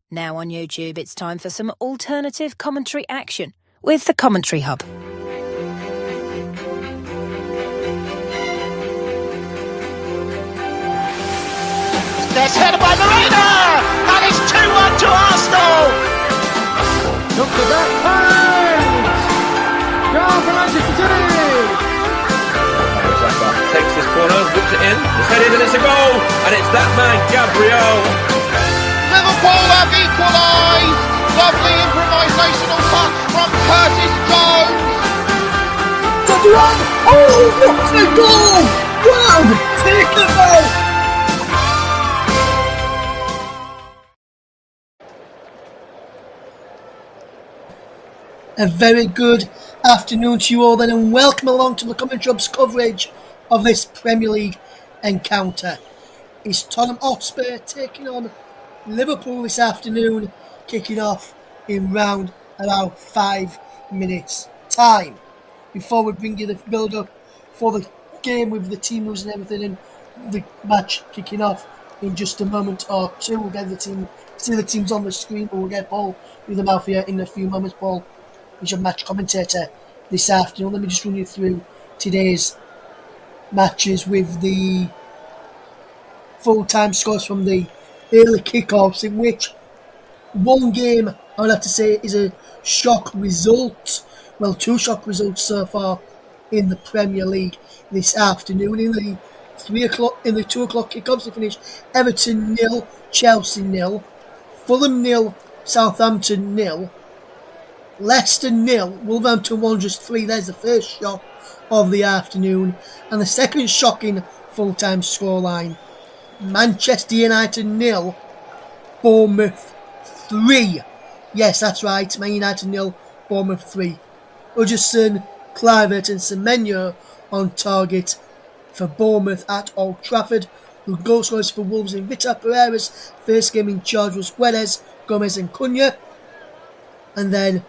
Now on YouTube, it's time for some alternative commentary action with the Commentary Hub. There's headed by Moreno, and it's 2-1 to Arsenal. Look at that point! Goal for Manchester City! Takes this corner, whips it in, it's headed and it's a goal, and it's that man, Gabriel. Liverpool have equalised. Lovely improvisational touch from Curtis Jones. Tottenham! Oh, what a goal! Wow, take it back! A very good afternoon to you all then, and welcome along to the Commentary Hub's coverage of this Premier League encounter. It's Tottenham Hotspur taking on Liverpool this afternoon, kicking off in round about 5 minutes time. Before we bring you the build-up for the game with the team losing everything and the match kicking off in just a moment or two, we'll get the teams on the screen, but we'll get Paul with the mouth here in a few moments. Paul is your match commentator this afternoon. Let me just run you through today's matches with the full-time scores from the early kickoffs, in which one game I would have to say is a shock result. Well, two shock results so far in the Premier League this afternoon. In the 2 o'clock kickoffs, they finished Everton 0, Chelsea 0, Fulham 0, Southampton 0, Leicester 0, Wolverhampton Wanderers 3. There's the first shock of the afternoon. And the second shocking full-time scoreline, Manchester United 0, Bournemouth 3. Yes, that's right, Man United 0, Bournemouth 3. Hudson, Kluivert and Semenyo on target for Bournemouth at Old Trafford. The goal scorers for Wolves in Vitor Pereira's first game in charge was Guedes, Gomez and Cunha. And then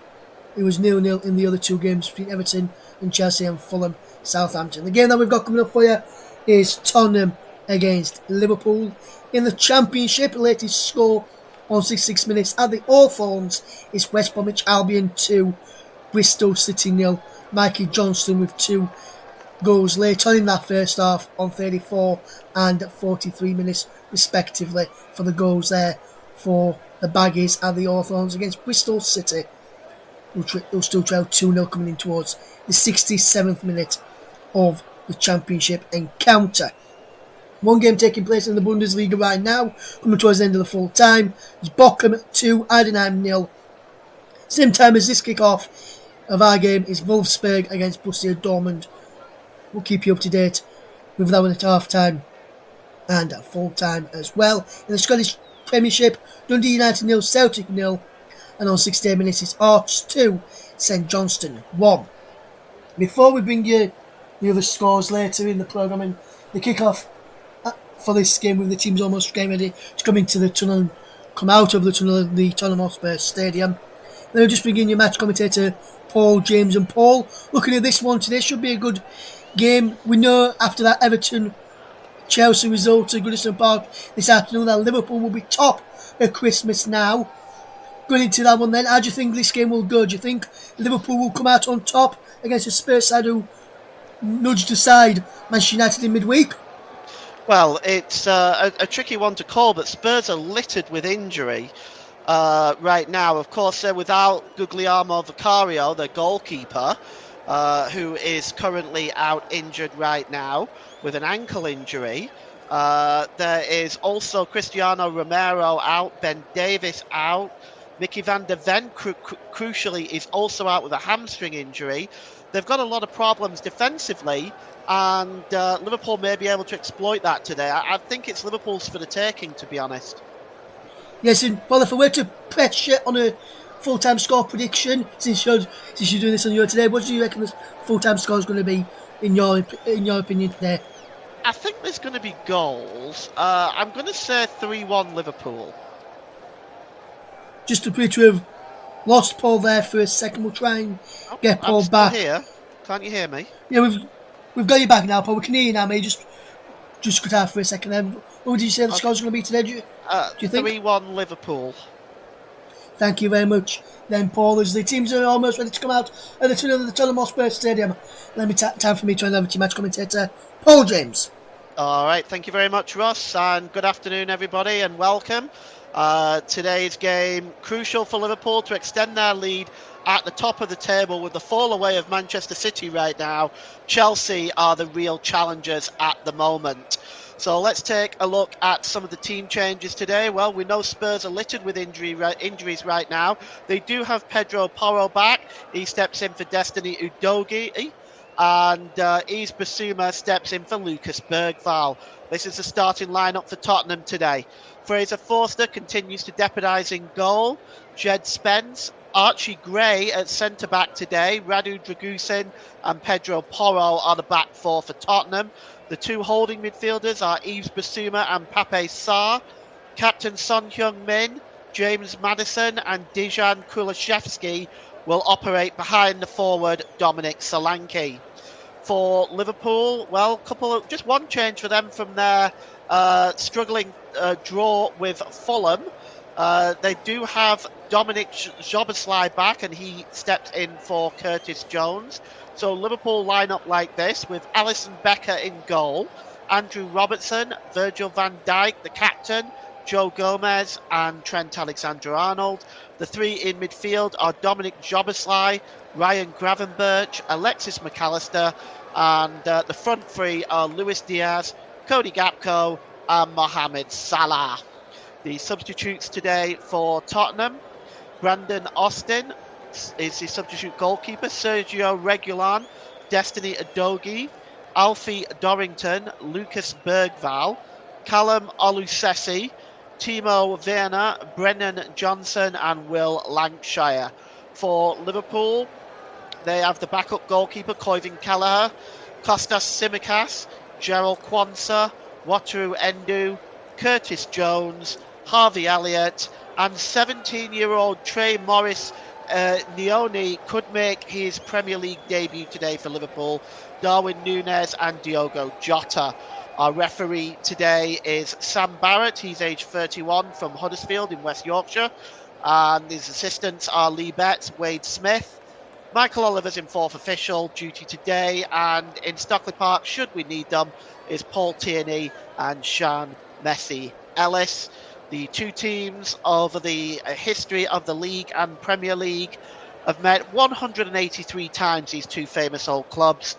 it was 0-0 in the other two games between Everton and Chelsea and Fulham, Southampton. The game that we've got coming up for you is Tottenham against Liverpool. In the Championship, the latest score on 66 minutes at the Hawthorns is West Bromwich Albion 2, Bristol City 0. Mikey Johnston with 2 goals late on in that first half on 34 and 43 minutes respectively for the goals there for the Baggies at the Hawthorns against Bristol City, who still trail 2-0 coming in towards the 67th minute of the Championship encounter. One game taking place in the Bundesliga right now, coming towards the end of the full time. It's Bochum 2, Heidenheim 0. Same time as this kick-off of our game is Wolfsburg against Borussia Dortmund. We'll keep you up to date with that one at half-time and at full-time as well. In the Scottish Premiership, Dundee United 0, Celtic 0. And on 68 minutes, it's Arts 2, St Johnstone 1. Before we bring you the other scores later in the programme and the kick-off for this game, with the teams almost getting ready to come out of the tunnel of the Tottenham Hotspur Stadium, then we'll just begin your match commentator, Paul, James and Paul. Looking at this one today, should be a good game. We know after that Everton-Chelsea result at Goodison Park this afternoon that Liverpool will be top at Christmas now. Going into that one then, how do you think this game will go? Do you think Liverpool will come out on top against a Spurs side who nudged aside Manchester United in midweek? Well, it's a tricky one to call, but Spurs are littered with injury right now. Of course, they're without Guglielmo Vicario, their goalkeeper, who is currently out injured right now with an ankle injury. There is also Cristiano Romero out, Ben Davies out. Mickey van der Ven, crucially, is also out with a hamstring injury. They've got a lot of problems defensively, and Liverpool may be able to exploit that today. I think it's Liverpool's for the taking, to be honest. Yes, and well, if I were to press you on a full-time score prediction, since you're doing this on your today, what do you reckon the full-time score is going to be in your opinion today? I think there's going to be goals. I'm going to say 3-1 Liverpool. Just to appear to have lost Paul there for a second, we'll try and get Paul back. Here. Can't you hear me? Yeah, we've got you back now, Paul. We can hear you now, mate. Just cut out for a second then. What did you say the score's going to be today? Do you think? 3-1 Liverpool. Thank you very much. Then, Paul, as the teams are almost ready to come out of the tunnel of the Tottenham Hotspur Stadium, let me time for me to hand over to match commentator Paul James. All right, thank you very much, Ross, and good afternoon, everybody, and welcome. Today's game, crucial for Liverpool to extend their lead at the top of the table with the fall away of Manchester City right now. Chelsea are the real challengers at the moment. So let's take a look at some of the team changes today. Well, we know Spurs are littered with injuries right now. They do have Pedro Porro back. He steps in for Destiny Udogie. And Yves Bissouma steps in for Lucas Bergvall. This is the starting lineup for Tottenham today. Fraser Forster continues to deputise in goal. Jed Spence, Archie Gray at centre-back today. Radu Dragusin and Pedro Porro are the back four for Tottenham. The two holding midfielders are Yves Bissouma and Pape Sarr. Captain Son Heung-min, James Maddison and Dejan Kulusevski will operate behind the forward Dominic Solanke. For Liverpool, well, just one change for them from their struggling draw with Fulham. They do have Dominic Szoboszlai back, and he stepped in for Curtis Jones. So Liverpool line up like this with Alisson Becker in goal, Andrew Robertson, Virgil van Dijk, the captain, Joe Gomez and Trent Alexander-Arnold. The three in midfield are Dominic Szoboszlai, Ryan Gravenberch, Alexis McAllister, and the front three are Luis Diaz, Cody Gakpo and Mohamed Salah. The substitutes today for Tottenham, Brandon Austin is the substitute goalkeeper, Sergio Reguilon, Destiny Udogie, Alfie Dorrington, Lucas Bergvall, Callum Oluseyi, Timo Werner, Brennan Johnson and Will Lancashire. For Liverpool, they have the backup goalkeeper, Koivin Kelleher, Kostas Tsimikas, Gerald Quansah, Wataru Endo, Curtis Jones, Harvey Elliott, and 17-year-old Trey Morris Neone could make his Premier League debut today for Liverpool. Darwin Núñez and Diogo Jota. Our referee today is Sam Barrett. He's age 31 from Huddersfield in West Yorkshire. And his assistants are Lee Betts, Wade Smith. Michael Oliver's in fourth official duty today. And in Stockley Park, should we need them, is Paul Tierney and Sean Messi Ellis. The two teams over the history of the league and Premier League have met 183 times, these two famous old clubs.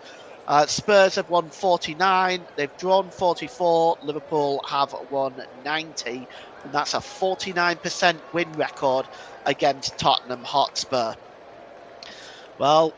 Spurs have won 49, they've drawn 44, Liverpool have won 90, and that's a 49% win record against Tottenham Hotspur. Well,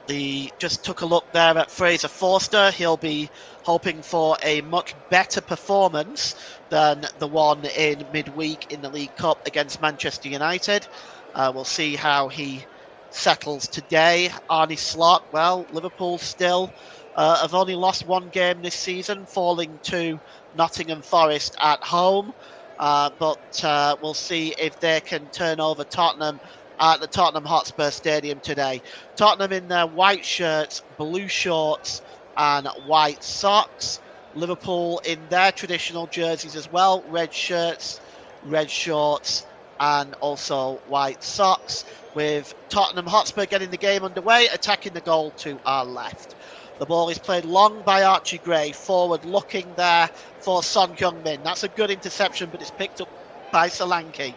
just took a look there at Fraser Forster. He'll be hoping for a much better performance than the one in midweek in the League Cup against Manchester United. We'll see how he settles today. Arne Slot, well, Liverpool still have only lost one game this season, falling to Nottingham Forest at home. But we'll see if they can turn over Tottenham at the Tottenham Hotspur Stadium today. Tottenham in their white shirts, blue shorts and white socks. Liverpool in their traditional jerseys as well, red shirts, red shorts and also white socks, with Tottenham Hotspur getting the game underway, attacking the goal to our left. The ball is played long by Archie Gray, forward looking there for Son Heung-min. That's a good interception, but it's picked up by Solanke.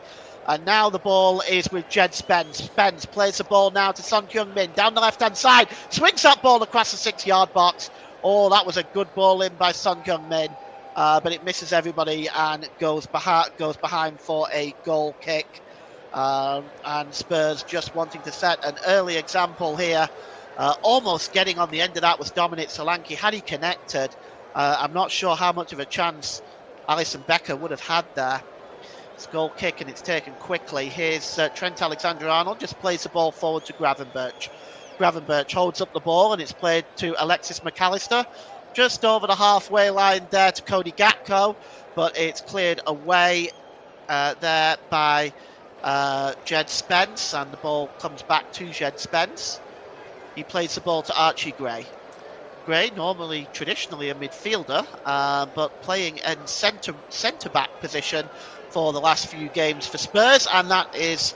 And now the ball is with Jed Spence. Spence plays the ball now to Son Heung-min down the left-hand side. Swings that ball across the 6-yard box. Oh, that was a good ball in by Son Heung-min. But it misses everybody and goes behind for a goal kick. And Spurs just wanting to set an early example here. Almost getting on the end of that was Dominic Solanke. Had he connected, I'm not sure how much of a chance Alisson Becker would have had there. It's a goal kick and it's taken quickly. Here's Trent Alexander-Arnold, just plays the ball forward to Gravenberch. Gravenberch holds up the ball and it's played to Alexis McAllister. Just over the halfway line there to Cody Gakpo, but it's cleared away there by Jed Spence, and the ball comes back to Jed Spence. He plays the ball to Archie Gray. Gray, normally traditionally a midfielder, but playing in centre-back position for the last few games for Spurs, and that is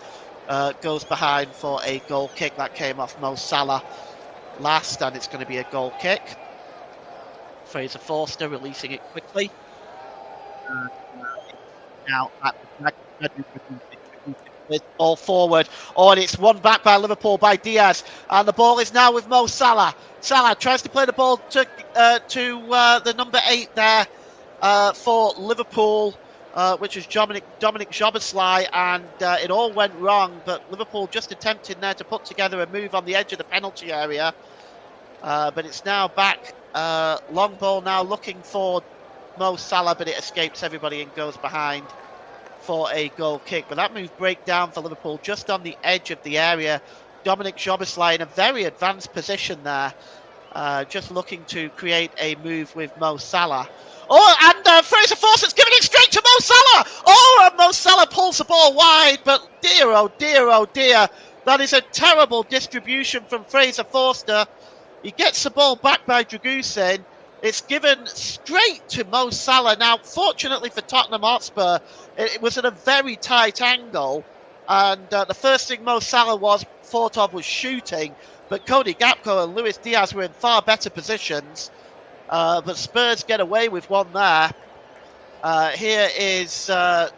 goes behind for a goal kick. That came off Mo Salah last, and it's going to be a goal kick. Fraser Forster releasing it quickly. Now at the ball forward. Oh, and it's won back by Liverpool by Diaz, and the ball is now with Mo Salah. Salah tries to play the ball to the number 8 there for Liverpool, which is Dominic Szoboszlai, and it all went wrong. But Liverpool just attempting there to put together a move on the edge of the penalty area. But it's now back. Long ball now looking for Mo Salah, but it escapes everybody and goes behind for a goal kick. But that move break down for Liverpool just on the edge of the area. Dominic Szoboszlai in a very advanced position there, just looking to create a move with Mo Salah. Oh, and Fraser Forster's giving it straight to Mo Salah. Oh, and Mo Salah pulls the ball wide, but dear, oh dear, oh dear. That is a terrible distribution from Fraser Forster. He gets the ball back by Dragusin. It's given straight to Mo Salah. Now, fortunately for Tottenham Hotspur, it was at a very tight angle. And the first thing Mo Salah thought of was shooting. But Cody Gakpo and Luis Diaz were in far better positions. But Spurs get away with one there. Here is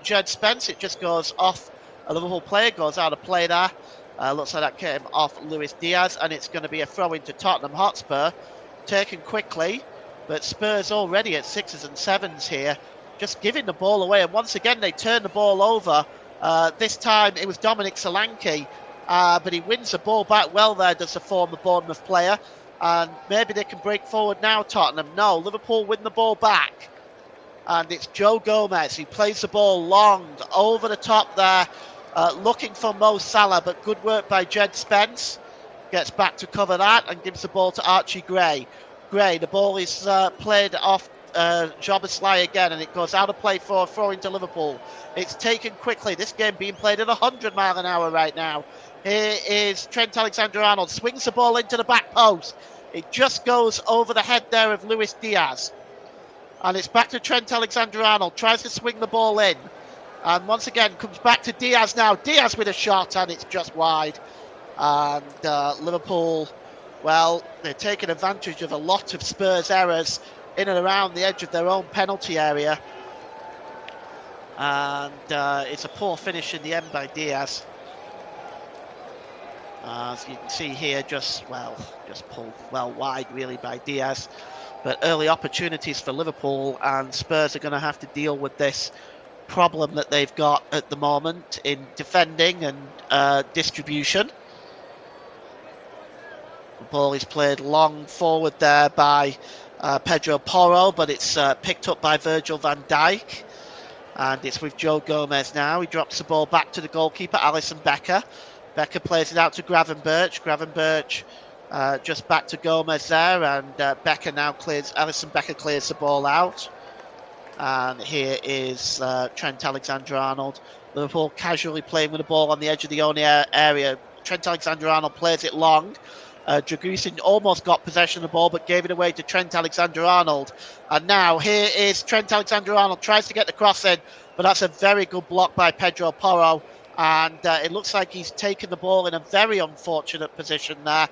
Jed Spence. It just goes off. A Liverpool player goes out of play there. Looks like that came off Luis Diaz, and it's going to be a throw into Tottenham Hotspur. Taken quickly, but Spurs already at 6s and 7s here, just giving the ball away. And once again, they turn the ball over. This time it was Dominic Solanke, but he wins the ball back well there, does the former Bournemouth player. And maybe they can break forward now, Tottenham. No, Liverpool win the ball back. And it's Joe Gomez. He plays the ball long over the top there. Looking for Mo Salah, but good work by Jed Spence. Gets back to cover that and gives the ball to Archie Gray. Gray, the ball is played off Szoboszlai again, and it goes out of play for a throw into Liverpool. It's taken quickly. This game being played at 100 miles an hour right now. Here is Trent Alexander-Arnold. Swings the ball into the back post. It just goes over the head there of Luis Diaz. And it's back to Trent Alexander-Arnold. Tries to swing the ball in. And once again, comes back to Diaz now. Diaz with a shot, and it's just wide. And Liverpool, well, they're taking advantage of a lot of Spurs errors in and around the edge of their own penalty area. And it's a poor finish in the end by Diaz. As you can see here, just pulled well wide really by Diaz. But early opportunities for Liverpool, and Spurs are going to have to deal with this problem that they've got at the moment in defending and distribution. The ball is played long forward there by Pedro Porro, but it's picked up by Virgil van Dijk, and it's with Joe Gomez now. He drops the ball back to the goalkeeper, Alisson Becker. Becker plays it out to Gravenberch. Gravenberch just back to Gomez there, and Alisson Becker clears the ball out. And here is Trent Alexander-Arnold. Liverpool casually playing with the ball on the edge of the own area. Trent Alexander-Arnold plays it long. Dragusin almost got possession of the ball, but gave it away to Trent Alexander-Arnold. And now here is Trent Alexander-Arnold. Tries to get the cross in, but that's a very good block by Pedro Porro. And it looks like he's taken the ball in a very unfortunate position there.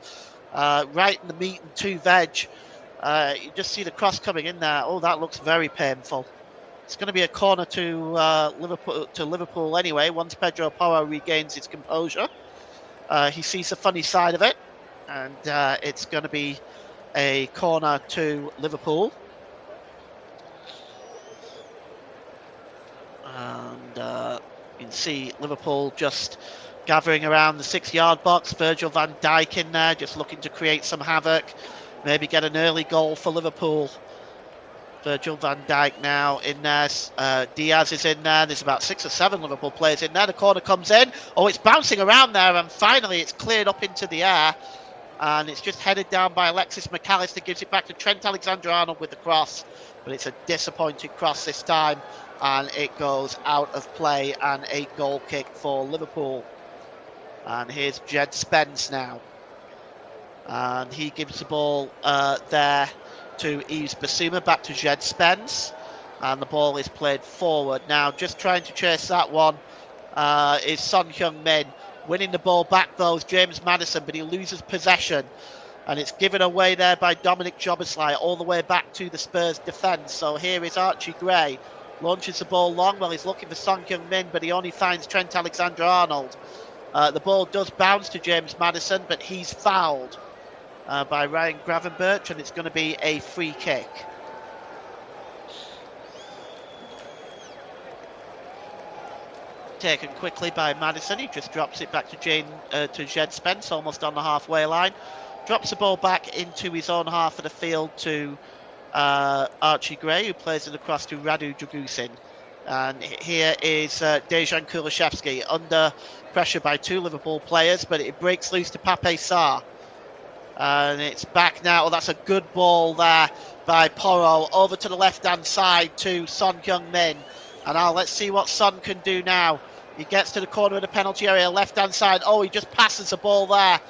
Right in the meat and two veg. You just see the cross coming in there. Oh, that looks very painful. It's going to be a corner to Liverpool anyway, once Pedro Porro regains his composure. He sees the funny side of it, and it's going to be a corner to Liverpool. And you can see Liverpool just gathering around the 6-yard box. Virgil van Dijk in there, just looking to create some havoc. Maybe get an early goal for Liverpool. Virgil van Dijk now in there. Diaz is in there. There's about 6 or 7 Liverpool players in there. The corner comes in. Oh, it's bouncing around there, and finally it's cleared up into the air. And it's just headed down by Alexis McAllister. Gives it back to Trent Alexander-Arnold with the cross. But it's a disappointing cross this time. And it goes out of play, and a goal kick for Liverpool. And here's Jed Spence now. And he gives the ball there to Yves Bissouma, back to Jed Spence, and the ball is played forward. Now, just trying to chase that one is Son Heung-min. Winning the ball back though is James Maddison, but he loses possession. And it's given away there by Dominic Jobbersley all the way back to the Spurs defence. So here is Archie Gray. Launches the ball long. Well, he's looking for Son Heung-min, but he only finds Trent Alexander-Arnold. The ball does bounce to James Maddison, but he's fouled by Ryan Gravenberch, and it's going to be a free kick. Taken quickly by Maddison. He just drops it back to Jed Spence, almost on the halfway line. Drops the ball back into his own half of the field to Archie Gray, who plays it across to Radu Dragusin. And here is Dejan Kulishevsky under pressure by two Liverpool players, but it breaks loose to Pape Sarr. And it's back now. Well, that's a good ball there by Porro. Over to the left-hand side to Son Heung-min. And now let's see what Son can do now. He gets to the corner of the penalty area, left-hand side. Oh, he just passes the ball there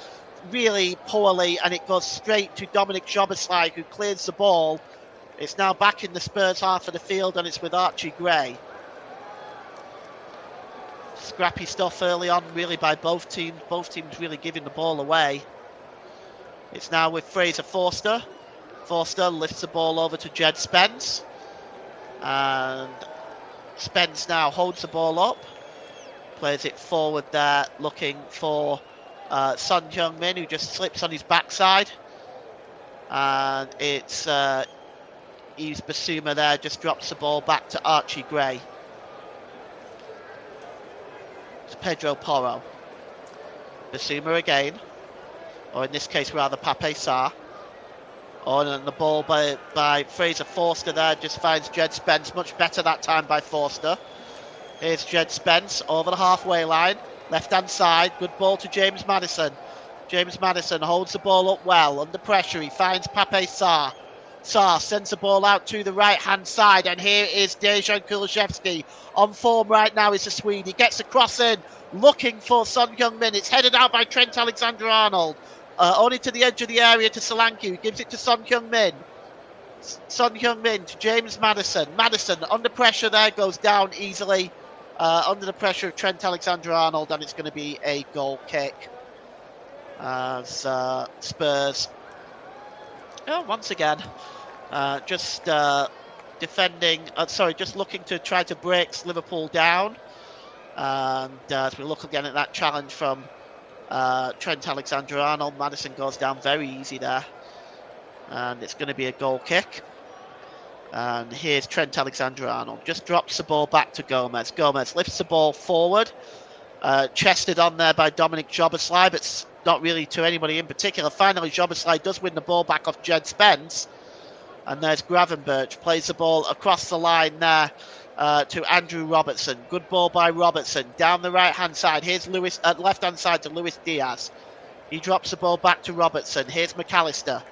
really poorly, and it goes straight to Dominic Jobbersley, who clears the ball. It's now back in the Spurs half of the field, and it's with Archie Gray. Scrappy stuff early on, really, by both teams. Both teams really giving the ball away. It's now with Fraser Forster. Forster lifts the ball over to Jed Spence. And Spence now holds the ball up. Plays it forward there, looking for Son Heung-min, who just slips on his backside. And it's Yves Bissouma there, just drops the ball back to Archie Gray. It's Pedro Porro. Bissouma again. Or in this case, rather, Pape Sarr. Oh, and the ball by Fraser Forster there just finds Jed Spence. Much better that time by Forster. Here's Jed Spence over the halfway line. Left-hand side. Good ball to James Maddison. James Maddison holds the ball up well. Under pressure, he finds Pape Sarr. Sarr sends the ball out to the right-hand side. And here is Dejan Kulishevsky. On form right now is the Swede. He gets a cross in. Looking for Son Heung-min. It's headed out by Trent Alexander-Arnold. Only to the edge of the area to Solanke, who gives it to Son Heung-min. Son Heung-min to James Maddison. Maddison under pressure there, goes down easily under the pressure of Trent Alexander-Arnold, and it's going to be a goal kick. As Spurs, once again, just defending, just looking to try to break Liverpool down. And as we look again at that challenge from Trent Alexander-Arnold, Maddison goes down very easy there. And it's going to be a goal kick. And here's Trent Alexander-Arnold. Just drops the ball back to Gomez. Gomez lifts the ball forward. Chested on there by Dominic Jobbersley, but not really to anybody in particular. Finally, Jobbersley does win the ball back off Jed Spence. And there's Gravenberch. Plays the ball across the line there to Andrew Robertson. Good ball by Robertson. Down the right-hand side. Here's Lewis at left-hand side to Luis Diaz. He drops the ball back to Robertson. Here's McAllister.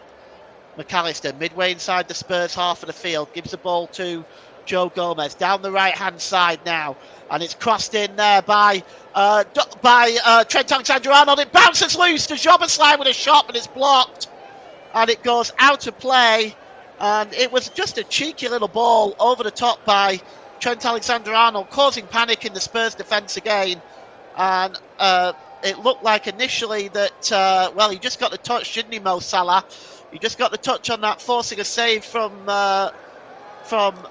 McAllister, midway inside the Spurs half of the field, gives the ball to Joe Gomez. Down the right-hand side now. And it's crossed in there by Trent Alexander-Arnold. It bounces loose to Jobbersley with a shot, but it's blocked. And it goes out of play. And it was just a cheeky little ball over the top by Trent Alexander-Arnold, causing panic in the Spurs defence again. And it looked like initially that, he just got the touch, didn't he, Mo Salah? He just got the touch on that, forcing a save from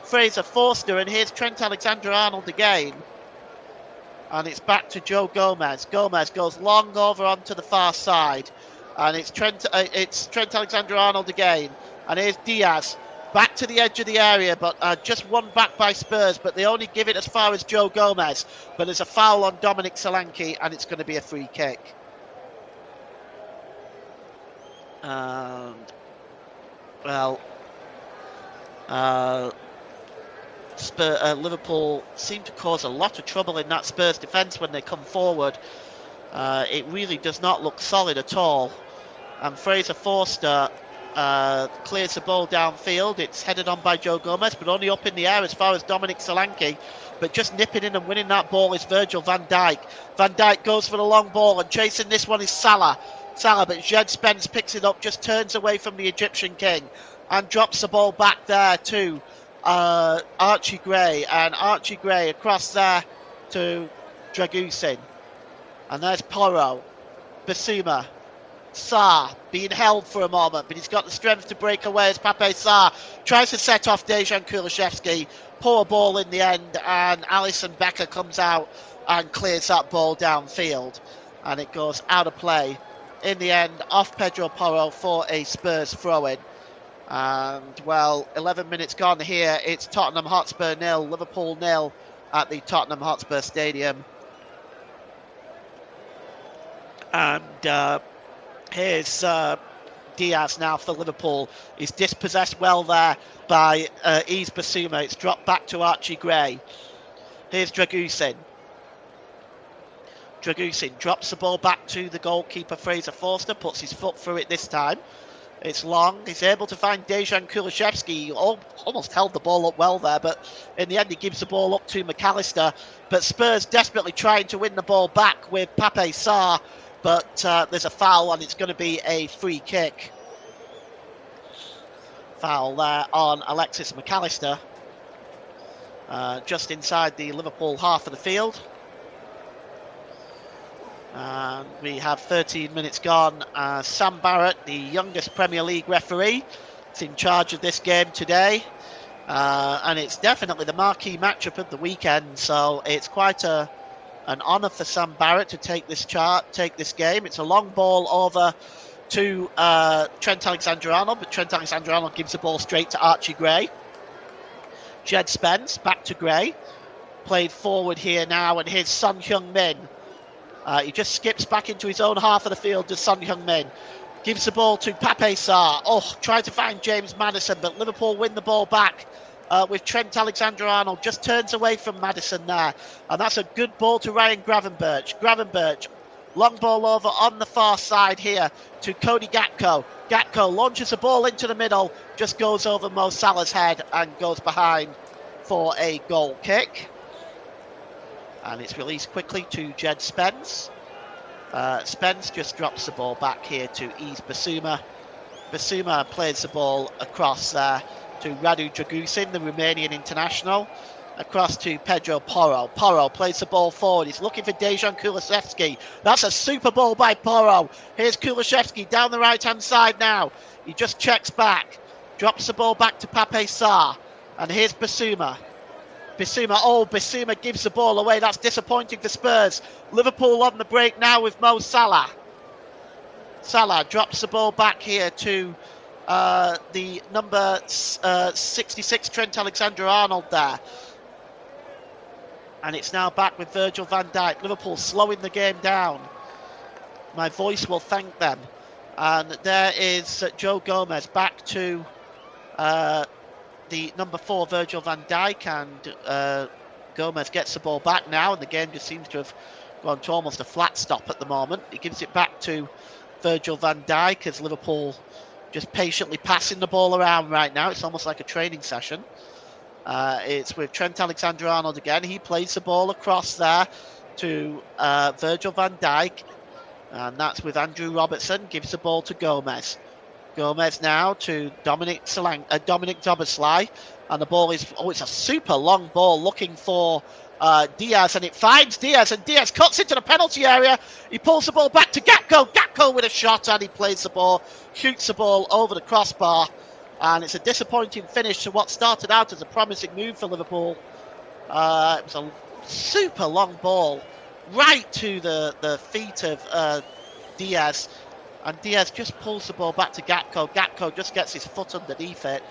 Fraser Forster. And here's Trent Alexander-Arnold again. And it's back to Joe Gomez. Gomez goes long over onto the far side. And it's Trent Alexander-Arnold again. And here's Diaz. Back to the edge of the area, but just won back by Spurs. But they only give it as far as Joe Gomez. But there's a foul on Dominic Solanke, and it's going to be a free kick. And, Liverpool seem to cause a lot of trouble in that Spurs defence when they come forward. It really does not look solid at all. And Fraser Forster clears the ball downfield. It's headed on by Joe Gomez, but only up in the air as far as Dominic Solanke. But just nipping in and winning that ball is Virgil van Dijk. Van Dijk goes for the long ball, and chasing this one is Salah, but Jed Spence picks it up, just turns away from the Egyptian king and drops the ball back there to Archie Gray. And Archie Gray across there to Dragusin. And there's Porro, Basuma, Sarr being held for a moment, but he's got the strength to break away as Pape Sarr tries to set off Dejan Kulusevski. Poor ball in the end, and Alisson Becker comes out and clears that ball downfield, and it goes out of play. In the end, off Pedro Porro for a Spurs throw-in. And, well, 11 minutes gone here. It's Tottenham Hotspur 0, Liverpool 0 at the Tottenham Hotspur Stadium. And here's Diaz now for Liverpool. He's dispossessed well there by Yves Bissouma. It's dropped back to Archie Gray. Here's Dragusin. Dragusin drops the ball back to the goalkeeper Fraser Forster, puts his foot through it this time. It's long. He's able to find Dejan Kulusevski. He almost held the ball up well there, but in the end he gives the ball up to McAllister. But Spurs desperately trying to win the ball back with Pape Sarr, but there's a foul and it's going to be a free kick. Foul there on Alexis McAllister, just inside the Liverpool half of the field. And we have 13 minutes gone. Sam Barrett, the youngest Premier League referee, is in charge of this game today. And it's definitely the marquee matchup of the weekend. So it's quite an honour for Sam Barrett to take this game. It's a long ball over to Trent Alexander-Arnold, but Trent Alexander-Arnold gives the ball straight to Archie Gray. Jed Spence, back to Gray. Played forward here now, and here's Son Heung-min. He just skips back into his own half of the field to Son Heung-min. Gives the ball to Pape Sarr. Tried to find James Maddison, but Liverpool win the ball back with Trent Alexander-Arnold. Just turns away from Maddison there. And that's a good ball to Ryan Gravenberch. Gravenberch, long ball over on the far side here to Cody Gakpo. Gakpo launches the ball into the middle, just goes over Mo Salah's head and goes behind for a goal kick. And it's released quickly to Jed Spence. Spence just drops the ball back here to Yves Bissouma. Bissouma plays the ball across there to Radu Dragusin, the Romanian international. Across to Pedro Porro. Porro plays the ball forward. He's looking for Dejan Kulusevski. That's a super ball by Porro. Here's Kulusevski down the right-hand side now. He just checks back. Drops the ball back to Pape Sarr. And here's Bissouma. Bissouma gives the ball away. That's disappointing for Spurs. Liverpool on the break now with Mo Salah. Salah drops the ball back here to the number 66 Trent Alexander-Arnold there. And it's now back with Virgil van Dijk. Liverpool slowing the game down. My voice will thank them. And there is Joe Gomez back to the number 4 Virgil van Dijk, and Gomez gets the ball back now, and the game just seems to have gone to almost a flat stop at the moment. He gives it back to Virgil van Dijk as Liverpool just patiently passing the ball around right now. It's almost like a training session. It's with Trent Alexander-Arnold again. He plays the ball across there to Virgil van Dijk, and that's with Andrew Robertson. Gives the ball to Gomez. Gomez now to Dominic Szoboszlai, and the ball is, it's a super long ball looking for Diaz, and it finds Diaz, and Diaz cuts into the penalty area. He pulls the ball back to Gakpo with a shot, and he plays the ball, shoots the ball over the crossbar, and it's a disappointing finish to what started out as a promising move for Liverpool. It was a super long ball right to the feet of Diaz. And Diaz just pulls the ball back to Gakpo. Gakpo just gets his foot underneath it.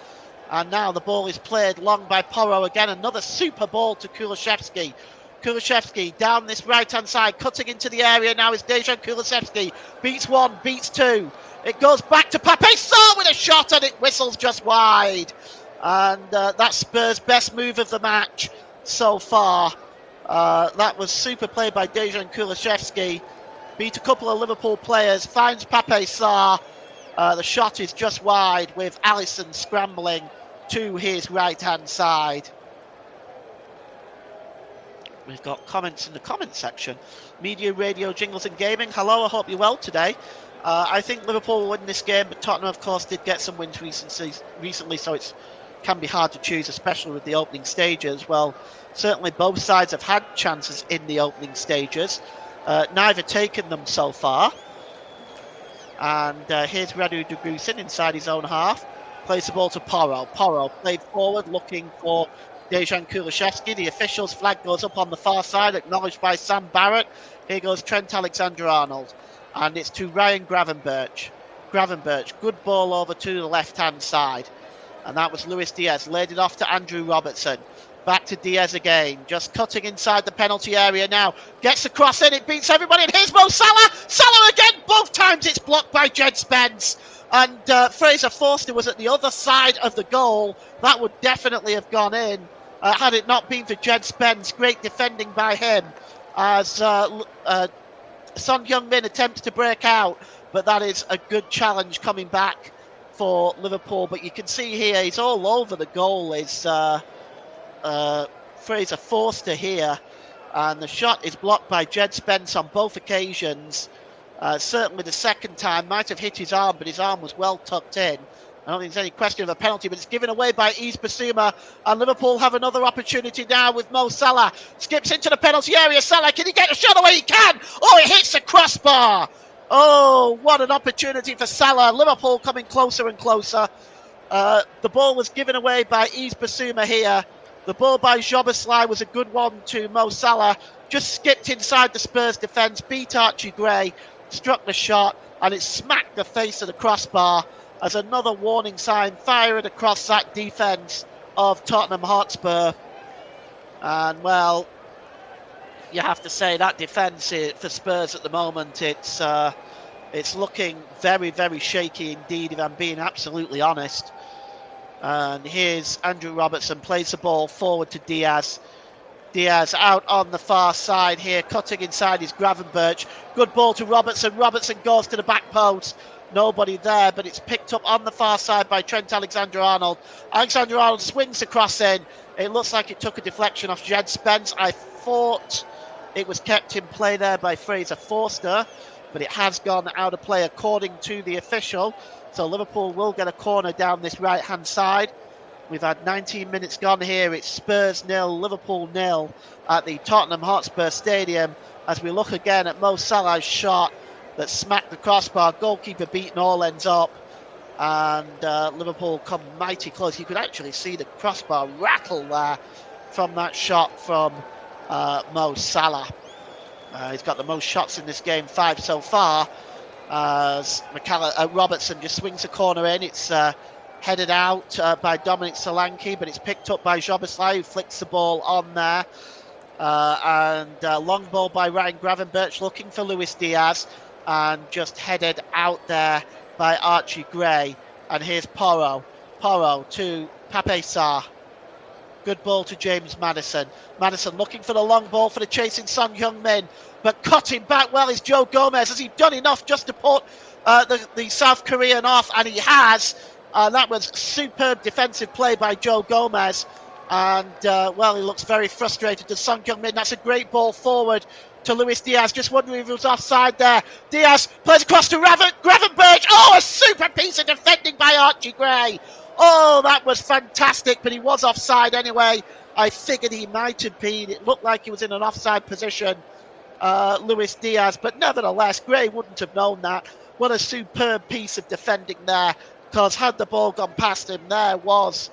And now the ball is played long by Porro again. Another super ball to Kulusevski. Kulusevski down this right-hand side, cutting into the area now is Dejan Kulusevski. Beats one, beats two. It goes back to Pape Sarr with a shot, and it whistles just wide. And that's Spurs' best move of the match so far. That was super play by Dejan Kulusevski. Beat a couple of Liverpool players, finds Pape Sarr. The shot is just wide with Alisson scrambling to his right-hand side. We've got comments in the comment section. Media, radio, jingles and gaming. Hello, I hope you're well today. I think Liverpool will win this game, but Tottenham, of course, did get some wins recently, so it can be hard to choose, especially with the opening stages. Well, certainly both sides have had chances in the opening stages. neither taken them so far. And here's Radu Dugusin inside his own half. Plays the ball to Porro. Porro played forward, looking for Dejan Kulishevsky. The official's flag goes up on the far side, acknowledged by Sam Barrett. Here goes Trent Alexander-Arnold. And it's to Ryan Gravenberch. Gravenberch, good ball over to the left-hand side. And that was Luis Diaz. Laid it off to Andrew Robertson. Back to Diaz again. Just cutting inside the penalty area now. Gets the cross in. It beats everybody. And here's Mo Salah. Salah again. Both times it's blocked by Jed Spence. And Fraser Forster was at the other side of the goal. That would definitely have gone in had it not been for Jed Spence. Great defending by him as Son Heung-min attempts to break out. But that is a good challenge coming back for Liverpool. But you can see here he's all over the goal. Is Fraser Forster here, and the shot is blocked by Jed Spence on both occasions. Certainly the second time might have hit his arm, but his arm was well tucked in. I don't think there's any question of a penalty, but it's given away by Yves Bissouma, and Liverpool have another opportunity now with Mo Salah. Skips into the penalty area. Salah, can he get a shot away? He can! Oh, it hits the crossbar! Oh, what an opportunity for Salah. Liverpool coming closer and closer. The ball was given away by Yves Bissouma here. The ball by Joboslai was a good one to Mo Salah. Just skipped inside the Spurs defence, beat Archie Gray, struck the shot, and it smacked the face of the crossbar as another warning sign fired across that defence of Tottenham Hotspur. And, well, you have to say that defence for Spurs at the moment, it's looking very, very shaky indeed, if I'm being absolutely honest. And here's Andrew Robertson, plays the ball forward to Diaz. Diaz out on the far side here, cutting inside is Gravenberch. Good ball to Robertson. Robertson goes to the back post. Nobody there, but it's picked up on the far side by Trent Alexander-Arnold. Alexander-Arnold swings the cross in. It looks like it took a deflection off Jed Spence. I thought it was kept in play there by Fraser Forster, but it has gone out of play according to the official. So Liverpool will get a corner down this right-hand side. We've had 19 minutes gone here. It's Spurs 0, Liverpool 0 at the Tottenham Hotspur Stadium. As we look again at Mo Salah's shot that smacked the crossbar. Goalkeeper beaten all ends up. And Liverpool come mighty close. You could actually see the crossbar rattle there from that shot from Mo Salah. He's got the most shots in this game, 5 so far. As Robertson just swings a corner in. It's headed out by Dominic Solanke, but it's picked up by Joboslai, who flicks the ball on there. And long ball by Ryan Gravenberch, looking for Luis Diaz, and just headed out there by Archie Gray. And here's Porro. Porro to Pape Sarr. Good ball to James Maddison. Maddison looking for the long ball for the chasing Son Heung-min, but cutting back well is Joe Gomez. Has he done enough just to put the South Korean off? And he has. That was superb defensive play by Joe Gomez. And, well, he looks very frustrated to Son Heung-min. That's a great ball forward to Luis Diaz. Just wondering if he was offside there. Diaz plays across to Gravenberch. Oh, a super piece of defending by Archie Gray. Oh, that was fantastic, but he was offside anyway. I figured he might have been. It looked like he was in an offside position, Luis Diaz, but nevertheless, Gray wouldn't have known that. What a superb piece of defending there, because had the ball gone past him, there was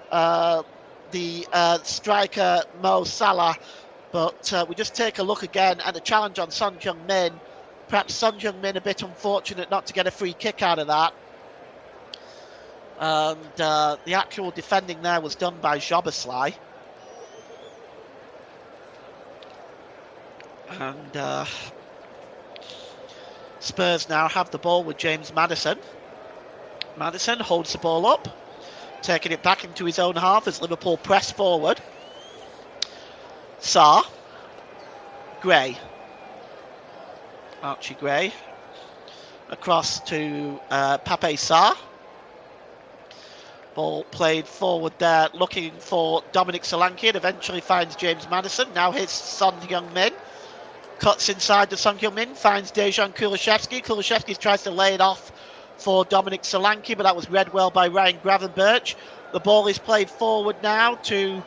the striker Mo Salah. But we just take a look again at the challenge on Son Heung-min. Perhaps Son Heung-min a bit unfortunate not to get a free kick out of that. And the actual defending there was done by Joboslai. And Spurs now have the ball with James Maddison. Maddison holds the ball up, taking it back into his own half as Liverpool press forward. Sarr. Gray. Archie Gray. Across to Pape Sarr. Ball played forward there, looking for Dominic Solanke, and eventually finds James Maddison. Now here's Son Heung-min. Cuts inside to Son Heung-min, finds Dejan Kulishevsky. Kulishevsky tries to lay it off for Dominic Solanke, but that was read well by Ryan Gravenberch. The ball is played forward now to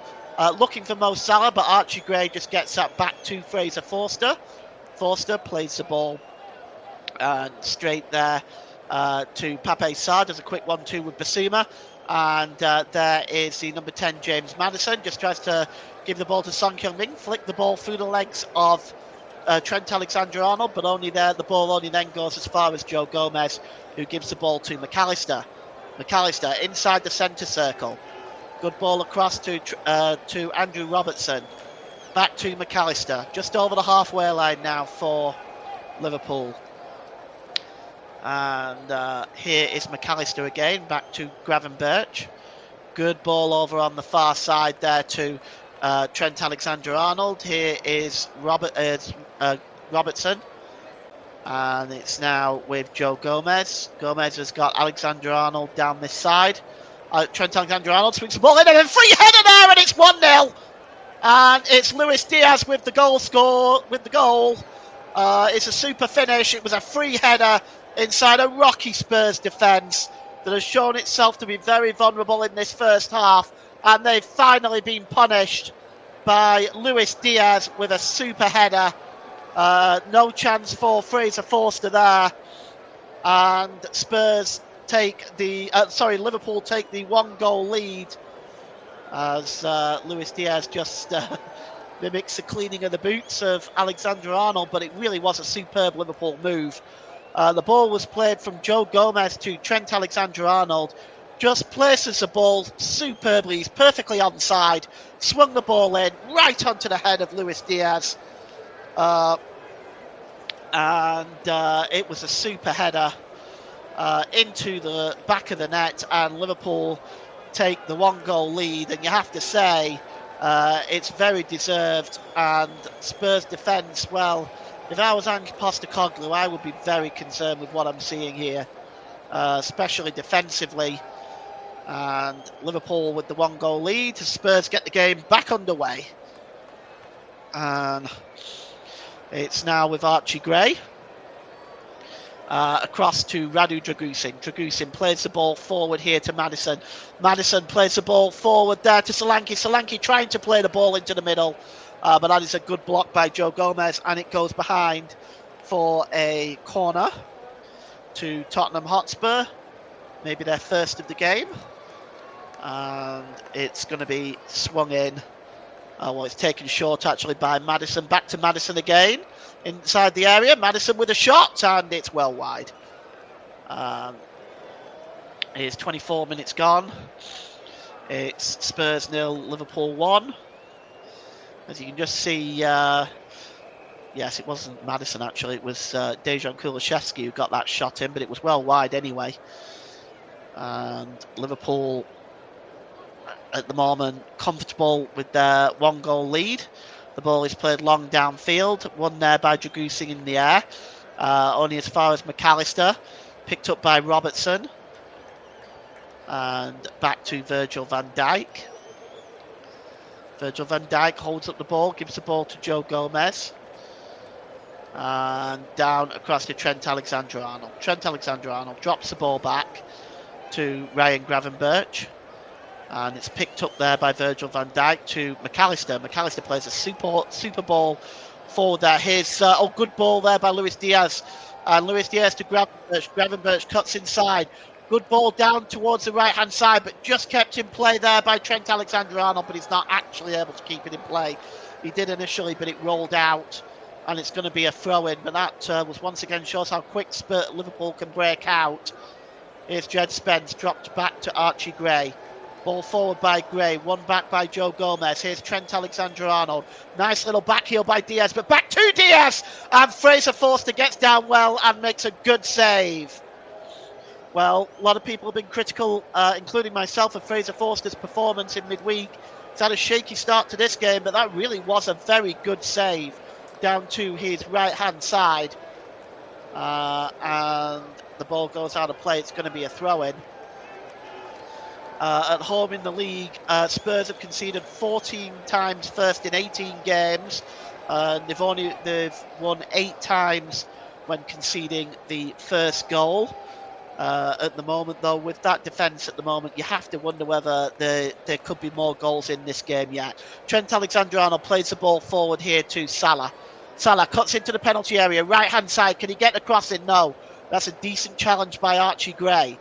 looking for Mo Salah, but Archie Gray just gets that back to Fraser Forster. Forster plays the ball and straight there to Pape Sarr, does a quick 1-2 with Basuma. And there is the number 10, James Maddison, just tries to give the ball to Son Heung-min, flick the ball through the legs of Trent Alexander-Arnold, but the ball only then goes as far as Joe Gomez, who gives the ball to McAllister. McAllister inside the centre circle. Good ball across to Andrew Robertson. Back to McAllister, just over the halfway line now for Liverpool. And here is McAllister again, back to Gravenberch. Good ball over on the far side there to Trent Alexander-Arnold. Here is Robertson. And it's now with Joe Gomez. Gomez has got Alexander-Arnold down this side. Trent Alexander-Arnold swings the ball in and a free header there, and it's 1-0. And it's Luis Diaz with the goal. It's a super finish. It was a free header inside a rocky Spurs defence that has shown itself to be very vulnerable in this first half, and they've finally been punished by Luis Diaz with a super header. No chance for Fraser Forster there, and Liverpool take the 1-goal lead as Luis Diaz just mimics the cleaning of the boots of Alexander-Arnold, but it really was a superb Liverpool move. The ball was played from Joe Gomez to Trent Alexander-Arnold. Just places the ball superbly. He's perfectly onside. Swung the ball in right onto the head of Luis Diaz. And it was a super header into the back of the net. And Liverpool take the 1-goal lead. And you have to say it's very deserved. And Spurs defence, well, if I was Ange Postecoglou, I would be very concerned with what I'm seeing here, especially defensively. And Liverpool with the 1-goal lead. Spurs get the game back underway. And it's now with Archie Gray. Across to Radu Dragusin. Dragusin plays the ball forward here to Maddison. Maddison plays the ball forward there to Solanke. Solanke trying to play the ball into the middle. But that is a good block by Joe Gomez, and it goes behind for a corner to Tottenham Hotspur. Maybe their first of the game. And it's going to be swung in. It's taken short actually by Maddison. Back to Maddison again. Inside the area. Maddison with a shot, and it's well wide. Here's 24 minutes gone. It's Spurs 0, Liverpool 1. As you can just see, yes, it wasn't Maddison actually, it was Dejan Kulusevski who got that shot in, but it was well wide anyway. And Liverpool, at the moment, comfortable with their 1-goal lead. The ball is played long downfield, won there by Dragusin in the air, only as far as McAllister, picked up by Robertson, and back to Virgil van Dijk. Virgil van Dijk holds up the ball, gives the ball to Joe Gomez. And down across to Trent Alexander-Arnold. Trent Alexander-Arnold drops the ball back to Ryan Gravenberch. And it's picked up there by Virgil van Dijk to McAllister. McAllister plays a super ball forward there. Here's good ball there by Luis Diaz. And Luis Diaz to Gravenberch. Gravenberch cuts inside. Good ball down towards the right-hand side, but just kept in play there by Trent Alexander-Arnold, but he's not actually able to keep it in play. He did initially, but it rolled out, and it's going to be a throw-in. But that was once again shows how quick Liverpool can break out. Here's Jed Spence, dropped back to Archie Gray. Ball forward by Gray, one back by Joe Gomez. Here's Trent Alexander-Arnold. Nice little back heel by Diaz, but back to Diaz! And Fraser Forster gets down well and makes a good save. Well, a lot of people have been critical, including myself, of Fraser Forster's performance in midweek. He's had a shaky start to this game, but that really was a very good save down to his right-hand side. And the ball goes out of play. It's going to be a throw-in. At home in the league, Spurs have conceded 14 times first in 18 games. They've won 8 times when conceding the first goal. At the moment, though, with that defence at the moment, you have to wonder whether there could be more goals in this game yet. Trent Alexander-Arnold plays the ball forward here to Salah. Salah cuts into the penalty area, right-hand side. Can he get the cross in? No. That's a decent challenge by Archie Gray.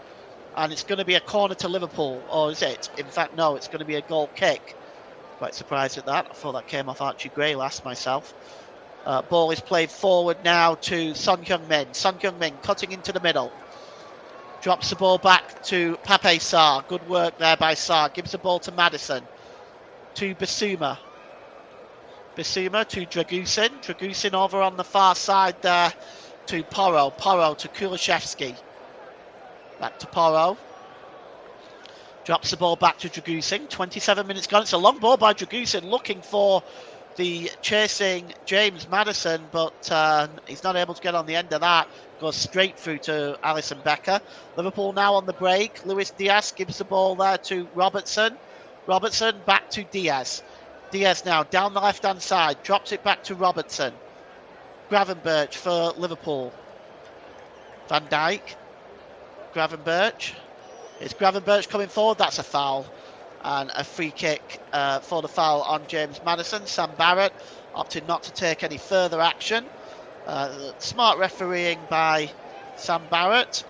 And it's going to be a corner to Liverpool. Or is it? In fact, no, it's going to be a goal kick. Quite surprised at that. I thought that came off Archie Gray last myself. Ball is played forward now to Son Heung-min. Son Heung-min cutting into the middle. Drops the ball back to Pape Sarr. Good work there by Sarr. Gives the ball to Maddison. To Bissouma. Bissouma to Dragusin. Dragusin over on the far side there to Porro. Porro to Kulishevsky. Back to Porro. Drops the ball back to Dragusin. 27 minutes gone. It's a long ball by Dragusin looking for the chasing James Maddison, but he's not able to get on the end of that. Goes straight through to Alisson Becker. Liverpool now on the break. Luis Diaz gives the ball there to Robertson. Robertson back to Diaz. Diaz now down the left-hand side. Drops it back to Robertson. Gravenberch for Liverpool. Van Dijk. Gravenberch. It's Gravenberch coming forward. That's a foul. And a free kick for the foul on James Maddison. Sam Barrett opted not to take any further action. Smart refereeing by Sam Barrett.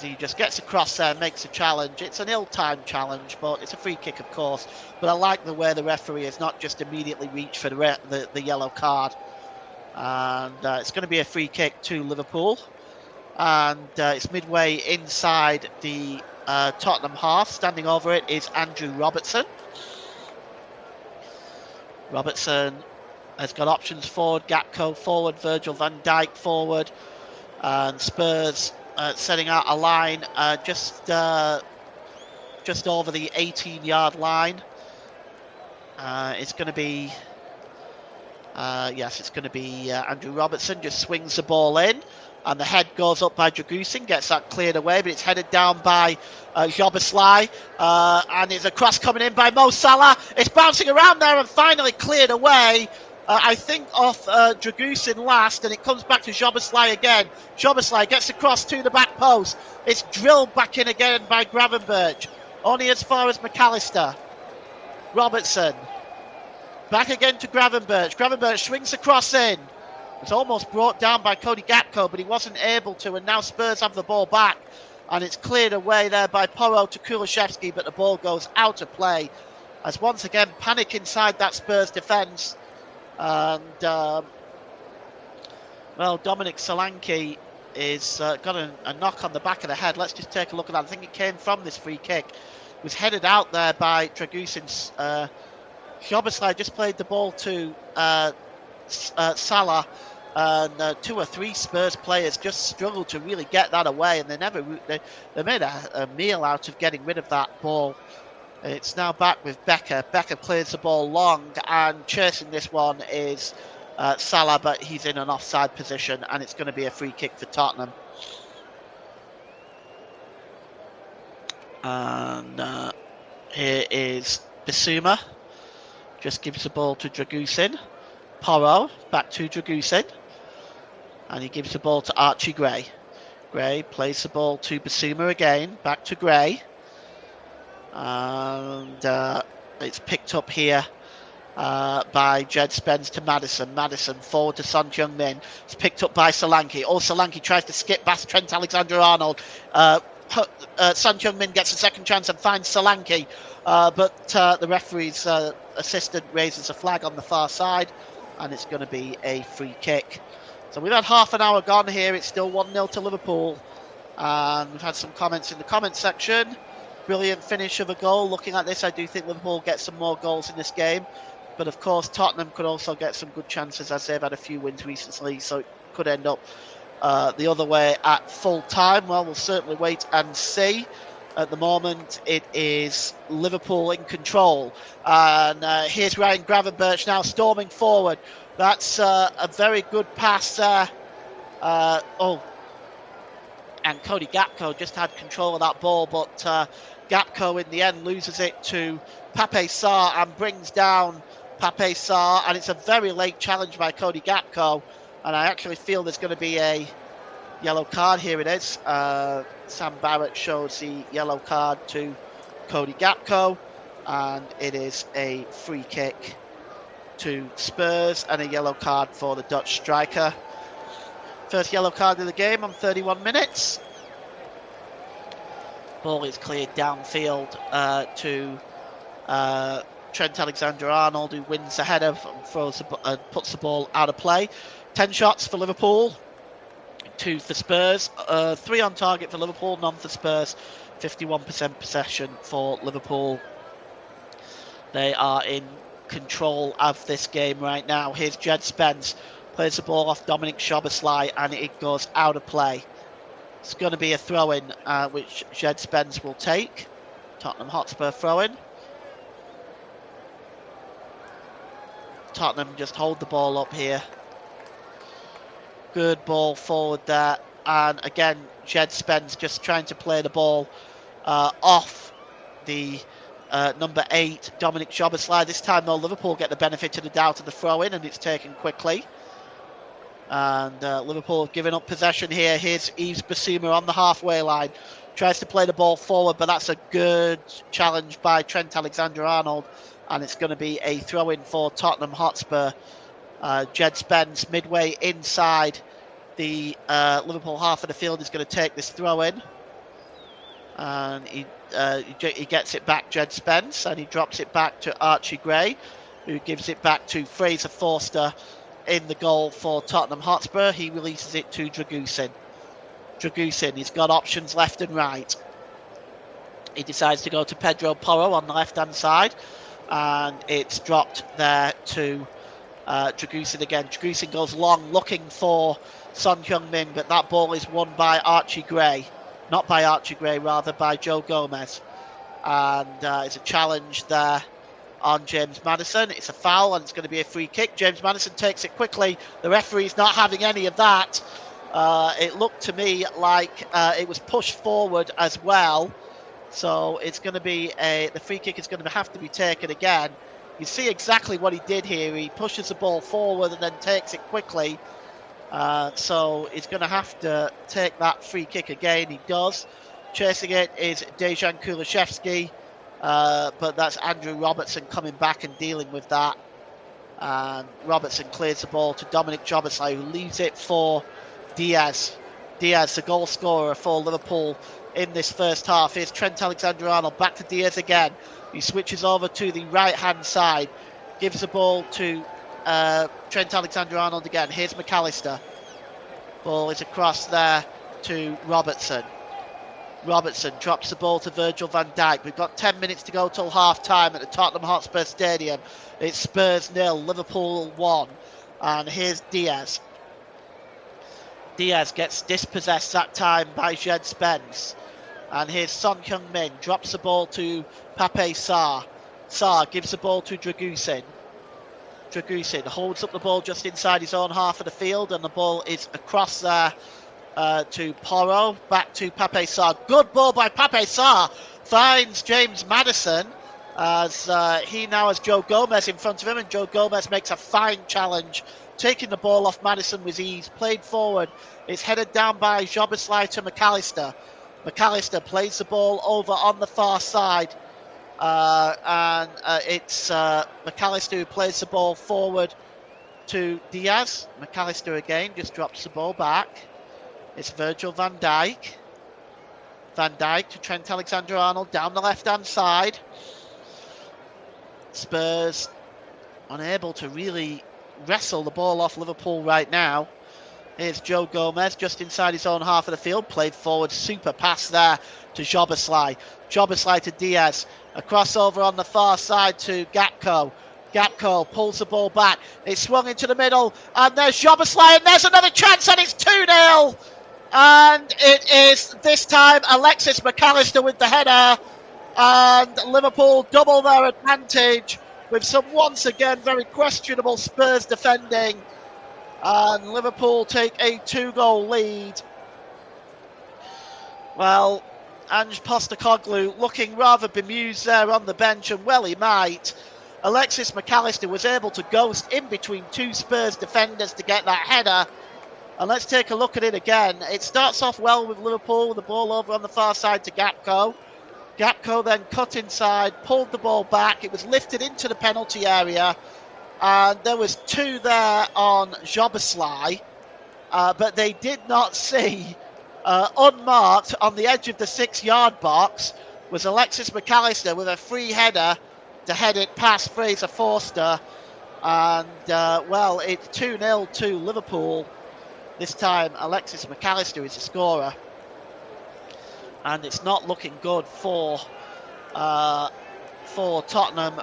He just gets across there, makes a challenge. It's an ill-timed challenge, but it's a free kick, of course. But I like the way the referee has not just immediately reached for the yellow card. And it's going to be a free kick to Liverpool. And it's midway inside the Tottenham half. Standing over it is Andrew Robertson. Robertson has got options forward. Gakpo forward. Virgil van Dijk forward. And Spurs setting out a line just over the 18-yard line. It's going to be... yes, it's going to be Andrew Robertson. Just swings the ball in. And the head goes up by Dragusin, gets that cleared away, but it's headed down by Jobeslai. And it's a cross coming in by Mo Salah. It's bouncing around there and finally cleared away. I think off Dragusin last, and it comes back to Jobeslai again. Jobeslai gets across to the back post. It's drilled back in again by Gravenberch. Only as far as McAllister. Robertson. Back again to Gravenberch. Gravenberch swings the cross in. It's almost brought down by Cody Gakpo, but he wasn't able to, and now Spurs have the ball back. And it's cleared away there by Porro to Kulishevsky, but the ball goes out of play. As once again, panic inside that Spurs defence. And, well, Dominic Solanke is got a knock on the back of the head. Let's just take a look at that. I think it came from this free kick. It was headed out there by Dragusin. Jobeslai just played the ball to Salah, and 2 or 3 Spurs players just struggled to really get that away, and they made a meal out of getting rid of that ball. It's now back with Becker. Becker clears the ball long, and chasing this one is Salah, but he's in an offside position, and it's going to be a free kick for Tottenham. And here is Bissouma. Just gives the ball to Dragusin. Porro back to Dragusin, and he gives the ball to Archie Gray. Gray plays the ball to Bissouma again, back to Gray, and it's picked up here by Jed Spence to Maddison. Maddison forward to Son Heung-min. It's picked up by Solanke. Solanke tries to skip past Trent Alexander-Arnold. Son Heung-min gets a second chance and finds Solanke, but the referee's assistant raises a flag on the far side, and it's going to be a free kick. So we've had half an hour gone here. It's still 1-0 to Liverpool, and we've had some comments in the comment section. Brilliant finish of a goal. Looking at this, I do think Liverpool get some more goals in this game, but of course Tottenham could also get some good chances, as they've had a few wins recently, so it could end up the other way at full time. Well, we'll certainly wait and see. At the moment, it is Liverpool in control. And here's Ryan Gravenberch now storming forward. That's a very good pass there. And Cody Gakpo just had control of that ball, but Gakpo in the end loses it to Pape Sarr and brings down Pape Sarr. And it's a very late challenge by Cody Gakpo. And I actually feel there's going to be a yellow card. Here it is. Sam Barrett shows the yellow card to Cody Gakpo, and it is a free kick to Spurs, and a yellow card for the Dutch striker. First yellow card of the game on 31 minutes. Ball is cleared downfield to Trent Alexander-Arnold, who wins the header and puts the ball out of play. 10 shots for Liverpool, 2 for Spurs, 3 on target for Liverpool, none for Spurs. 51% possession for Liverpool. They are in control of this game right now. Here's Jed Spence, plays the ball off Dominic Szoboszlai, and it goes out of play. It's going to be a throw-in, which Jed Spence will take. Tottenham Hotspur throw-in. Tottenham just hold the ball up here. Good ball forward there. And again, Jed Spence just trying to play the ball off the number 8, Dominic Szoboszlai. This time, though, Liverpool get the benefit of the doubt of the throw-in, and it's taken quickly. And Liverpool have given up possession here. Here's Yves Bissouma on the halfway line. Tries to play the ball forward, but that's a good challenge by Trent Alexander-Arnold. And it's going to be a throw-in for Tottenham Hotspur. Jed Spence, midway inside the Liverpool half of the field, is going to take this throw-in. And he gets it back, Jed Spence, and he drops it back to Archie Gray, who gives it back to Fraser Forster in the goal for Tottenham Hotspur. He releases it to Dragusin. He's got options left and right. He decides to go to Pedro Porro on the left-hand side, and it's dropped there to Dragusin again. Dragusin goes long looking for Son Heung-min, but that ball is won by Archie Gray. Not by Archie Gray, rather by Joe Gomez. And it's a challenge there on James Maddison. It's a foul, and it's going to be a free kick. James Maddison takes it quickly. The referee's not having any of that. It looked to me like it was pushed forward as well. So it's going to be the free kick is going to have to be taken again. You see exactly what he did here. He pushes the ball forward and then takes it quickly. So he's going to have to take that free kick again. He does. Chasing it is Dejan Kulishevsky, but that's Andrew Robertson coming back and dealing with that. And Robertson clears the ball to Dominic Szoboszlai, who leaves it for Diaz. Diaz, the goal scorer for Liverpool in this first half. Here's Trent Alexander-Arnold, back to Diaz again. He switches over to the right-hand side, gives the ball to Trent Alexander-Arnold again. Here's McAllister. Ball is across there to Robertson. Robertson drops the ball to Virgil van Dijk. We've got 10 minutes to go till half-time at the Tottenham Hotspur Stadium. It's Spurs 0, Liverpool 1. And here's Diaz. Diaz gets dispossessed that time by Jed Spence. And here's Son Heung-min, drops the ball to Pape Sarr. Sarr gives the ball to Dragusin. Dragusin holds up the ball just inside his own half of the field, and the ball is across there to Porro, back to Pape Sarr. Good ball by Pape Sarr, finds James Maddison, as he now has Joe Gomez in front of him, and Joe Gomez makes a fine challenge, taking the ball off Maddison with ease, played forward. It's headed down by Szoboszlai to McAllister. McAllister plays the ball over on the far side, and it's McAllister who plays the ball forward to Diaz. McAllister again just drops the ball back. It's Virgil van Dijk. Van Dijk to Trent Alexander-Arnold down the left-hand side. Spurs unable to really wrestle the ball off Liverpool right now. Here's Joe Gomez just inside his own half of the field. Played forward, super pass there to Szoboszlai. Szoboszlai to Diaz. A crossover on the far side to Gakpo. Gakpo pulls the ball back. It's swung into the middle, and there's Szoboszlai, and there's another chance, and it's 2-0. And it is this time Alexis McAllister with the header, and Liverpool double their advantage with some once again very questionable Spurs defending. And Liverpool take a 2-goal lead. Well, Ange Postecoglou looking rather bemused there on the bench, and well he might. Alexis McAllister was able to ghost in between two Spurs defenders to get that header. And let's take a look at it again. It starts off well with Liverpool with the ball over on the far side to Gakpo. Gakpo then cut inside, pulled the ball back. It was lifted into the penalty area. and there was 2 there on Joboslai, but they did not see, unmarked on the edge of the 6-yard box was Alexis McAllister with a free header to head it past Fraser Forster, and well, it's 2-0 to Liverpool. This time Alexis McAllister is the scorer, and it's not looking good for Tottenham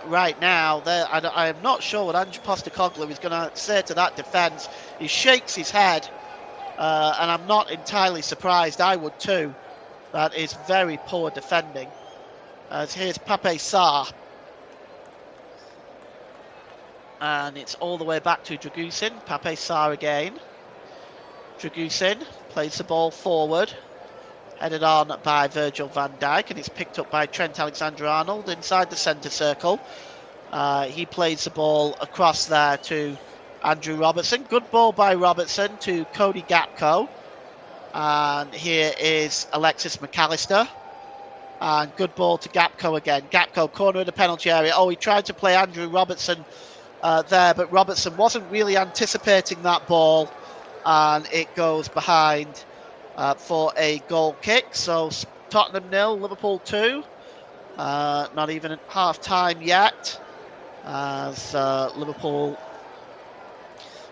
right now. I am not sure what Ange Postecoglou is going to say to that defence. He shakes his head, and I'm not entirely surprised. I would too. That is very poor defending. As here's Pape Sarr, and it's all the way back to Dragusin. Pape Sarr again. Dragusin plays the ball forward, headed on by Virgil van Dijk, and it's picked up by Trent Alexander-Arnold inside the centre circle. He plays the ball across there to Andrew Robertson. Good ball by Robertson to Cody Gakpo. And here is Alexis McAllister. And good ball to Gakpo again. Gakpo, corner of the penalty area. Oh, he tried to play Andrew Robertson there, but Robertson wasn't really anticipating that ball. And it goes behind for a goal kick. So Tottenham 0, Liverpool 2. Not even at half time yet, as Liverpool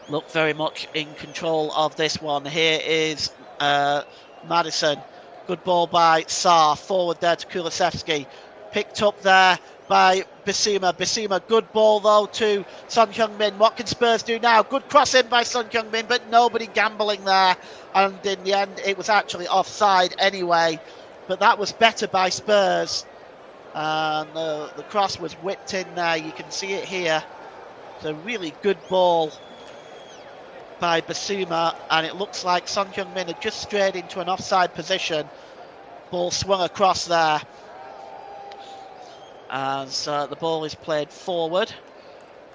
look very much in control of this one. Here is Maddison. Good ball by Sarr. Forward there to Kulusevski. Picked up there by Bissouma. Bissouma, good ball though to Son Heung-min. What can Spurs do now? Good cross in by Son Heung-min, but nobody gambling there. And in the end, it was actually offside anyway. But that was better by Spurs. And the cross was whipped in there. You can see it here. It's a really good ball by Bissouma, and it looks like Son Heung-min had just strayed into an offside position. Ball swung across there as the ball is played forward,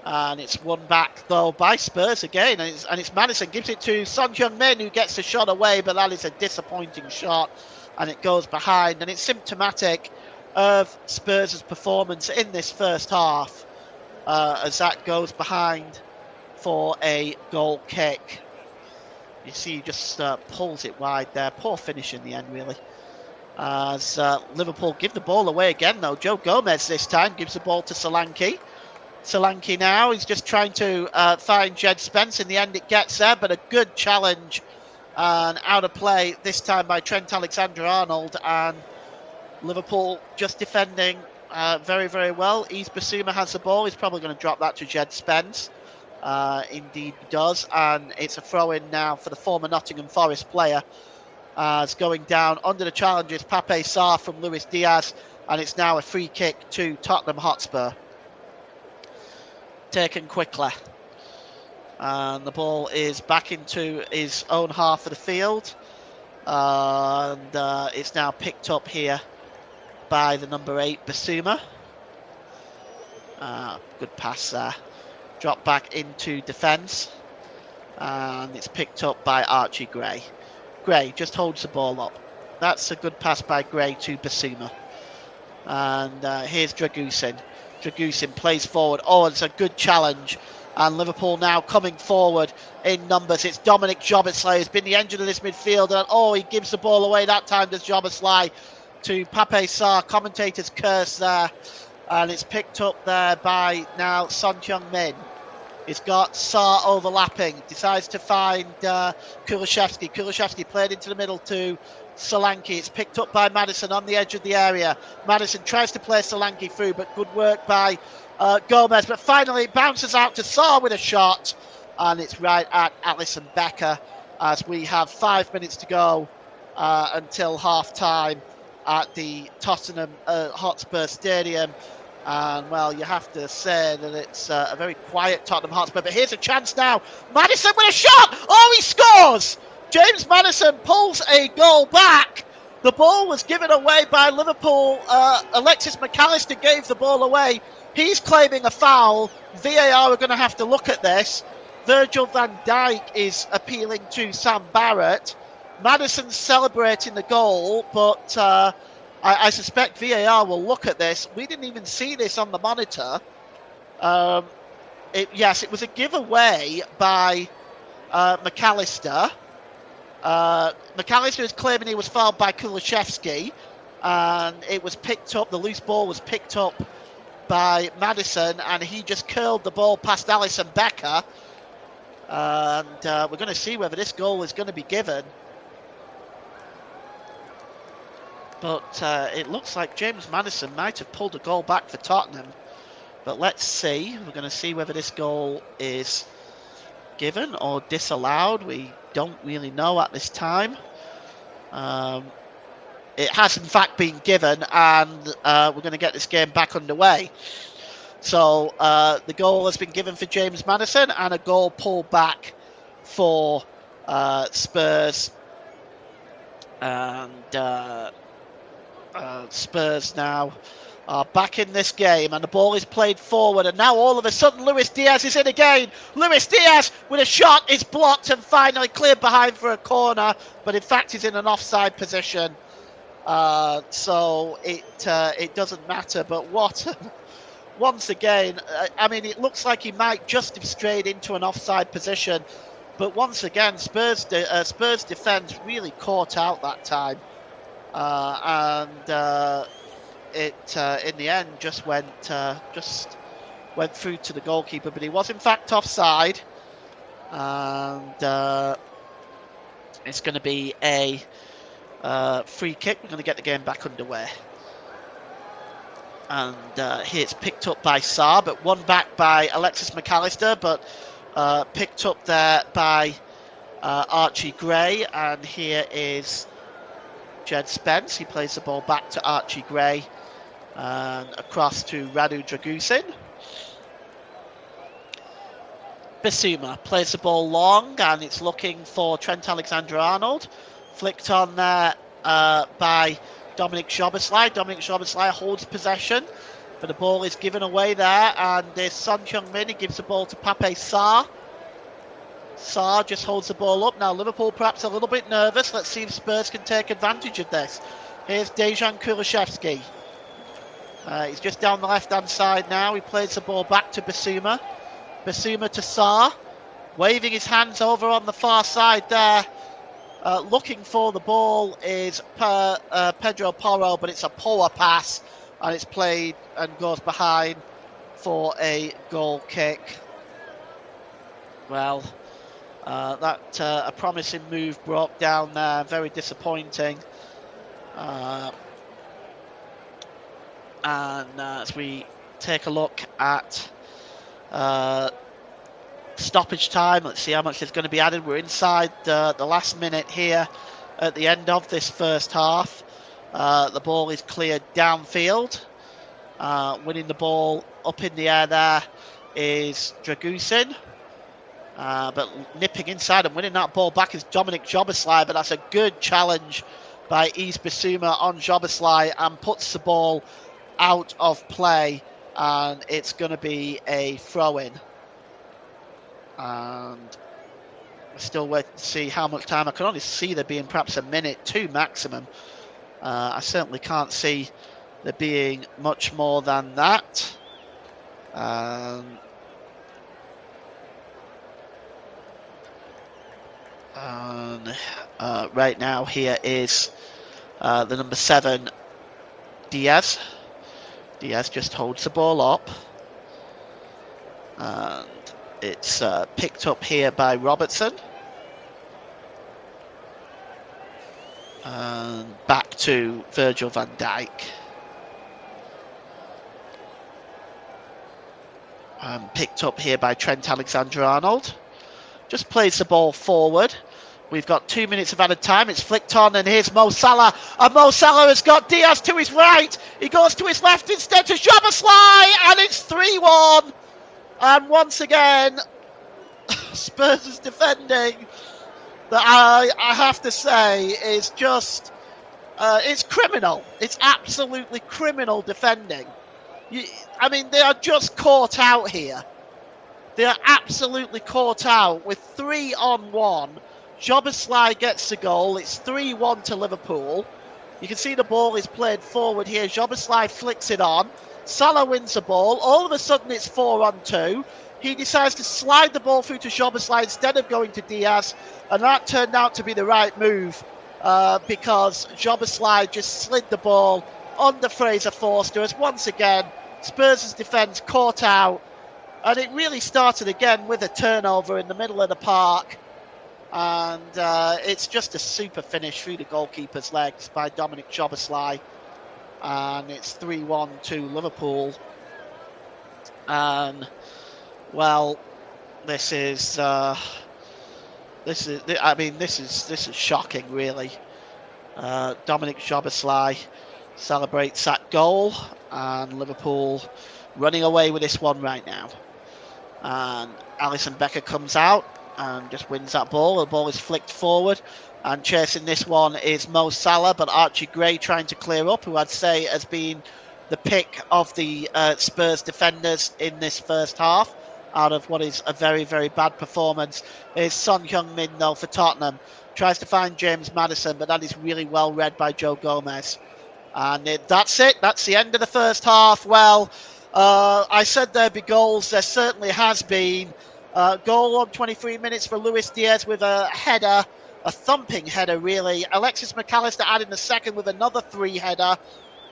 and it's won back though by Spurs again, and it's Maddison gives it to Son Heung-min, who gets the shot away, but that is a disappointing shot, and it goes behind, and it's symptomatic of Spurs' performance in this first half, as that goes behind for a goal kick. You see, he just pulls it wide there. Poor finish in the end, really. As Liverpool give the ball away again, though. Joe Gomez this time gives the ball to Solanke. Solanke now, he's just trying to find Jed Spence. In the end, it gets there, but a good challenge and out of play this time by Trent Alexander-Arnold, and Liverpool just defending very, very well. Yves Bissouma has the ball. He's probably going to drop that to Jed Spence. Indeed he does, and it's a throw-in now for the former Nottingham Forest player. As going down under the challenges, Pape Sarr from Luis Diaz, and it's now a free kick to Tottenham Hotspur. Taken quickly. And the ball is back into his own half of the field. And it's now picked up here by the number 8, Bissouma. Good pass there. Drop back into defence, and it's picked up by Archie Gray. Gray just holds the ball up. That's a good pass by Gray to Bissouma. And here's Dragusin. Dragusin plays forward. Oh, it's a good challenge. And Liverpool now coming forward in numbers. It's Dominic Joboslai who's been the engine of this midfield. And oh, he gives the ball away that time, does Joboslai, to Pape Sarr. Commentators curse there. And it's picked up there by now Son Heung-min. He's got Sarr overlapping. Decides to find Kulusevski. Kulusevski played into the middle to Solanke. It's picked up by Maddison on the edge of the area. Maddison tries to play Solanke through, but good work by Gomez. But finally it bounces out to Sarr with a shot. And it's right at Alisson Becker, as we have 5 minutes to go until half-time at the Tottenham Hotspur Stadium. And, well, you have to say that it's a very quiet Tottenham Hotspur. But here's a chance now. Maddison with a shot! Oh, he scores! James Maddison pulls a goal back. The ball was given away by Liverpool. Alexis McAllister gave the ball away. He's claiming a foul. VAR are going to have to look at this. Virgil van Dijk is appealing to Sam Barrett. Maddison's celebrating the goal, but I suspect VAR will look at this. We didn't even see this on the monitor. Yes, it was a giveaway by McAllister. McAllister is claiming he was fouled by Kulishevsky, and it was picked up. The loose ball was picked up by Maddison, and he just curled the ball past Alisson Becker. And we're going to see whether this goal is going to be given. But it looks like James Maddison might have pulled a goal back for Tottenham. But let's see. We're going to see whether this goal is given or disallowed. We don't really know at this time. It has in fact been given, and we're going to get this game back underway. So the goal has been given for James Maddison, and a goal pulled back for Spurs. And Spurs now are back in this game, and the ball is played forward, and now all of a sudden Luis Diaz is in again. Luis Diaz with a shot is blocked and finally cleared behind for a corner, but in fact he's in an offside position. So it doesn't matter. But what once again, I mean, it looks like he might just have strayed into an offside position, but once again Spurs defence really caught out that time, and it in the end just went through to the goalkeeper, but he was in fact offside, and it's going to be a free kick. We're going to get the game back underway, and here it's picked up by Sarr, but won back by Alexis McAllister, but picked up there by Archie Gray, and here is Jed Spence. He plays the ball back to Archie Gray and across to Radu Dragusin. Bissouma plays the ball long, and it's looking for Trent Alexander-Arnold. Flicked on there by Dominic Szoboszlai. Dominic Szoboszlai holds possession, but the ball is given away there, and there's Son Heung-min. He gives the ball to Pape Sarr. Sarr just holds the ball up. Now Liverpool perhaps a little bit nervous. Let's see if Spurs can take advantage of this. Here's Dejan Kulishevsky. He's just down the left-hand side now. He plays the ball back to Bissouma. Bissouma to Sarr. Waving his hands over on the far side there. Looking for the ball is Pedro Porro, but it's a poor pass, and it's played and goes behind for a goal kick. Well, a promising move broke down there. Very disappointing. And as we take a look at stoppage time, let's see how much is going to be added. We're inside the last minute here at the end of this first half. The ball is cleared downfield. Winning the ball up in the air there is Dragusin. But nipping inside and winning that ball back is Dominic Szoboszlai, but that's a good challenge by Yves Bissouma on Szoboszlai, and puts the ball out of play, and it's going to be a throw-in. And we're still waiting to see how much time. I can only see there being perhaps a minute, 2 maximum. I certainly can't see there being much more than that. Right now here is the number 7, Diaz. Diaz just holds the ball up, and it's picked up here by Robertson, and back to Virgil van Dijk, and picked up here by Trent Alexander-Arnold. Just plays the ball forward. We've got 2 minutes of added time. It's flicked on, and here's Mo Salah. And Mo Salah has got Diaz to his right. He goes to his left instead to Szoboszlai, and it's 3-1. And once again, Spurs' defending, that I have to say, is just, it's criminal. It's absolutely criminal defending. I mean, they are just caught out here. They are absolutely caught out with 3-on-1. Szoboszlai gets the goal. It's 3-1 to Liverpool. You can see the ball is played forward here. Szoboszlai flicks it on. Salah wins the ball. All of a sudden it's 4-on-2. he decides to slide the ball through to Szoboszlai instead of going to Diaz, and that turned out to be the right move because Szoboszlai just slid the ball under Fraser Forster as once again Spurs' defence caught out, and it really started again with a turnover in the middle of the park. And it's just a super finish through the goalkeeper's legs by Dominic Szoboszlai, and it's 3-1 to Liverpool. And well, this is shocking, really. Dominic Szoboszlai celebrates that goal, and Liverpool running away with this one right now. And Alisson Becker comes out and just wins that ball. The ball is flicked forward, and chasing this one is Mo Salah, but Archie Gray trying to clear up, who I'd say has been the pick of the Spurs defenders in this first half, out of what is a very, very bad performance, is Son Heung-min, though, for Tottenham. Tries to find James Maddison, but that is really well read by Joe Gomez. And that's it. That's the end of the first half. Well, I said there'd be goals. There certainly has been. Goal on 23 minutes for Luis Diaz with a header, a thumping header, really. Alexis McAllister adding the second with another 3-header.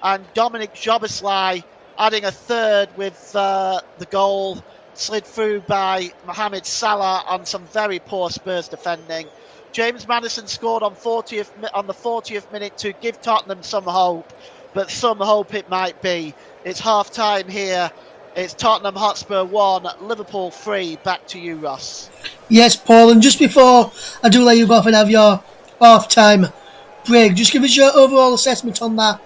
And Dominic Szoboszlai adding a third with the goal slid through by Mohamed Salah on some very poor Spurs defending. James Maddison scored on the 40th minute to give Tottenham some hope, but some hope it might be. It's half-time here. It's Tottenham Hotspur 1, Liverpool 3. Back to you, Ross. Yes, Paul, and just before I do let you go off and have your half-time break, just give us your overall assessment on that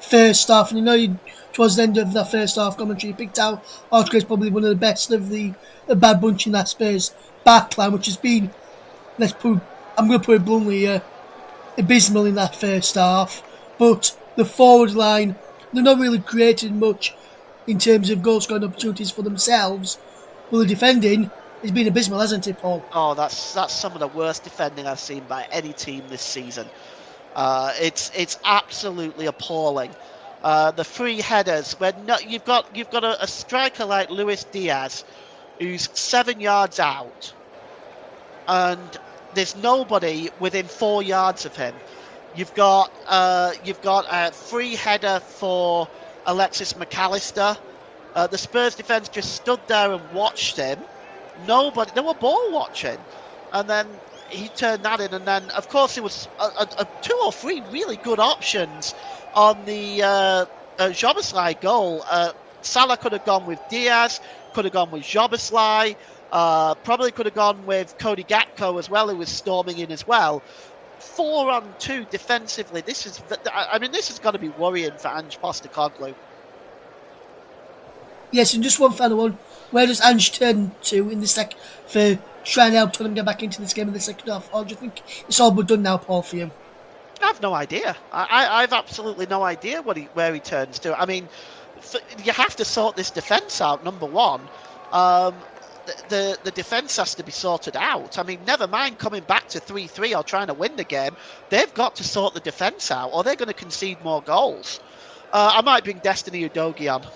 first half. And I know towards the end of the first half commentary, you picked out Archie's probably one of the best of the bad bunch in that Spurs backline, which has been, I'm going to put it bluntly, abysmal in that first half. But the forward line, they're not really creating much in terms of goal scoring opportunities for themselves. Well, the defending has been abysmal, hasn't it, Paul? Oh, that's some of the worst defending I've seen by any team this season. It's absolutely appalling. The 3 headers, where you've got a striker like Luis Diaz, who's 7 yards out, and there's nobody within 4 yards of him. You've got a 3-header for Alexis McAllister. The Spurs defence just stood there and watched him. They were ball watching, and then he turned that in. And then, of course, there was a 2 or 3 really good options on the Szoboszlai goal. Salah could have gone with Diaz, could have gone with Szoboszlai, probably could have gone with Cody Gakpo as well, who was storming in as well. 4-on-2 defensively. This has got to be worrying for Ange Postecoglou. Yes, and just one final one. Where does Ange turn to in the for trying to help Tottenham get back into this game in the second half? Or do you think it's all but done now, Paul, for you? I have no idea. I've absolutely no idea where he turns to. I mean, you have to sort this defence out, number one. The defence has to be sorted out. I mean, never mind coming back to 3-3 or trying to win the game. They've got to sort the defence out, or they're going to concede more goals. I might bring Destiny Udogie on.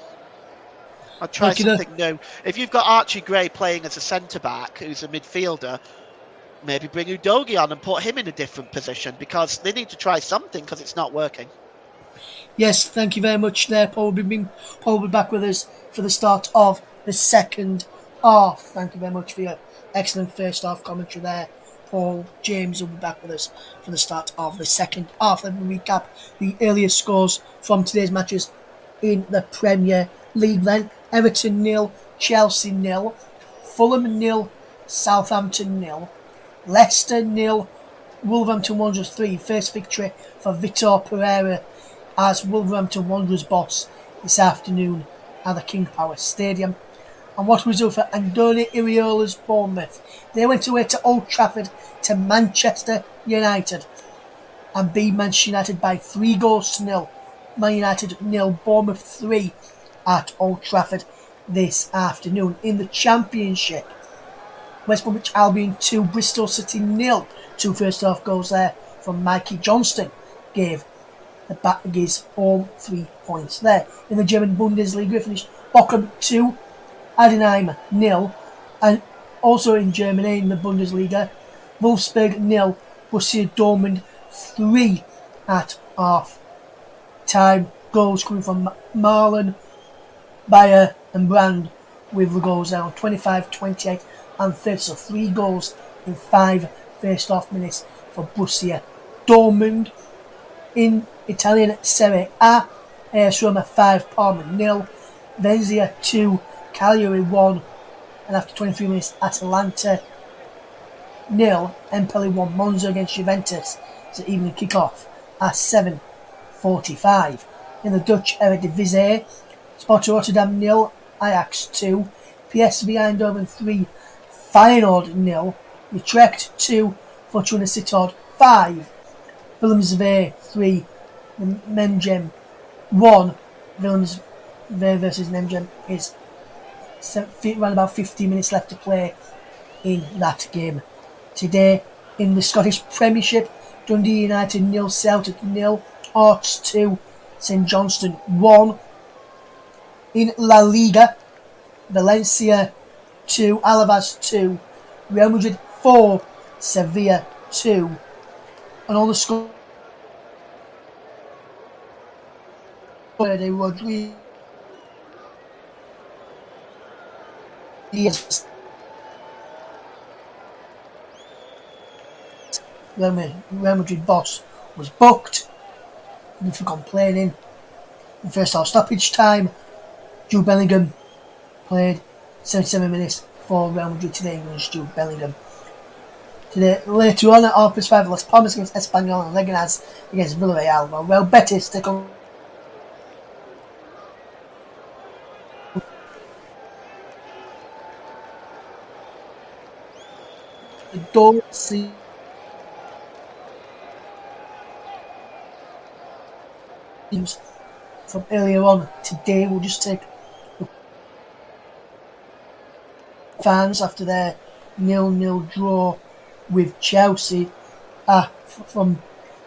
I'll try something new. If you've got Archie Gray playing as a centre-back, who's a midfielder, maybe bring Udogie on and put him in a different position, because they need to try something because it's not working. Yes, thank you very much there, Paul. Paul will be back with us for the start of the second half. Thank you very much for your excellent first half commentary there, Paul. James will be back with us for the start of the second half. Let me recap the earlier scores from today's matches in the Premier League then. Everton 0, Chelsea 0, Fulham 0, Southampton 0, Leicester 0, Wolverhampton Wanderers 3. First victory for Vitor Pereira as Wolverhampton Wanderers boss this afternoon at the King Power Stadium. And what was up for Andoni Iraola's Bournemouth? They went away to Old Trafford to Manchester United and beat Manchester United by 3-0. Man United 0, Bournemouth 3 at Old Trafford this afternoon. In the Championship, West Bromwich Albion 2, Bristol City 0. 2 first half goals there from Mikey Johnston gave the Baggies all 3 points there. In the German Bundesliga, finished Bochum 2, Heidenheim 0, And also in Germany, in the Bundesliga, Wolfsburg 0, Borussia Dortmund 3 at half time. Goals coming from Marlon, Bayer and Brand with the goals down 25, 28 and 30. So 3 goals in 5 first half minutes for Borussia Dortmund. In Italian Serie A, AS Roma 5, Parma 0, Venezia 2, Cagliari 1, and after 23 minutes, Atalanta 0, Empoli 1, Monza against Juventus. It's an evening kick-off at 7:45. In the Dutch Eredivisie, Sparta Rotterdam 0, Ajax 2, PSV Eindhoven 3, Feyenoord 0, Utrecht 2, Fortuna Sittard 5, Willemsveer 3, Memgem 1. Willemsveer versus Memgem is around about 15 minutes left to play in that game. Today, in the Scottish Premiership, Dundee United 0, Celtic 0, Hearts 2, St Johnstone 1. In La Liga, Valencia 2, Alaves 2, Real Madrid 4, Sevilla 2. And on the score, Rodriguez Real Madrid boss was booked for complaining. In first half stoppage time, Jude Bellingham played 77 minutes for Real Madrid today against Jude Bellingham. Today, later on at 5:30, Las Palmas against Espanyol and Leganés against Villarreal. While Real Betis take on the Dortmund teams from earlier on. Today, we'll just take fans after their 0-0 draw with Chelsea from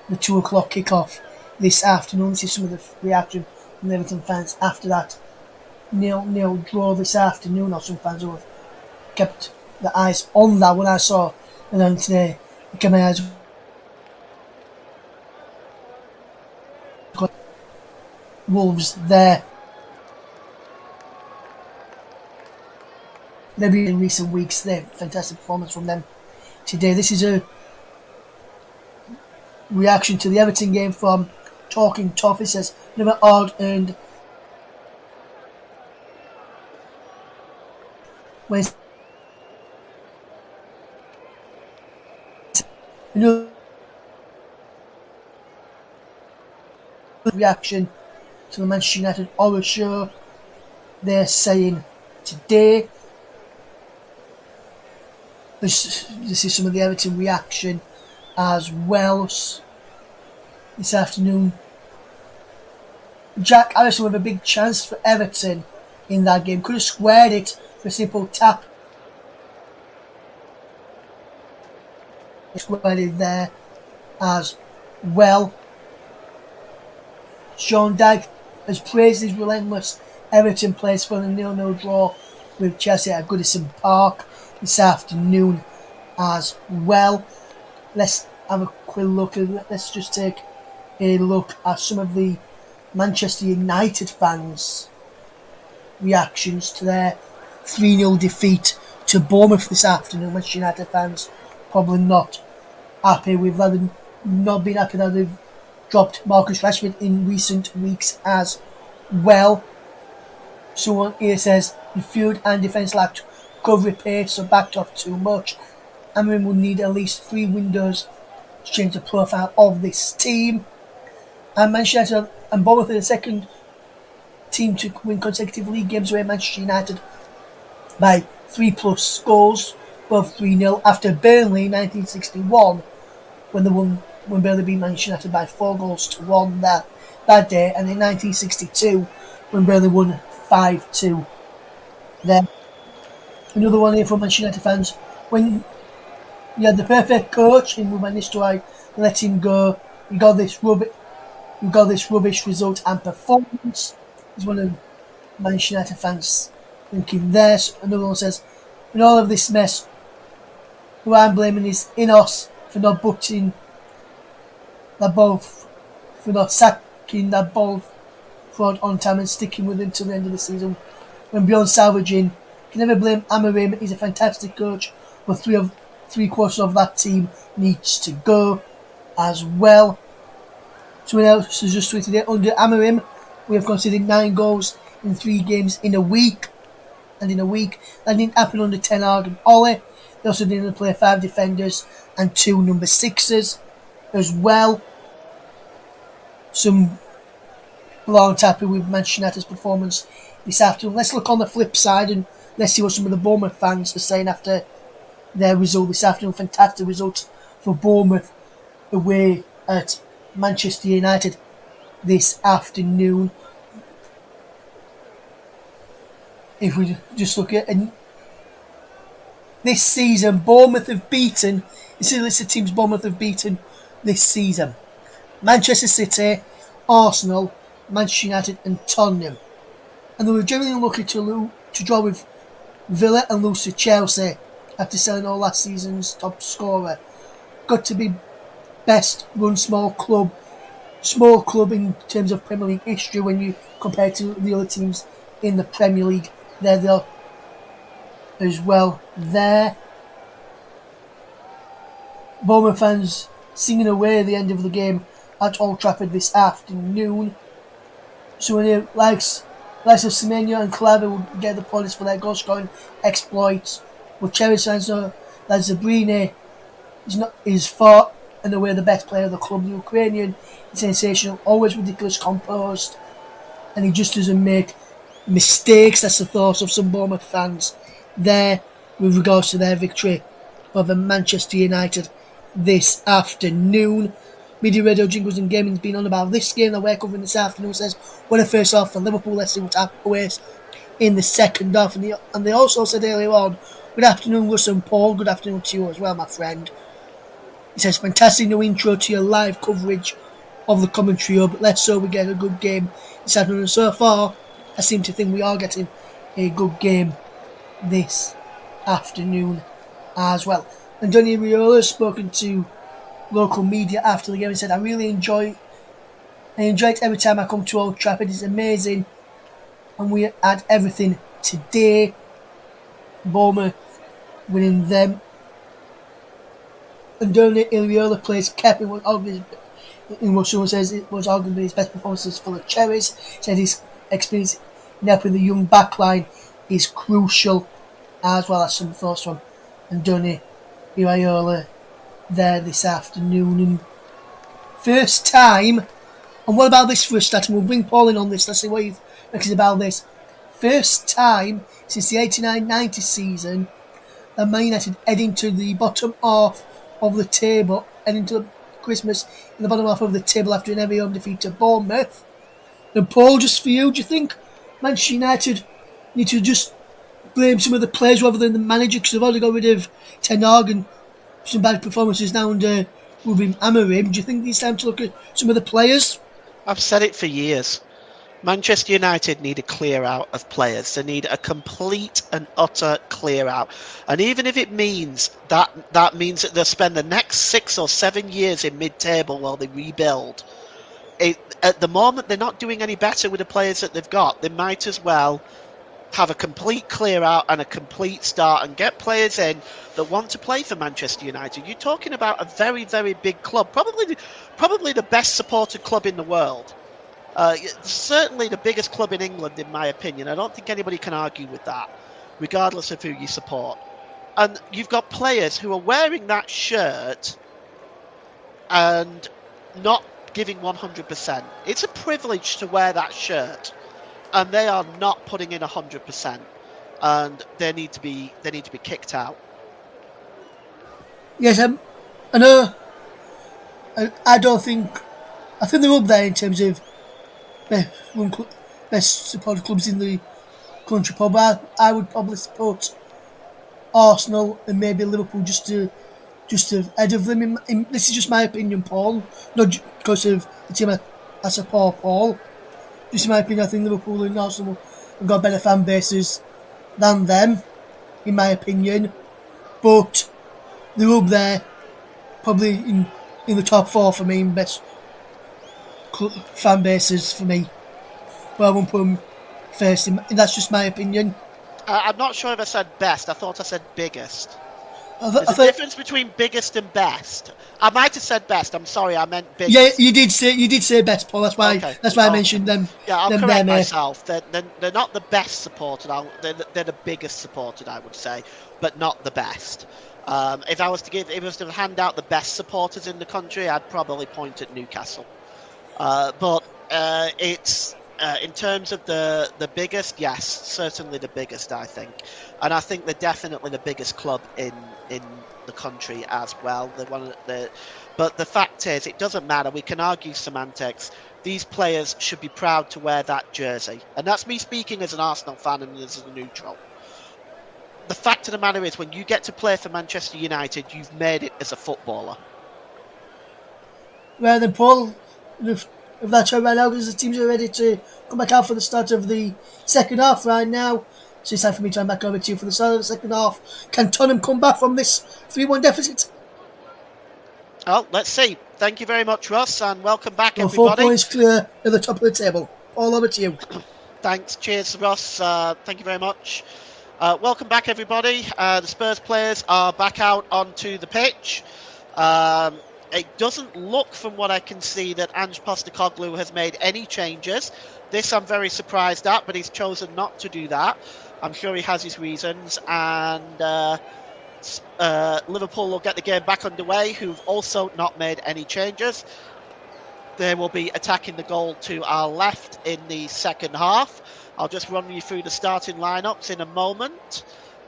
the 2 o'clock kickoff this afternoon. This is some of the reaction from Everton fans after that 0-0 draw this afternoon, or some fans who have kept their eyes on that when I saw it on today. I kept my eyes Wolves there. Maybe in recent weeks, they've fantastic performance from them today. This is a reaction to the Everton game from Talking Toff. It says, another odd and another reaction to the Manchester United Horror Show. They're saying today, this is some of the Everton reaction as well this afternoon. Jack Harrison with a big chance for Everton in that game. Could have squared it for a simple tap. Squared it there as well. Sean Dyche has praised his relentless Everton players for the 0-0 draw with Chelsea at Goodison Park this afternoon as well. Let's have a quick look. Let's just take a look at some of the Manchester United fans' reactions to their 3-0 defeat to Bournemouth this afternoon. Manchester United fans probably not happy with that, not been happy that they've dropped Marcus Rashford in recent weeks as well. Someone here says midfield and defence lacked recovery pace, so backed off too much. Amorim will need at least 3 windows to change the profile of this team. And Manchester United and Bournemouth are the second team to win consecutive league games where Manchester United by 3+ goals, both 3-0, after Burnley in 1961 when Burnley beat Manchester United by 4-1 that day, and in 1962 when Burnley won 5-2. Then another one here from Manchester United fans: when you had the perfect coach in Ruben Nistelrooy, let him go. You got this rubbish result and performance. Is one of Manchester United fans thinking there. So another one says, in all of this mess, who I'm blaming is Inos for not butting that ball, for not sacking that ball fraud on time and sticking with him till the end of the season. When beyond salvaging, you can never blame Amorim. He's a fantastic coach, but three-quarters of that team needs to go as well. Someone else has just tweeted it. Under Amorim, we have conceded 9 goals in 3 games in a week. And in a week, that didn't happen under Ten Hag and Ole. They also didn't play 5 defenders and 2 number 6s as well. Some people aren't happy with Manchester United's performance this afternoon. Let's look on the flip side and let's see what some of the Bournemouth fans are saying after their result this afternoon. Fantastic result for Bournemouth away at Manchester United this afternoon. If we just look at this season, Bournemouth have beaten, this is a list of teams Bournemouth have beaten this season: Manchester City, Arsenal, Manchester United and Tottenham. And they were generally looking to draw with Villa and lose to Chelsea after selling all last season's top scorer. Got to be best run small club in terms of Premier League history when you compare to the other teams in the Premier League. There they are as well there. Bournemouth fans singing away at the end of the game at Old Trafford this afternoon. So when it likes of Semenyo and Clever will get the points for their goal scoring exploits. But Cherry fans know that Zabrini is far and away the best player of the club. The Ukrainian is sensational, always ridiculous composed, and he just doesn't make mistakes. That's the thoughts of some Bournemouth fans there with regards to their victory over Manchester United this afternoon. Media Radio Jingles and Gaming's been on about this game that we're covering this afternoon. Says, what a first half for Liverpool. Let's see what happens in the second half. And they also said earlier on, good afternoon, Russell and Paul. Good afternoon to you as well, my friend. He says, fantastic new intro to your live coverage of the commentary hub. Let's hope we get a good game this afternoon. So far, I seem to think we are getting a good game this afternoon as well. And Donny Riola has spoken to local media after the game and said, I enjoy it every time I come to Old Trafford. It's amazing. And we had everything today. Bournemouth winning them. And Donny Iriola plays kept in what someone says it was arguably his best performances for the Cherries. Said his experience in helping the young backline is crucial, as well as some thoughts from Donny Iriola there this afternoon. And first time, and what about this for a start? And we'll bring Paul in on this. Let's see what he thinks about this. First time since the 89-90 season that Man United heading to the bottom half of the table, heading to Christmas in the bottom half of the table after an heavy home defeat to Bournemouth. And Paul, just for you, do you think Manchester United need to just blame some of the players rather than the manager, because they've already got rid of Ten Hag and some bad performances now under Ruben Amorim? Do you think it's time to look at some of the players? I've said it for years. Manchester United need a clear out of players. They need a complete and utter clear out. And even if it means that means that they'll spend the next 6 or 7 years in mid-table while they rebuild. At the moment, they're not doing any better with the players that they've got. They might as well have a complete clear out and a complete start and get players in that want to play for Manchester United. You're talking about a very, very big club, probably the best supported club in the world. Certainly the biggest club in England, in my opinion. I don't think anybody can argue with that, regardless of who you support. And you've got players who are wearing that shirt and not giving 100%. It's a privilege to wear that shirt, and they are not putting in 100%, and they need to be kicked out. Yes, I know. I think they're up there in terms of best supported clubs in the country. I would probably support Arsenal and maybe Liverpool just to ahead of them. This is just my opinion, Paul. Not because of the team I support, Paul. Just in my opinion, I think Liverpool and Arsenal have got better fan bases than them. in my opinion, but they're up there, probably in the top 4 for me in best fan bases for me. But I won't put them first. That's just my opinion. I'm not sure if I said best. I thought I said biggest. I There's a thought, difference between biggest and best. I might have said best. I'm sorry, I meant yeah, biggest. you did say best, Paul. That's why Okay. I Okay. mentioned them. Yeah, I'll Them correct there, mate. myself. They're not the best supported. They're the biggest supported, I would say, but not the best. If I was to hand out the best supporters in the country, I'd probably point at Newcastle. But it's in terms of the biggest, yes, certainly the biggest, I think, and I think they're definitely the biggest club in the country as well. But the fact is, it doesn't matter. We can argue semantics. These players should be proud to wear that jersey, and that's me speaking as an Arsenal fan and as a neutral. The fact of the matter is, when you get to play for Manchester United, you've made it as a footballer. Well then, Paul, if that's right now, because the teams are ready to come back out for the start of the second half right now. So it's time for me to hand back over to you for the start of the second half. Can Tottenham come back from this 3-1 deficit? Oh, let's see. Thank you very much, Ross, and welcome back, Well, 4 everybody. points clear at the top of the table. All over to you. Thanks. Cheers, Ross. Thank you very much. Welcome back, everybody. The Spurs players are back out onto the pitch. It doesn't look, from what I can see, that Ange Postecoglou has made any changes. This I'm very surprised at, but he's chosen not to do that. I'm sure he has his reasons. And Liverpool will get the game back underway, who've also not made any changes. They will be attacking the goal to our left in the second half. I'll just run you through the starting lineups in a moment.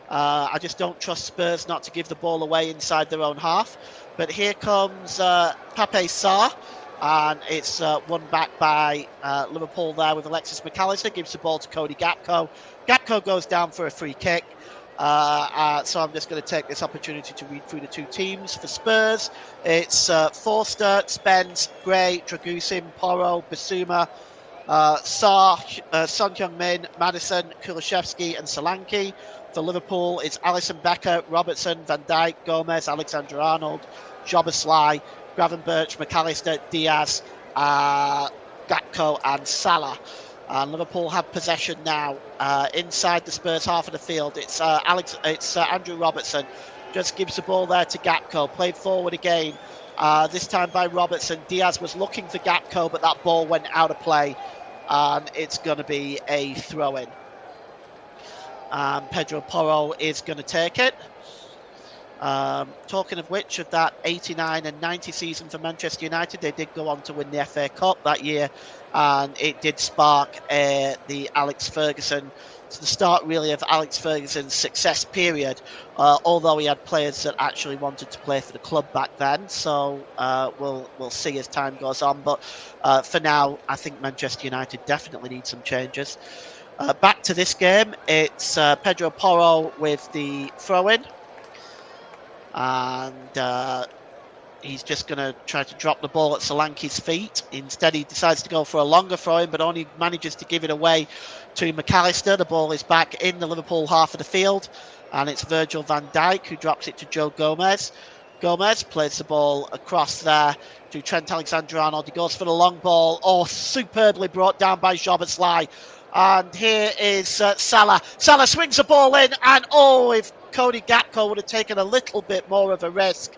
I just don't trust Spurs not to give the ball away inside their own half. But here comes Pape Sarr, and it's won back by Liverpool there with Alexis McAllister. Gives the ball to Cody Gakpo. Gakpo goes down for a free kick. So I'm just going to take this opportunity to read through the two teams. For Spurs, it's Forster, Spence, Gray, Dragusin, Porro, Basuma, Sarr, Son Heung-min, Maddison, Kulusevski and Solanke. For Liverpool, it's Alisson Becker, Robertson, Van Dijk, Gomez, Alexander-Arnold, Szoboszlai, Gravenberch, McAllister, Diaz, Gakpo and Salah. And Liverpool have possession now inside the Spurs half of the field. It's Andrew Robertson. Just gives the ball there to Gakpo. Played forward again. This time by Robertson. Diaz was looking for Gakpo, but that ball went out of play. And it's going to be a throw-in. Pedro Porro is going to take it. Talking of which, of that 89 and 90 season for Manchester United, they did go on to win the FA Cup that year, and it did spark the Alex Ferguson, the start really of Alex Ferguson's success period, although he had players that actually wanted to play for the club back then. So we'll see as time goes on. But for now, I think Manchester United definitely need some changes. Back to this game, it's Pedro Porro with the throw-in. And he's just going to try to drop the ball at Solanke's feet. Instead, he decides to go for a longer throw-in, but only manages to give it away to McAllister. The ball is back in the Liverpool half of the field, and it's Virgil van Dijk who drops it to Joe Gomez. Gomez plays the ball across there to Trent Alexander-Arnold. He goes for the long ball. Oh, superbly brought down by Szoboszlai. And here is Salah. Salah swings the ball in, and if Cody Gakpo would have taken a little bit more of a risk,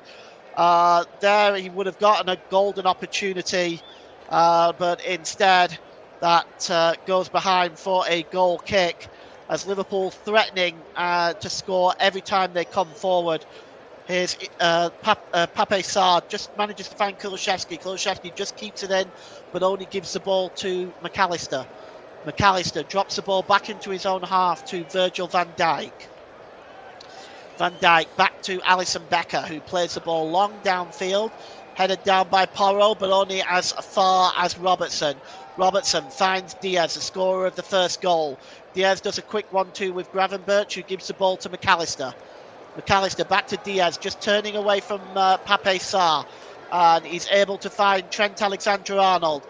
there he would have gotten a golden opportunity, but instead that goes behind for a goal kick, as Liverpool threatening to score every time they come forward. Here's Pape Sarr, just manages to find Kulusevski. Kulusevski just keeps it in, but only gives the ball to McAllister. McAllister drops the ball back into his own half to Virgil van Dijk. Van Dijk back to Alisson Becker, who plays the ball long downfield, headed down by Porro, but only as far as Robertson. Robertson finds Diaz, the scorer of the first goal. Diaz does a quick 1-2 with Gravenberch, who gives the ball to McAllister. McAllister back to Diaz, just turning away from Pape Sarr, and he's able to find Trent Alexander-Arnold.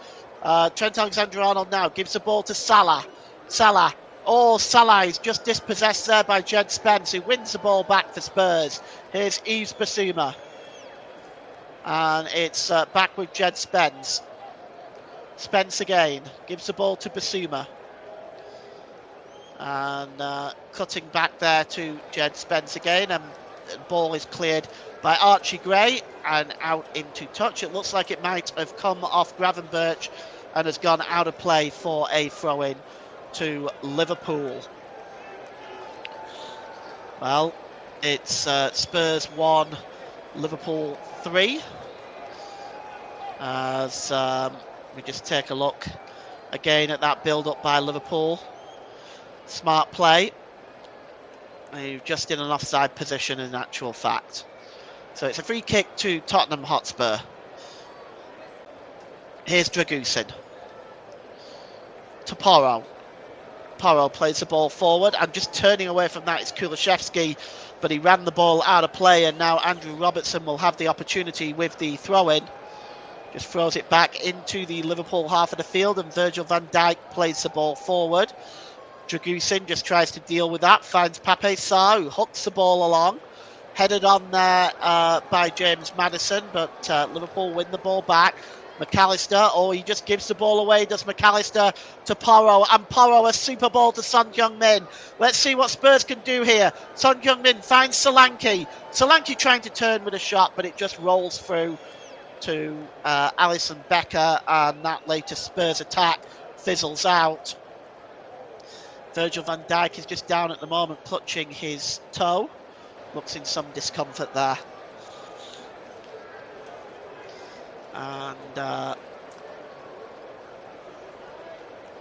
Trent Alexander-Arnold now gives the ball to Salah. Salah Oh, Salah is just dispossessed there by Jed Spence, who wins the ball back for Spurs. Here's Yves Bissouma. And it's back with Jed Spence. Spence again, gives the ball to Bissouma. And cutting back there to Jed Spence again, and the ball is cleared by Archie Gray and out into touch. It looks like it might have come off Gravenberch and has gone out of play for a throw-in to Liverpool. Well, it's Spurs 1, Liverpool 3. As we just take a look again at that build-up by Liverpool. Smart play. Just in an offside position in actual fact. So it's a free kick to Tottenham Hotspur. Here's Dragusin. To Porro. Porro plays the ball forward, and just turning away from that is Kulishevsky, but he ran the ball out of play, and now Andrew Robertson will have the opportunity with the throw-in. Just throws it back into the Liverpool half of the field, and Virgil van Dijk plays the ball forward. Dragusin just tries to deal with that, finds Pape Sarr, who hooks the ball along. Headed on there by James Maddison, but Liverpool win the ball back. McAllister, he just gives the ball away, does McAllister to Porro, and Porro a super ball to Son Heung-min. Let's see what Spurs can do here. Son Heung-min finds Solanke. Solanke trying to turn with a shot, but it just rolls through to Alisson Becker, and that later Spurs attack fizzles out. Virgil van Dijk is just down at the moment, clutching his toe. Looks in some discomfort there. And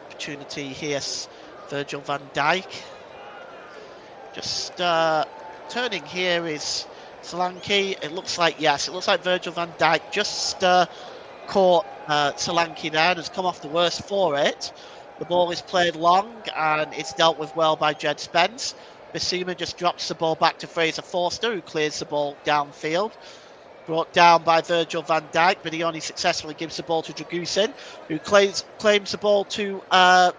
opportunity here, Virgil van Dijk. Just turning here is Solanke. It looks like Virgil van Dijk just caught Solanke down, has come off the worst for it. The ball is played long and it's dealt with well by Jed Spence. Bissouma just drops the ball back to Fraser Forster, who clears the ball downfield. Brought down by Virgil van Dijk, but he only successfully gives the ball to Dragusin, who claims the ball to Dejan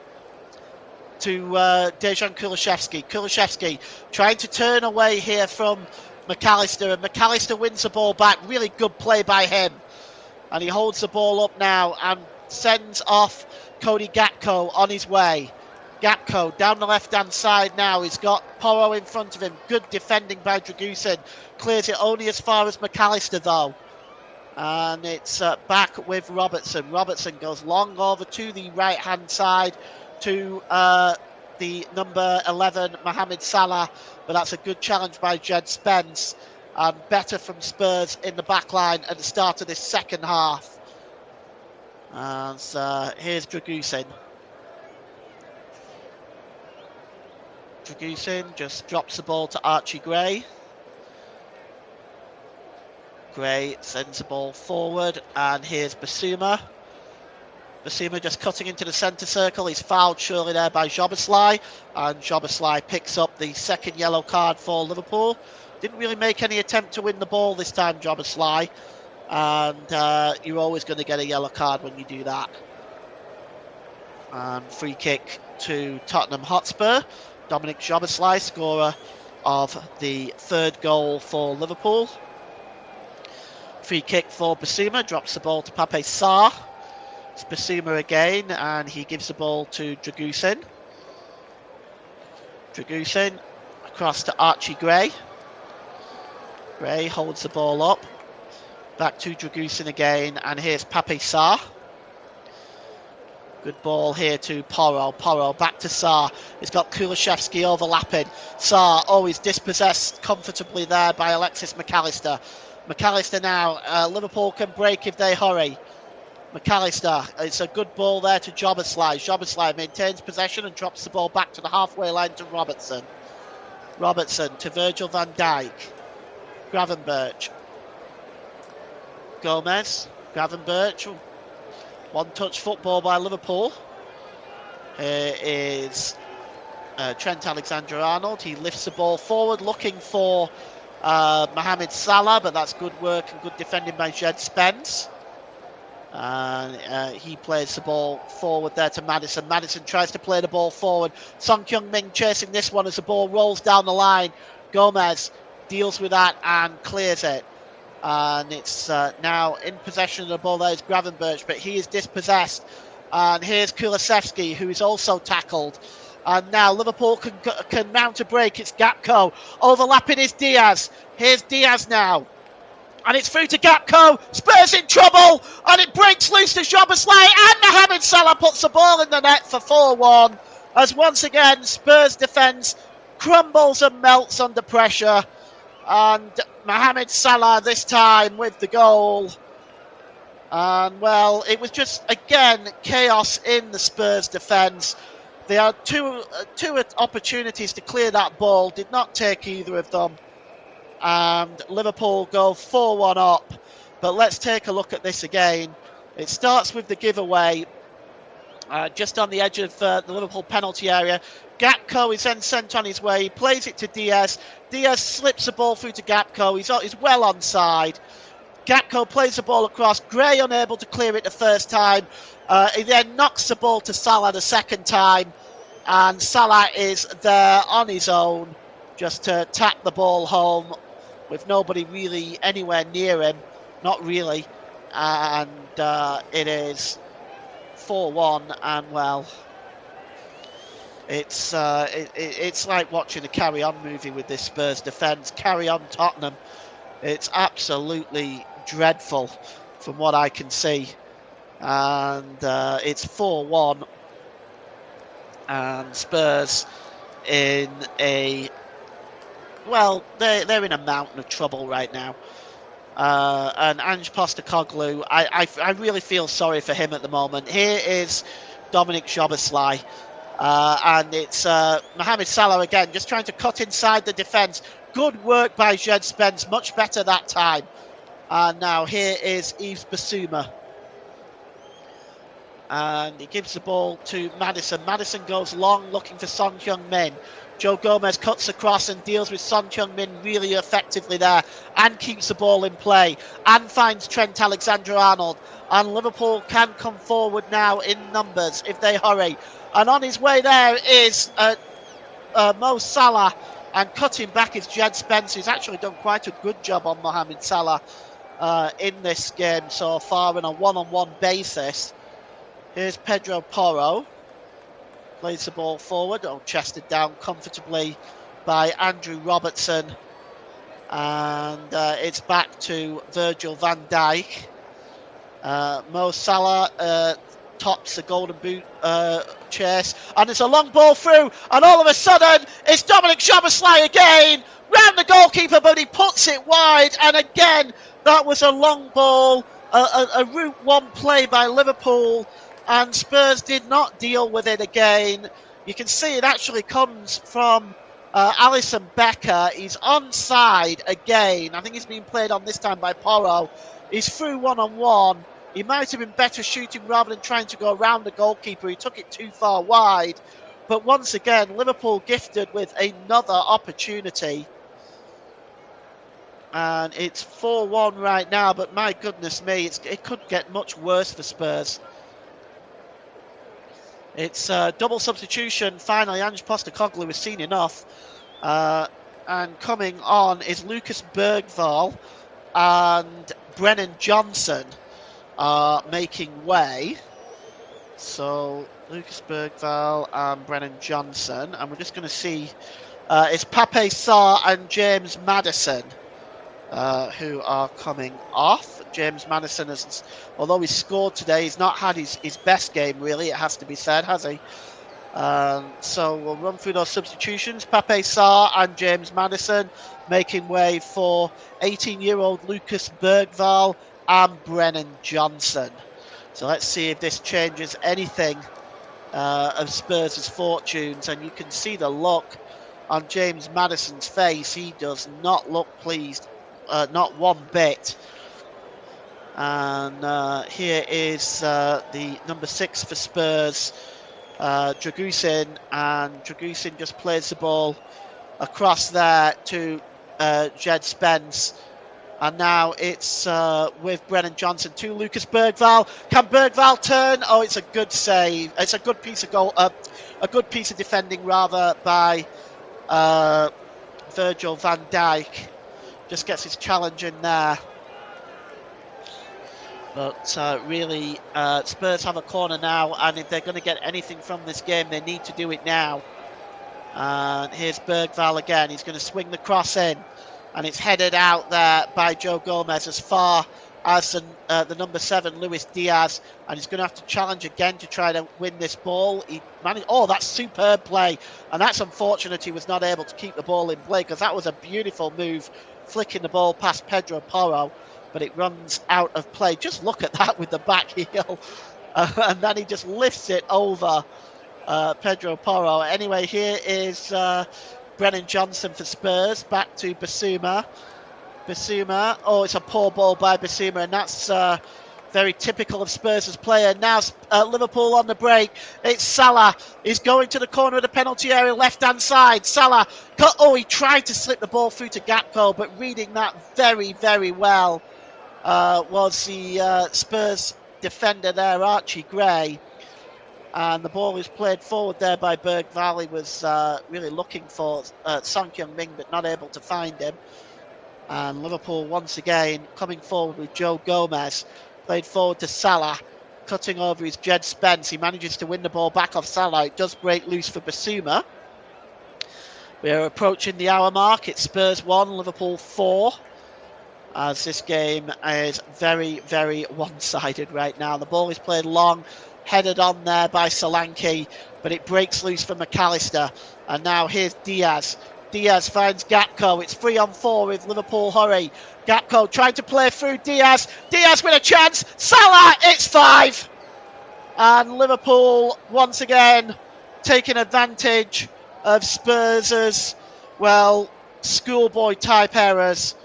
Kulishevsky. Kulishevsky trying to turn away here from McAllister, and McAllister wins the ball back. Really good play by him. And he holds the ball up now and sends off Cody Gakpo on his way. Gakpo down the left-hand side now. He's got Porro in front of him. Good defending by Dragusin. Clears it only as far as McAllister, though. And it's back with Robertson. Robertson goes long over to the right-hand side to the number 11, Mohamed Salah. But that's a good challenge by Jed Spence. And better from Spurs in the back line at the start of this second half. And here's Dragusin. Dragusin just drops the ball to Archie Gray. Gray sends the ball forward, and here's Bissouma. Bissouma just cutting into the centre circle. He's fouled surely there by Szoboszlai, and Szoboszlai picks up the second yellow card for Liverpool. Didn't really make any attempt to win the ball this time, Szoboszlai, and you're always going to get a yellow card when you do that. And free kick to Tottenham Hotspur. Dominic Szoboszlai, scorer of the third goal for Liverpool. Free kick for Bissouma, drops the ball to Pape Sarr. It's Bissouma again, and he gives the ball to Dragusin. Dragusin across to Archie Gray. Gray holds the ball up. Back to Dragusin again, and here's Pape Sarr. Good ball here to Porro. Porro back to Sarr. He's got Kulishevsky overlapping. Sarr, he's dispossessed comfortably there by Alexis McAllister. McAllister now. Liverpool can break if they hurry. McAllister, it's a good ball there to Szoboszlai. Szoboszlai maintains possession and drops the ball back to the halfway line to Robertson. Robertson to Virgil van Dijk. Gravenberch. Gomez. Gravenberch. One-touch football by Liverpool. Here is Trent Alexander-Arnold. He lifts the ball forward, looking for Mohamed Salah, but that's good work and good defending by Jed Spence. He plays the ball forward there to Maddison. Maddison tries to play the ball forward. Son Heung-min chasing this one as the ball rolls down the line. Gomez deals with that and clears it. And it's now in possession of the ball. There's Gravenberch, but he is dispossessed. And here's Kulusevski, who is also tackled. And now Liverpool can mount a break. It's Gakpo. Overlapping is Diaz. Here's Diaz now. And it's through to Gakpo. Spurs in trouble. And it breaks loose to Szoboszlai. And Mohamed Salah puts the ball in the net for 4-1. As once again, Spurs defence crumbles and melts under pressure. And Mohamed Salah this time with the goal. And, well, it was just, again, chaos in the Spurs defence. They had two opportunities to clear that ball, did not take either of them. And Liverpool go 4-1 up. But let's take a look at this again. It starts with the giveaway just on the edge of the Liverpool penalty area. Gakpo is then sent on his way. He plays it to Diaz. Diaz slips the ball through to Gakpo. He's well onside. Gakpo plays the ball across. Gray unable to clear it the first time. He then knocks the ball to Salah the second time. And Salah is there on his own just to tap the ball home with nobody really anywhere near him. Not really. And it is 4-1. And, well, it's like watching a Carry On movie with this Spurs defence. Carry On Tottenham. It's absolutely dreadful from what I can see. And it's 4-1. And Spurs in a... Well, they're in a mountain of trouble right now. And Ange Postecoglou, I really feel sorry for him at the moment. Here is Dominic Szoboszlai. And it's Mohamed Salah again, just trying to cut inside the defence. Good work by Jed Spence, much better that time. And now here is Yves Bissouma. And he gives the ball to Maddison. Maddison goes long, looking for Son Heung-min. Joe Gomez cuts across and deals with Son Heung-min really effectively there, and keeps the ball in play, and finds Trent Alexander-Arnold. And Liverpool can come forward now in numbers if they hurry. And on his way there is Mo Salah, and cutting back is Jed Spence, who's actually done quite a good job on Mohamed Salah in this game so far on a one-on-one basis. Here's Pedro Porro. Plays the ball forward, chested down comfortably by Andrew Robertson. And it's back to Virgil van Dijk. Mo Salah tops the golden boot chase. And it's a long ball through. And all of a sudden, it's Dominic Szoboszlai again. Round the goalkeeper, but he puts it wide. And again, that was a long ball. A Route 1 play by Liverpool. And Spurs did not deal with it again. You can see it actually comes from Alisson Becker. He's onside again. I think he's been played on this time by Porro. He's through one-on-one. He might have been better shooting rather than trying to go around the goalkeeper. He took it too far wide. But once again, Liverpool gifted with another opportunity. And it's 4-1 right now. But my goodness me, it could get much worse for Spurs. It's double substitution. Finally, Ange Postecoglou has seen enough. And coming on is Lucas Bergvall and Brennan Johnson are making way. So, Lucas Bergvall and Brennan Johnson. And we're just going to see it's Pape Sarr and James Maddison who are coming off. James Maddison, although he's scored today, he's not had his best game, really, it has to be said, has he? So we'll run through those substitutions. Pape Sarr and James Maddison making way for 18-year-old Lucas Bergvall and Brennan Johnson. So let's see if this changes anything of Spurs' fortunes. And you can see the look on James Maddison's face. He does not look pleased, not one bit. And here is the number 6 for Spurs, Dragusin, and Dragusin just plays the ball across there to Jed Spence, And now it's with Brennan Johnson to Lucas Bergvall. Can Bergvall turn? Oh, it's a good save. It's a good piece of goal. A good piece of defending rather by Virgil van Dijk. Just gets his challenge in there. But really, Spurs have a corner now, and if they're going to get anything from this game, they need to do it now. And here's Bergvall again. He's going to swing the cross in, and it's headed out there by Joe Gomez as far as the number 7, Luis Diaz, and he's going to have to challenge again to try to win this ball. He managed. Oh, that's superb play, and that's unfortunate he was not able to keep the ball in play, because that was a beautiful move, flicking the ball past Pedro Porro, but it runs out of play. Just look at that with the back heel, and then he just lifts it over Pedro Porro. Anyway, here is Brennan Johnson for Spurs. Back to Basuma. Basuma. Oh, it's a poor ball by Basuma, and that's very typical of Spurs' player. Now Liverpool on the break. It's Salah. He's going to the corner of the penalty area, left-hand side. Salah. Oh, he tried to slip the ball through to Gakpo, but reading that very, very well was the Spurs defender there, Archie Gray. And the ball is played forward there by Bergvall. He was really looking for Son Heung-min, but not able to find him. And Liverpool once again coming forward with Joe Gomez. Played forward to Salah, cutting over his Jed Spence. He manages to win the ball back off Salah. It does break loose for Basuma. We are approaching the hour mark. It's Spurs 1, Liverpool 4. As this game is very, very one-sided right now. The ball is played long, headed on there by Solanke, but it breaks loose for McAllister. And now here's Diaz. Diaz finds Gakpo. It's 3-on-4 with Liverpool hurry. Gakpo trying to play through Diaz. Diaz with a chance. Salah, it's 5. And Liverpool once again taking advantage of Spurs' schoolboy type errors.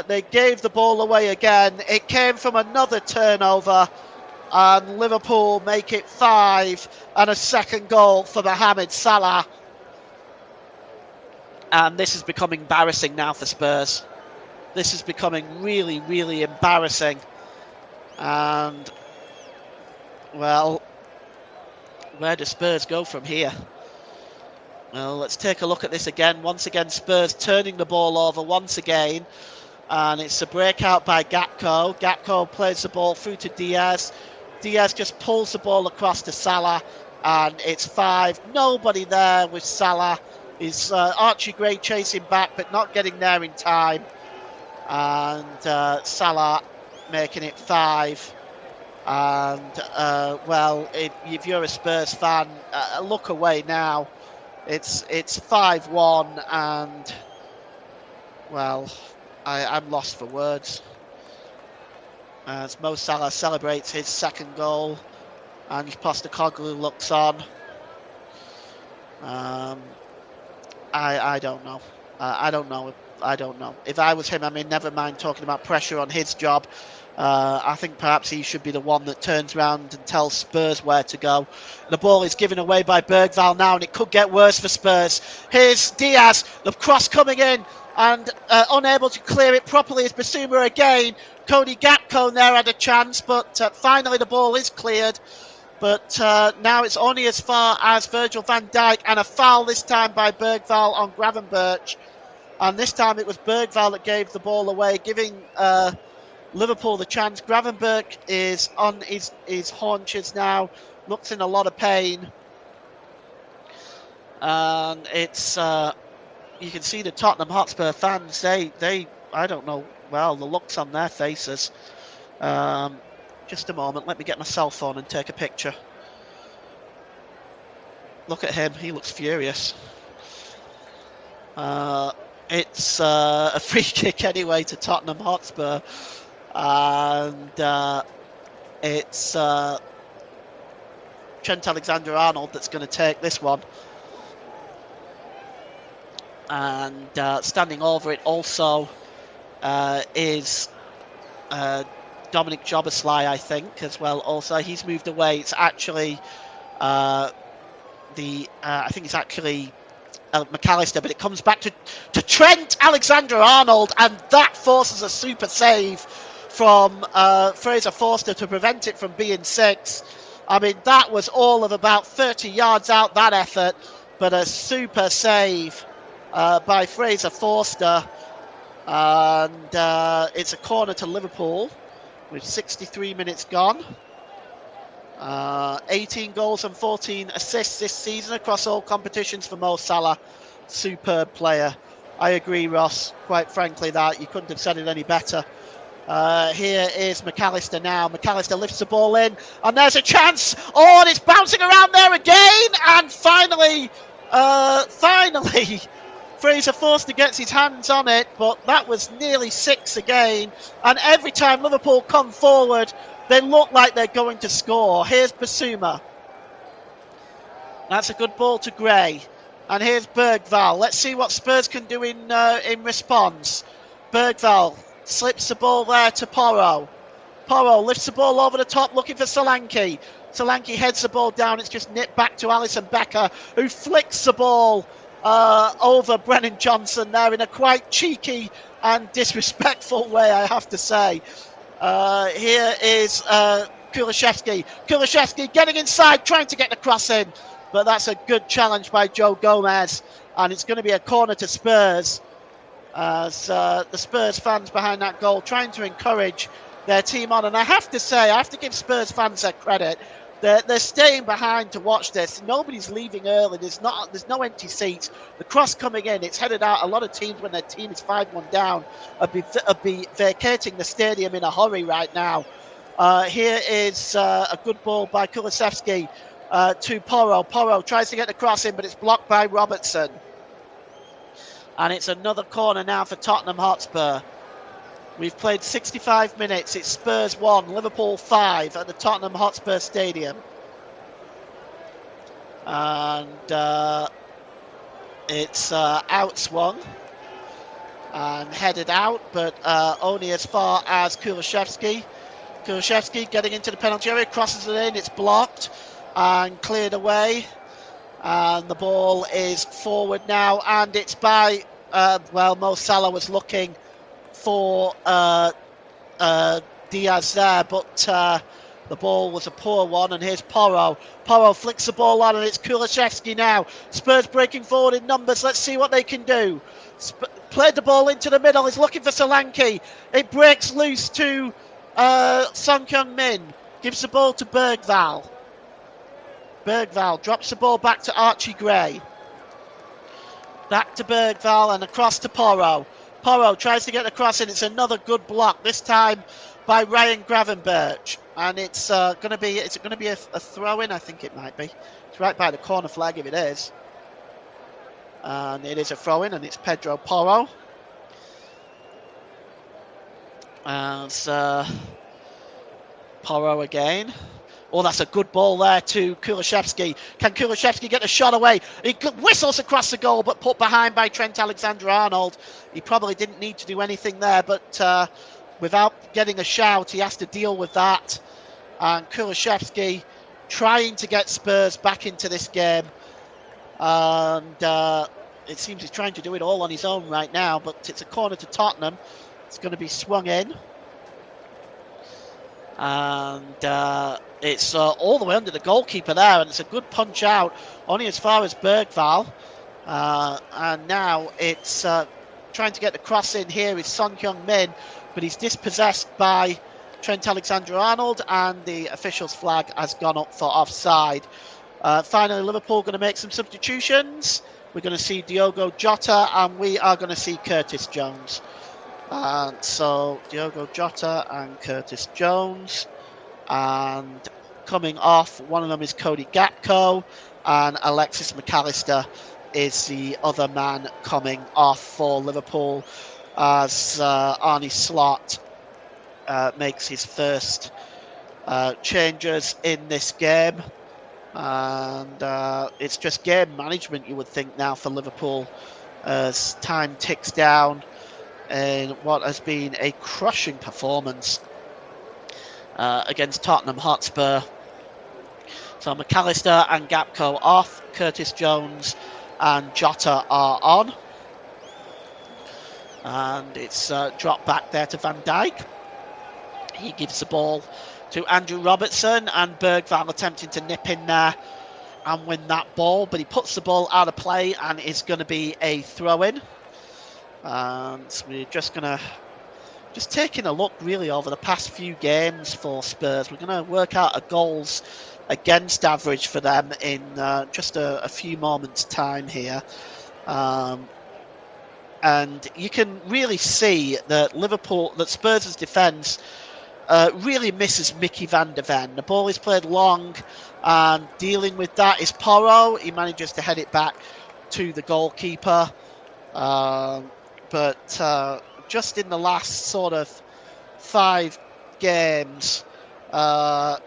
They gave the ball away again. It came from another turnover, and Liverpool make it 5, and a second goal for Mohamed Salah. And this has become embarrassing now for Spurs. This is becoming really, really embarrassing. And, well, where do Spurs go from here? Well, let's take a look at this again. Once again, Spurs turning the ball over once again. And it's a breakout by Gakpo. Gakpo plays the ball through to Diaz. Diaz just pulls the ball across to Salah. And it's 5. Nobody there with Salah. Is Archie Gray chasing back, but not getting there in time. And Salah making it 5. And, if you're a Spurs fan, look away now. It's 5-1, and, well, I'm lost for words. As Mo Salah celebrates his second goal, and Postecoglou looks on. I don't know. I don't know. If I was him, never mind talking about pressure on his job. I think perhaps he should be the one that turns around and tells Spurs where to go. The ball is given away by Bergvall now, and it could get worse for Spurs. Here's Diaz, the cross coming in, and unable to clear it properly is Basuma again. Cody Gakpo there had a chance, but finally the ball is cleared. But now it's only as far as Virgil van Dijk, and a foul this time by Bergvall on Gravenberch. And this time it was Bergvall that gave the ball away, giving Liverpool the chance. Gravenberch is on his haunches now, looks in a lot of pain. And it's, you can see the Tottenham Hotspur fans, they I don't know, well, the looks on their faces. Just a moment, let me get my cell phone and take a picture. Look at him, he looks furious. It's a free kick anyway to Tottenham Hotspur. And it's Trent Alexander-Arnold that's going to take this one. And standing over it also is Dominic Joboslai, I think, as well. Also, he's moved away. It's actually I think it's actually McAllister, but it comes back to Trent Alexander-Arnold, and that forces a super save from Fraser Forster to prevent it from being 6. I mean, that was all of about 30 yards out, that effort, but a super save by Fraser Forster. And it's a corner to Liverpool with 63 minutes gone. 18 goals and 14 assists this season across all competitions for Mo Salah. Superb player. I agree, Ross. Quite frankly, that you couldn't have said it any better. Here is McAllister now. McAllister lifts the ball in, and there's a chance. Oh, and it's bouncing around there again. And finally, Fraser Forster gets his hands on it, but that was nearly 6 again. And every time Liverpool come forward, they look like they're going to score. Here's Basuma. That's a good ball to Gray. And here's Bergvall. Let's see what Spurs can do in response. Bergvall slips the ball there to Porro. Porro lifts the ball over the top, looking for Solanke. Solanke heads the ball down. It's just nipped back to Alisson Becker, who flicks the ball over Brennan Johnson there in a quite cheeky and disrespectful way, I have to say. Here is Kulishevsky. Kulishevsky getting inside, trying to get the cross in. But that's a good challenge by Joe Gomez. And it's going to be a corner to Spurs. As the Spurs fans behind that goal trying to encourage their team on. And I have to say, I have to give Spurs fans their credit. They're staying behind to watch this. Nobody's leaving early. There's no empty seats. The cross coming in, it's headed out. A lot of teams, when their team is 5-1 down, will be vacating the stadium in a hurry right now. Here is a good ball by Kulusevski to Porro. Porro tries to get the cross in, but it's blocked by Robertson. And it's another corner now for Tottenham Hotspur. We've played 65 minutes. It's Spurs 1, Liverpool 5 at the Tottenham Hotspur Stadium. And it's outswung and headed out, but only as far as Kulishevsky. Kulishevsky getting into the penalty area, crosses it in, it's blocked and cleared away. And the ball is forward now, and it's by, Mo Salah was looking for Diaz there, but the ball was a poor one. And here's Porro. Porro flicks the ball on, and it's Kulishevsky now. Spurs breaking forward in numbers. Let's see what they can do. Played the ball into the middle. He's looking for Solanke. It breaks loose to Son Heung-min. Gives the ball to Bergvall. Bergvall drops the ball back to Archie Gray. Back to Bergvall and across to Porro. Porro tries to get the cross in. It's another good block, this time by Ryan Gravenberch. And it's going to be a throw-in, I think it might be. It's right by the corner flag if it is. And it is a throw-in, and it's Pedro Porro. And Porro again. Oh, that's a good ball there to Kulishevsky. Can Kulishevsky get a shot away? He whistles across the goal, but put behind by Trent Alexander-Arnold. He probably didn't need to do anything there, but without getting a shout, he has to deal with that. And Kulishevsky trying to get Spurs back into this game. And it seems he's trying to do it all on his own right now, but it's a corner to Tottenham. It's going to be swung in. And it's all the way under the goalkeeper there, and it's a good punch out, only as far as Bergvall. And now it's trying to get the cross in. Here is Son Heung-min, but he's dispossessed by Trent Alexander-Arnold, and the official's flag has gone up for offside. Finally, Liverpool going to make some substitutions. We're going to see Diogo Jota, and we are going to see Curtis Jones. And so Diogo Jota and Curtis Jones, and coming off, one of them is Cody Gakpo, and Alexis McAllister is the other man coming off for Liverpool, as Arne Slot makes his first changes in this game. And it's just game management, you would think, now for Liverpool as time ticks down in what has been a crushing performance against Tottenham Hotspur. So McAllister and Gakpo off, Curtis Jones and Jota are on. And it's dropped back there to Van Dijk. He gives the ball to Andrew Robertson, and Bergvall attempting to nip in there and win that ball, but he puts the ball out of play, and it's going to be a throw-in. And so we're just taking a look really over the past few games for Spurs. We're going to work out a goals against average for them in just a few moments' time here. And you can really see that Spurs' defence really misses Mickey van de Ven. The ball is played long, and dealing with that is Porro. He manages to head it back to the goalkeeper. But just in the last sort of 5 games, and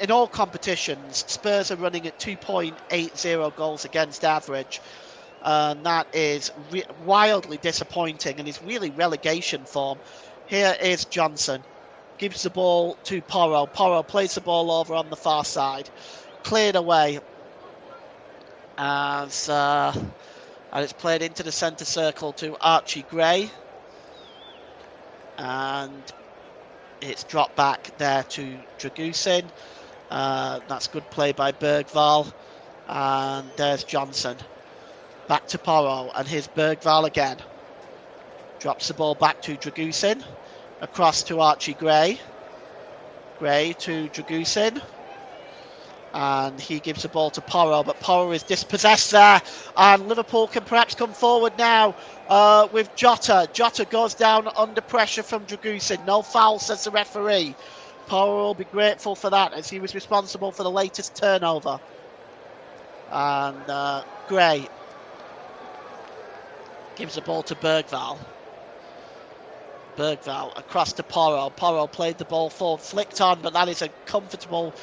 in all competitions, Spurs are running at 2.80 goals against average. And that is wildly disappointing and is really relegation form. Here is Johnson. Gives the ball to Porro. Porro plays the ball over on the far side. Cleared away. And it's played into the centre circle to Archie Gray. And it's dropped back there to Dragusin. That's good play by Bergvall. And there's Johnson. Back to Porro, and here's Bergvall again. Drops the ball back to Dragusin. Across to Archie Gray. Gray to Dragusin. And he gives the ball to Porro, but Porro is dispossessed there. And Liverpool can perhaps come forward now with Jota. Jota goes down under pressure from Dragusin. No foul, says the referee. Porro will be grateful for that, as he was responsible for the latest turnover. And Gray gives the ball to Bergvall. Bergvall across to Porro. Porro played the ball forward, flicked on, but that is a comfortable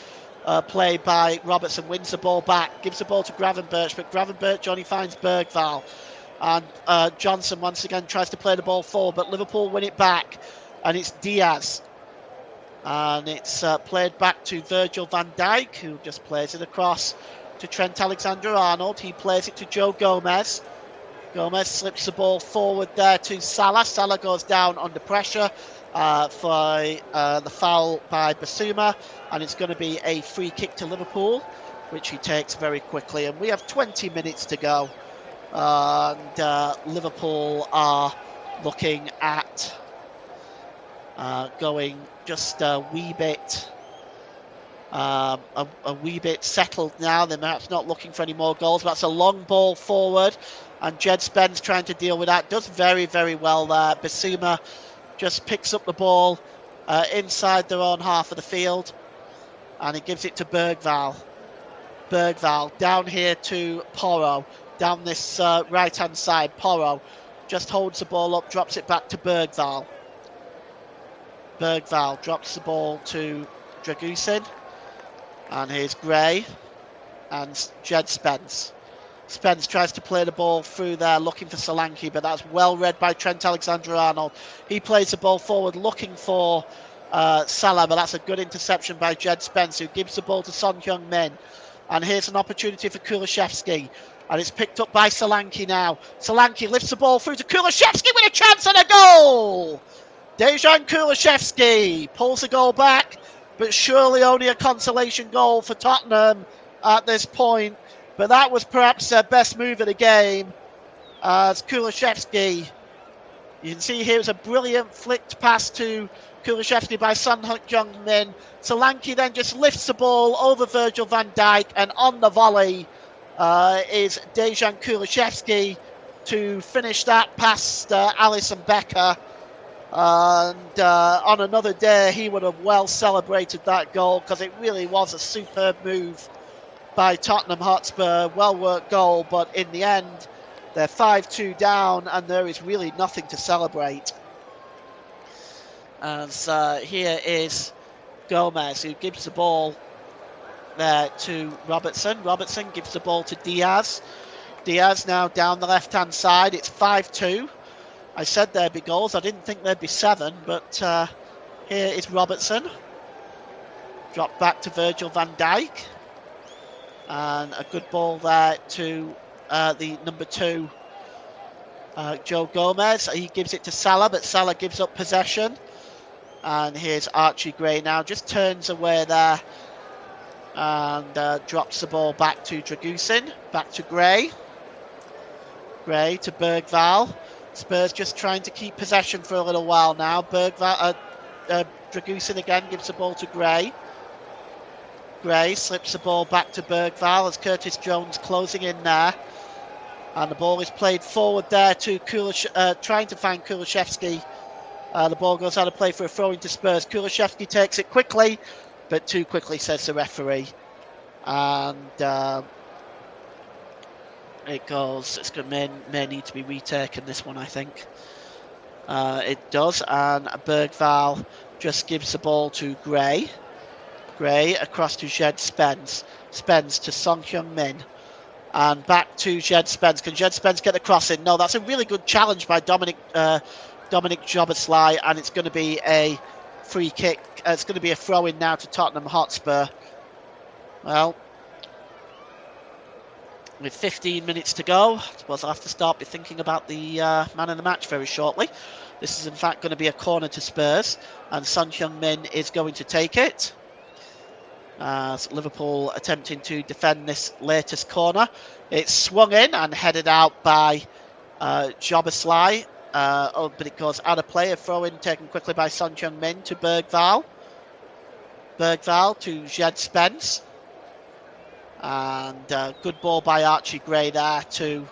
play by Robertson. Wins the ball back, gives the ball to Gravenberch, but Gravenberch only finds Bergvall. And Johnson once again tries to play the ball forward, but Liverpool win it back. And it's Diaz. And it's played back to Virgil van Dijk, who just plays it across to Trent Alexander-Arnold. He plays it to Joe Gomez. Gomez slips the ball forward there to Salah. Salah goes down under pressure for the foul by Basuma, and it's going to be a free kick to Liverpool, which he takes very quickly. And we have 20 minutes to go, and Liverpool are looking at going just a wee bit settled now. They're perhaps not looking for any more goals. That's a long ball forward, and Jed Spence trying to deal with that. Does very, very well there. Basuma just picks up the ball inside their own half of the field, and he gives it to Bergvall. Bergvall down here to Porro. Down this right-hand side, Porro just holds the ball up, drops it back to Bergvall. Bergvall drops the ball to Dragusin. And here's Gray and Jed Spence. Spence tries to play the ball through there, looking for Solanke, but that's well read by Trent Alexander-Arnold. He plays the ball forward, looking for Salah, but that's a good interception by Jed Spence, who gives the ball to Son Heung-min. And here's an opportunity for Kulusevski. And it's picked up by Solanke now. Solanke lifts the ball through to Kulusevski with a chance and a goal! Dejan Kulusevski pulls the goal back, but surely only a consolation goal for Tottenham at this point. But that was perhaps their best move of the game, as Kulusevski, you can see here, it's a brilliant flicked pass to Kulusevski by Son Heung-min. Solanke then just lifts the ball over Virgil van Dijk, and on the volley is Dejan Kulusevski to finish that past Alisson Becker. And on another day, he would have well celebrated that goal, because it really was a superb move by Tottenham Hotspur. Well worked goal, but in the end, they're 5-2 down, and there is really nothing to celebrate. As here is Gomez, who gives the ball there to Robertson. Robertson gives the ball to Diaz. Diaz now down the left-hand side. It's 5-2. I said there'd be goals. I didn't think there'd be 7, but here is Robertson. Drop back to Virgil van Dijk. And a good ball there to the number 2, Joe Gomez. He gives it to Salah, but Salah gives up possession. And here's Archie Gray now, just turns away there and drops the ball back to Dragusin, back to Gray. Gray to Bergval. Spurs just trying to keep possession for a little while now. Dragusin again gives the ball to Gray. Gray slips the ball back to Bergval as Curtis Jones closing in there. And the ball is played forward there to trying to find Kulishevsky. The ball goes out of play for a throw into Spurs. Kulishevsky takes it quickly, but too quickly, says the referee. And it goes. May need to be retaken, this one, I think. It does, and Bergval just gives the ball to Gray. Gray across to Jed Spence. Spence to Son Heung-min. And back to Jed Spence. Can Jed Spence get the cross in? No, that's a really good challenge by Dominic Jobberslai, and it's going to be a free kick. It's going to be a throw in now to Tottenham Hotspur. Well, with 15 minutes to go, I suppose I'll have to start by thinking about the man of the match very shortly. This is in fact going to be a corner to Spurs, and Son Heung-min is going to take it. As Liverpool attempting to defend this latest corner. It's swung in and headed out by Jobberslai. But it goes out of play. A throw in taken quickly by Son Heung-min to Bergval. Bergval to Jed Spence. And good ball by Archie Gray there to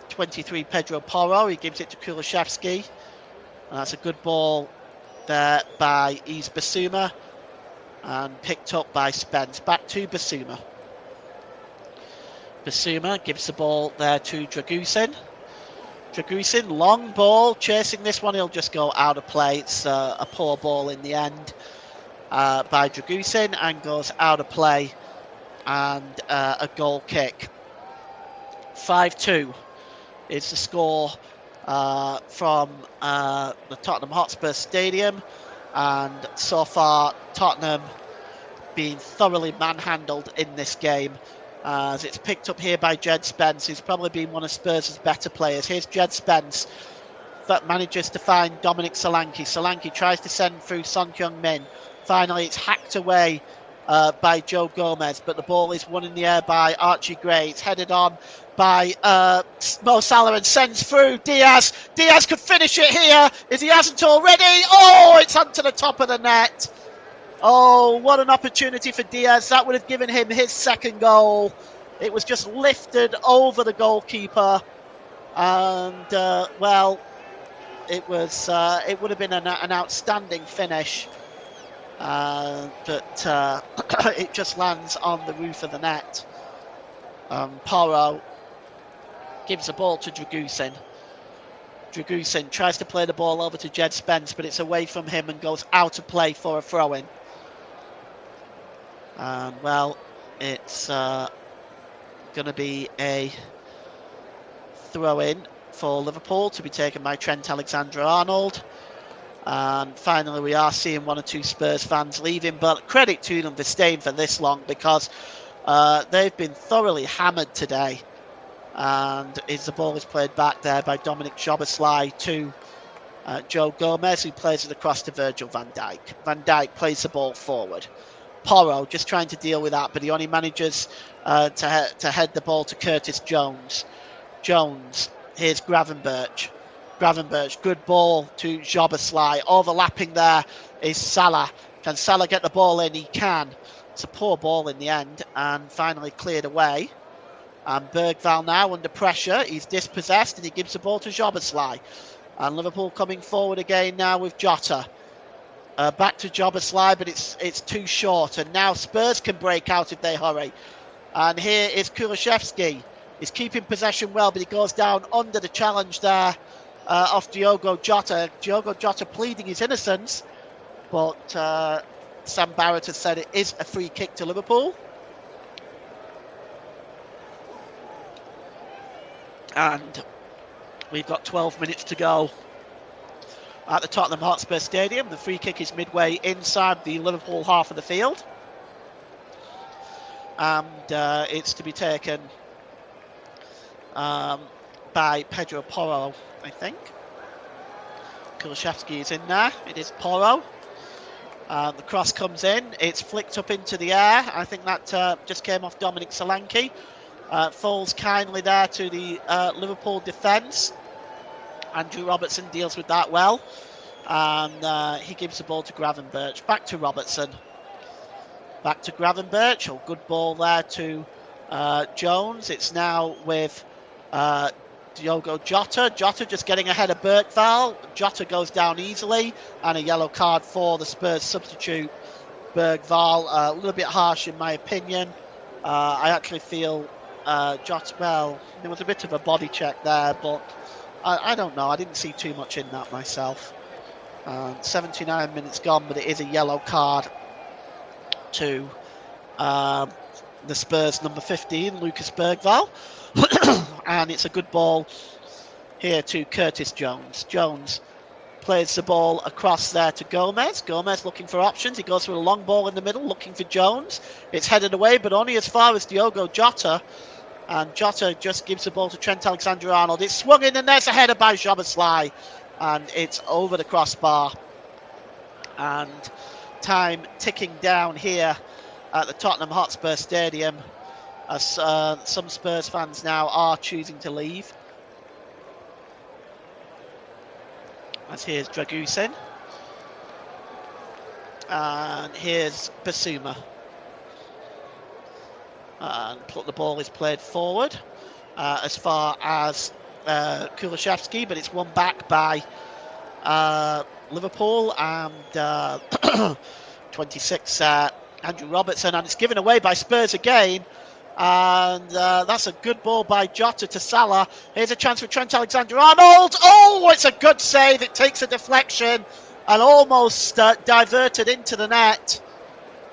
23 Pedro Porro. He gives it to Kulishevsky. And that's a good ball there by Yves Bissouma. And picked up by Spence. Back to Bissouma. Bissouma gives the ball there to Dragusin. Dragusin, long ball, chasing this one. He'll just go out of play. It's a poor ball in the end by Dragusin and goes out of play. And a goal kick. 5-2 is the score from the Tottenham Hotspur Stadium. And so far, Tottenham being thoroughly manhandled in this game. As it's picked up here by Jed Spence, who's probably been one of Spurs' better players. Here's Jed Spence that manages to find Dominic Solanke. Solanke tries to send through Son Heung-min. Finally, it's hacked away by Joe Gomez, but the ball is won in the air by Archie Gray. It's headed on by Mo Salah and sends through Diaz. Diaz could finish it here if he hasn't already. Oh, it's onto the top of the net. Oh, what an opportunity for Diaz. That would have given him his second goal. It was just lifted over the goalkeeper. And, well, it would have been an outstanding finish. But it just lands on the roof of the net. Porro gives the ball to Dragusin. Dragusin tries to play the ball over to Jed Spence, but it's away from him and goes out of play for a throw-in. And, well, it's going to be a throw-in for Liverpool to be taken by Trent Alexander-Arnold. And finally, we are seeing one or two Spurs fans leaving, but credit to them for staying for this long, because they've been thoroughly hammered today. And as the ball is played back there by Dominic Jobberslai to Joe Gomez, who plays it across to Virgil van Dijk. Van Dijk plays the ball forward. Porro just trying to deal with that, but he only manages to head the ball to Curtis Jones. Jones, here's Gravenberch. Gravenberch, good ball to Jobberslai. Overlapping there is Salah. Can Salah get the ball in? He can. It's a poor ball in the end, and finally cleared away. And Bergval now under pressure. He's dispossessed and he gives the ball to Jobberslai. And Liverpool coming forward again now with Jota. Back to Jobberslai, but it's too short. And now Spurs can break out if they hurry. And here is Kulishevsky. He's keeping possession well, but he goes down under the challenge there off Diogo Jota. Diogo Jota pleading his innocence. But Sam Barrett has said it is a free kick to Liverpool. And we've got 12 minutes to go at the Tottenham Hotspur Stadium. The free kick is midway inside the Liverpool half of the field. And it's to be taken by Pedro Porro, I think. Kulusevski is in there. It is Porro. The cross comes in. It's flicked up into the air. I think that just came off Dominic Solanke. Falls kindly there to the Liverpool defence. Andrew Robertson deals with that well. And he gives the ball to Gravenberch. Back to Robertson. Back to Gravenberch. Oh, good ball there to Jones. It's now with Diogo Jota. Jota just getting ahead of Bergvall. Jota goes down easily. And a yellow card for the Spurs substitute, Bergvall. A little bit harsh in my opinion. I actually feel Jota, well, there was a bit of a body check there, but I don't know. I didn't see too much in that myself. 79 minutes gone, but it is a yellow card to the Spurs number 15, Lucas Bergvall. And it's a good ball here to Curtis Jones. Jones plays the ball across there to Gomez. Gomez looking for options. He goes for a long ball in the middle, looking for Jones. It's headed away, but only as far as Diogo Jota. And Jota just gives the ball to Trent Alexander-Arnold. It's swung in, and there's a header by Szoboszlai. And it's over the crossbar. And time ticking down here at the Tottenham Hotspur Stadium, as some Spurs fans now are choosing to leave. As here's Dragusin. And here's Basuma. And the ball is played forward as far as Kulusevski, but it's won back by Liverpool and 26 Andrew Robertson, and it's given away by Spurs again. And that's a good ball by Jota to Salah. Here's a chance for Trent Alexander-Arnold. Oh, it's a good save. It takes a deflection and almost diverted into the net.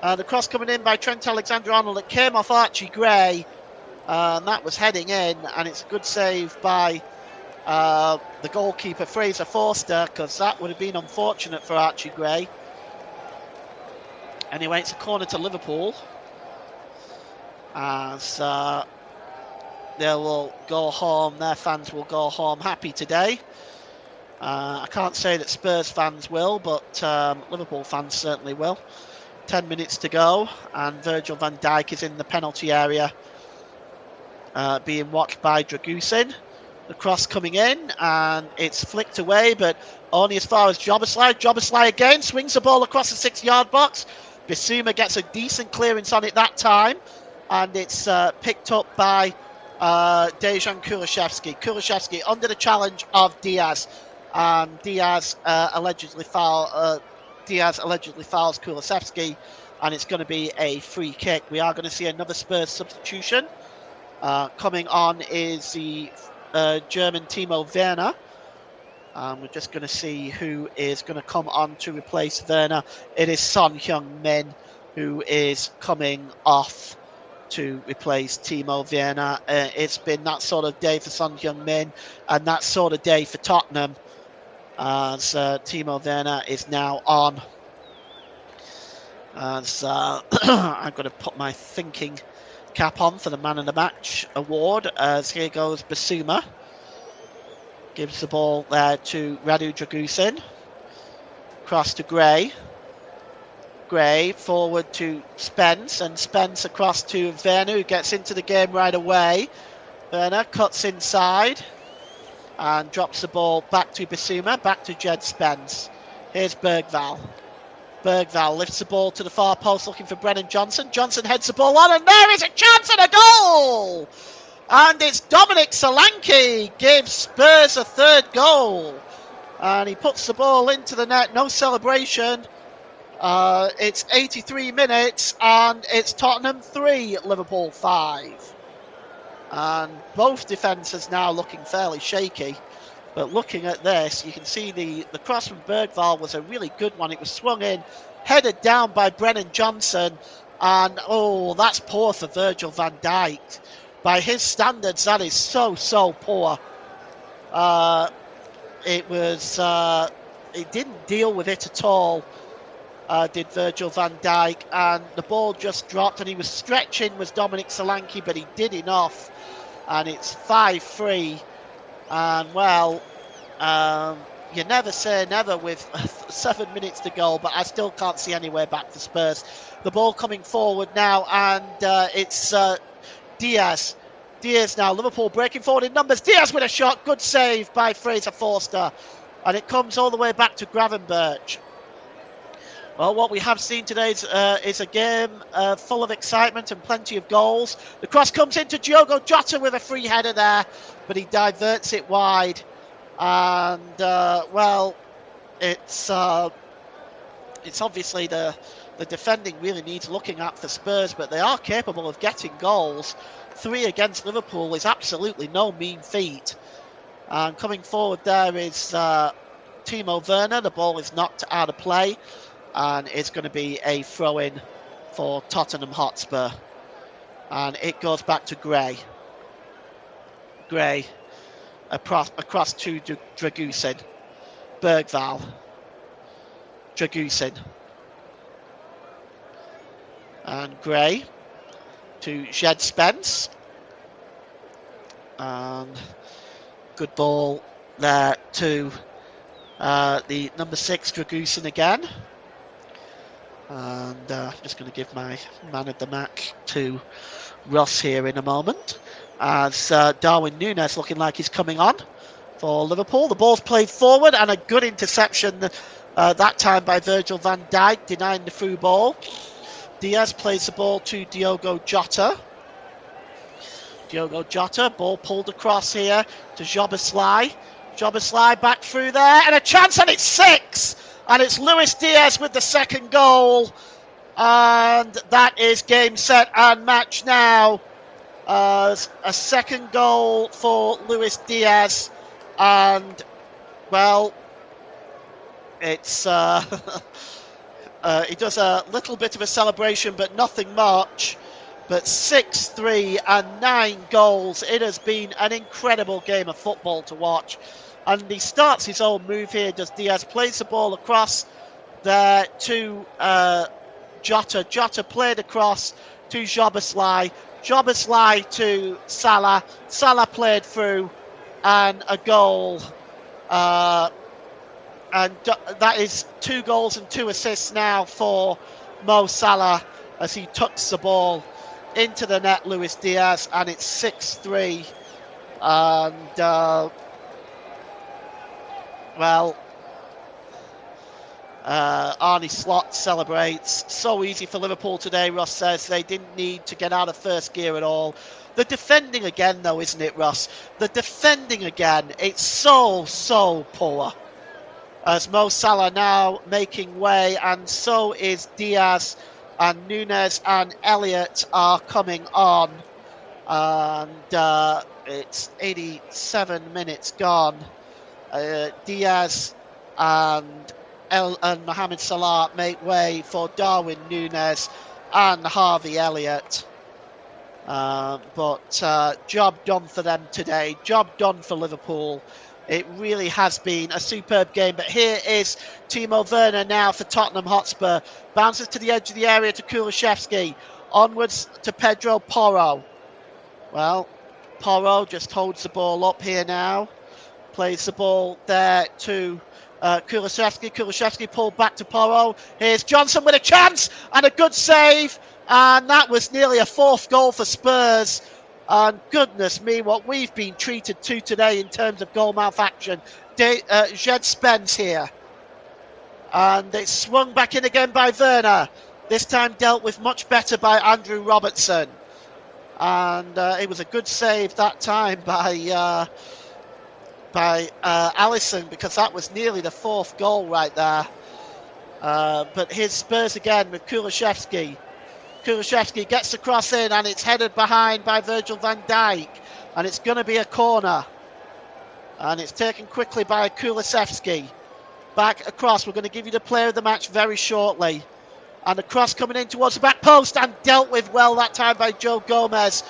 The cross coming in by Trent Alexander-Arnold. It came off Archie Gray. And that was heading in. And it's a good save by the goalkeeper, Fraser Forster, because that would have been unfortunate for Archie Gray. Anyway, it's a corner to Liverpool. As they will go home, their fans will go home happy today. I can't say that Spurs fans will, but Liverpool fans certainly will. 10 minutes to go, and Virgil van Dijk is in the penalty area, being watched by Dragusin. The cross coming in, and it's flicked away, but only as far as Szoboszlai. Szoboszlai again swings the ball across the 6-yard box. Basuma gets a decent clearance on it that time, and it's picked up by Dejan Kulusevski. Kulusevski under the challenge of Diaz, and Diaz allegedly fouls Kulusevski, and it's going to be a free kick. We are going to see another Spurs substitution. Coming on is the German Timo Werner. We're just going to see who is going to come on to replace Werner. It is Son Heung-min who is coming off to replace Timo Werner. It's been that sort of day for Son Heung-min and that sort of day for Tottenham, as Timo Werner is now on. As I'm going to put my thinking cap on for the Man of the Match award, as here goes Basuma. Gives the ball there to Radu Dragusin. Cross to Gray. Gray forward to Spence, and Spence across to Werner, who gets into the game right away. Werner cuts inside and drops the ball back to Basuma, back to Jed Spence. Here's Bergvall. Bergvall lifts the ball to the far post looking for Brennan Johnson. Johnson heads the ball on, and there is a chance and a goal! And it's Dominic Solanke gives Spurs a third goal. And he puts the ball into the net, no celebration. It's 83 minutes, and it's Tottenham 3, Liverpool 5. And both defences now looking fairly shaky. But looking at this, you can see the cross from Bergvall was a really good one. It was swung in, headed down by Brennan Johnson. And, oh, that's poor for Virgil van Dijk. By his standards, that is so poor. It didn't deal with it at all, did Virgil van Dijk. And the ball just dropped, and he was stretching, was Dominic Solanke, but he did enough and it's 5-3. And well, you never say never with 7 minutes to go, but I still can't see any way back for Spurs. The ball coming forward now, and it's Diaz. Diaz now, Liverpool breaking forward in numbers. Diaz with a shot, good save by Fraser Forster. And it comes all the way back to Gravenberch. Well, what we have seen today is a game full of excitement and plenty of goals. The cross comes into Diogo Jota with a free header there, but he diverts it wide. And, well, it's obviously the defending really needs looking at for Spurs, but they are capable of getting goals. 3 against Liverpool is absolutely no mean feat. And coming forward there is Timo Werner. The ball is knocked out of play, and it's going to be a throw-in for Tottenham Hotspur. And it goes back to Gray. Gray across to Dragusin. Bergval. Dragusin. And Gray to Jed Spence. And good ball there to the number 6, Dragusin again. And I'm just going to give my man of the match to Ross here in a moment, as Darwin Núñez looking like he's coming on for Liverpool. The ball's played forward, and a good interception that time by Virgil van Dijk, denying the through ball. Diaz plays the ball to Diogo Jota. Diogo Jota, ball pulled across here to Szoboszlai. Szoboszlai back through there, and a chance, and it's 6! And it's Luis Diaz with the second goal. And that is game, set, and match now. A second goal for Luis Diaz. And, well, it's... he does a little bit of a celebration, but nothing much. But 6-3 and 9 goals. It has been an incredible game of football to watch. And he starts his own move here, does Diaz. Plays the ball across there to Jota. Jota played across to Szoboszlai. Szoboszlai to Salah. Salah played through, and a goal. And that is 2 goals and 2 assists now for Mo Salah as he tucks the ball into the net, Luis Diaz, and it's 6-3. And well, Arne Slot celebrates. So easy for Liverpool today, Ross says. They didn't need to get out of first gear at all. The defending again, though, isn't it, Ross? The defending again, it's so poor. As Mo Salah now making way, and so is Diaz, and Núñez and Elliott are coming on. And it's 87 minutes gone. Diaz and Mohamed Salah make way for Darwin Núñez and Harvey Elliott. But job done for them today. Job done for Liverpool. It really has been a superb game. But here is Timo Werner now for Tottenham Hotspur. Bounces to the edge of the area to Kulusevski. Onwards to Pedro Porro. Well, Porro just holds the ball up here now. Plays the ball there to Kulusevski. Kulusevski pulled back to Porro. Here's Johnson with a chance and a good save. And that was nearly a 4th goal for Spurs. And goodness me, what we've been treated to today in terms of goal mouth action. Jed Spence here. And it's swung back in again by Werner. This time dealt with much better by Andrew Robertson. And it was a good save that time by Alisson, because that was nearly the 4th goal right there. But here's Spurs again with Kulusevski. Kulusevski gets the cross in, and it's headed behind by Virgil van Dijk, and it's going to be a corner, and it's taken quickly by Kulusevski. Back across. We're going to give you the player of the match very shortly, and the cross coming in towards the back post, and dealt with well that time by Joe Gomez,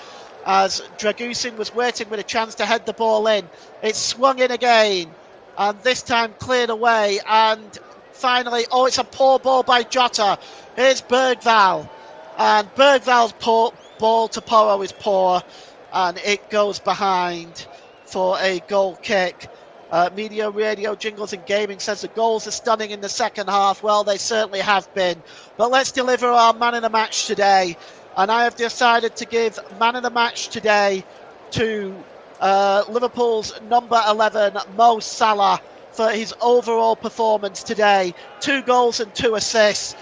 as Dragusin was waiting with a chance to head the ball in. It's swung in again, and this time cleared away, and finally, it's a poor ball by Jota. Here's Bergval. And Bergval's ball to Porro is poor. and it goes behind for a goal kick. Media, radio, jingles and gaming says the goals are stunning in the second half. Well, they certainly have been. But let's deliver our man of the match today. And I have decided to give man of the match today to Liverpool's number 11, Mo Salah, for his overall performance today. 2 goals and 2 assists.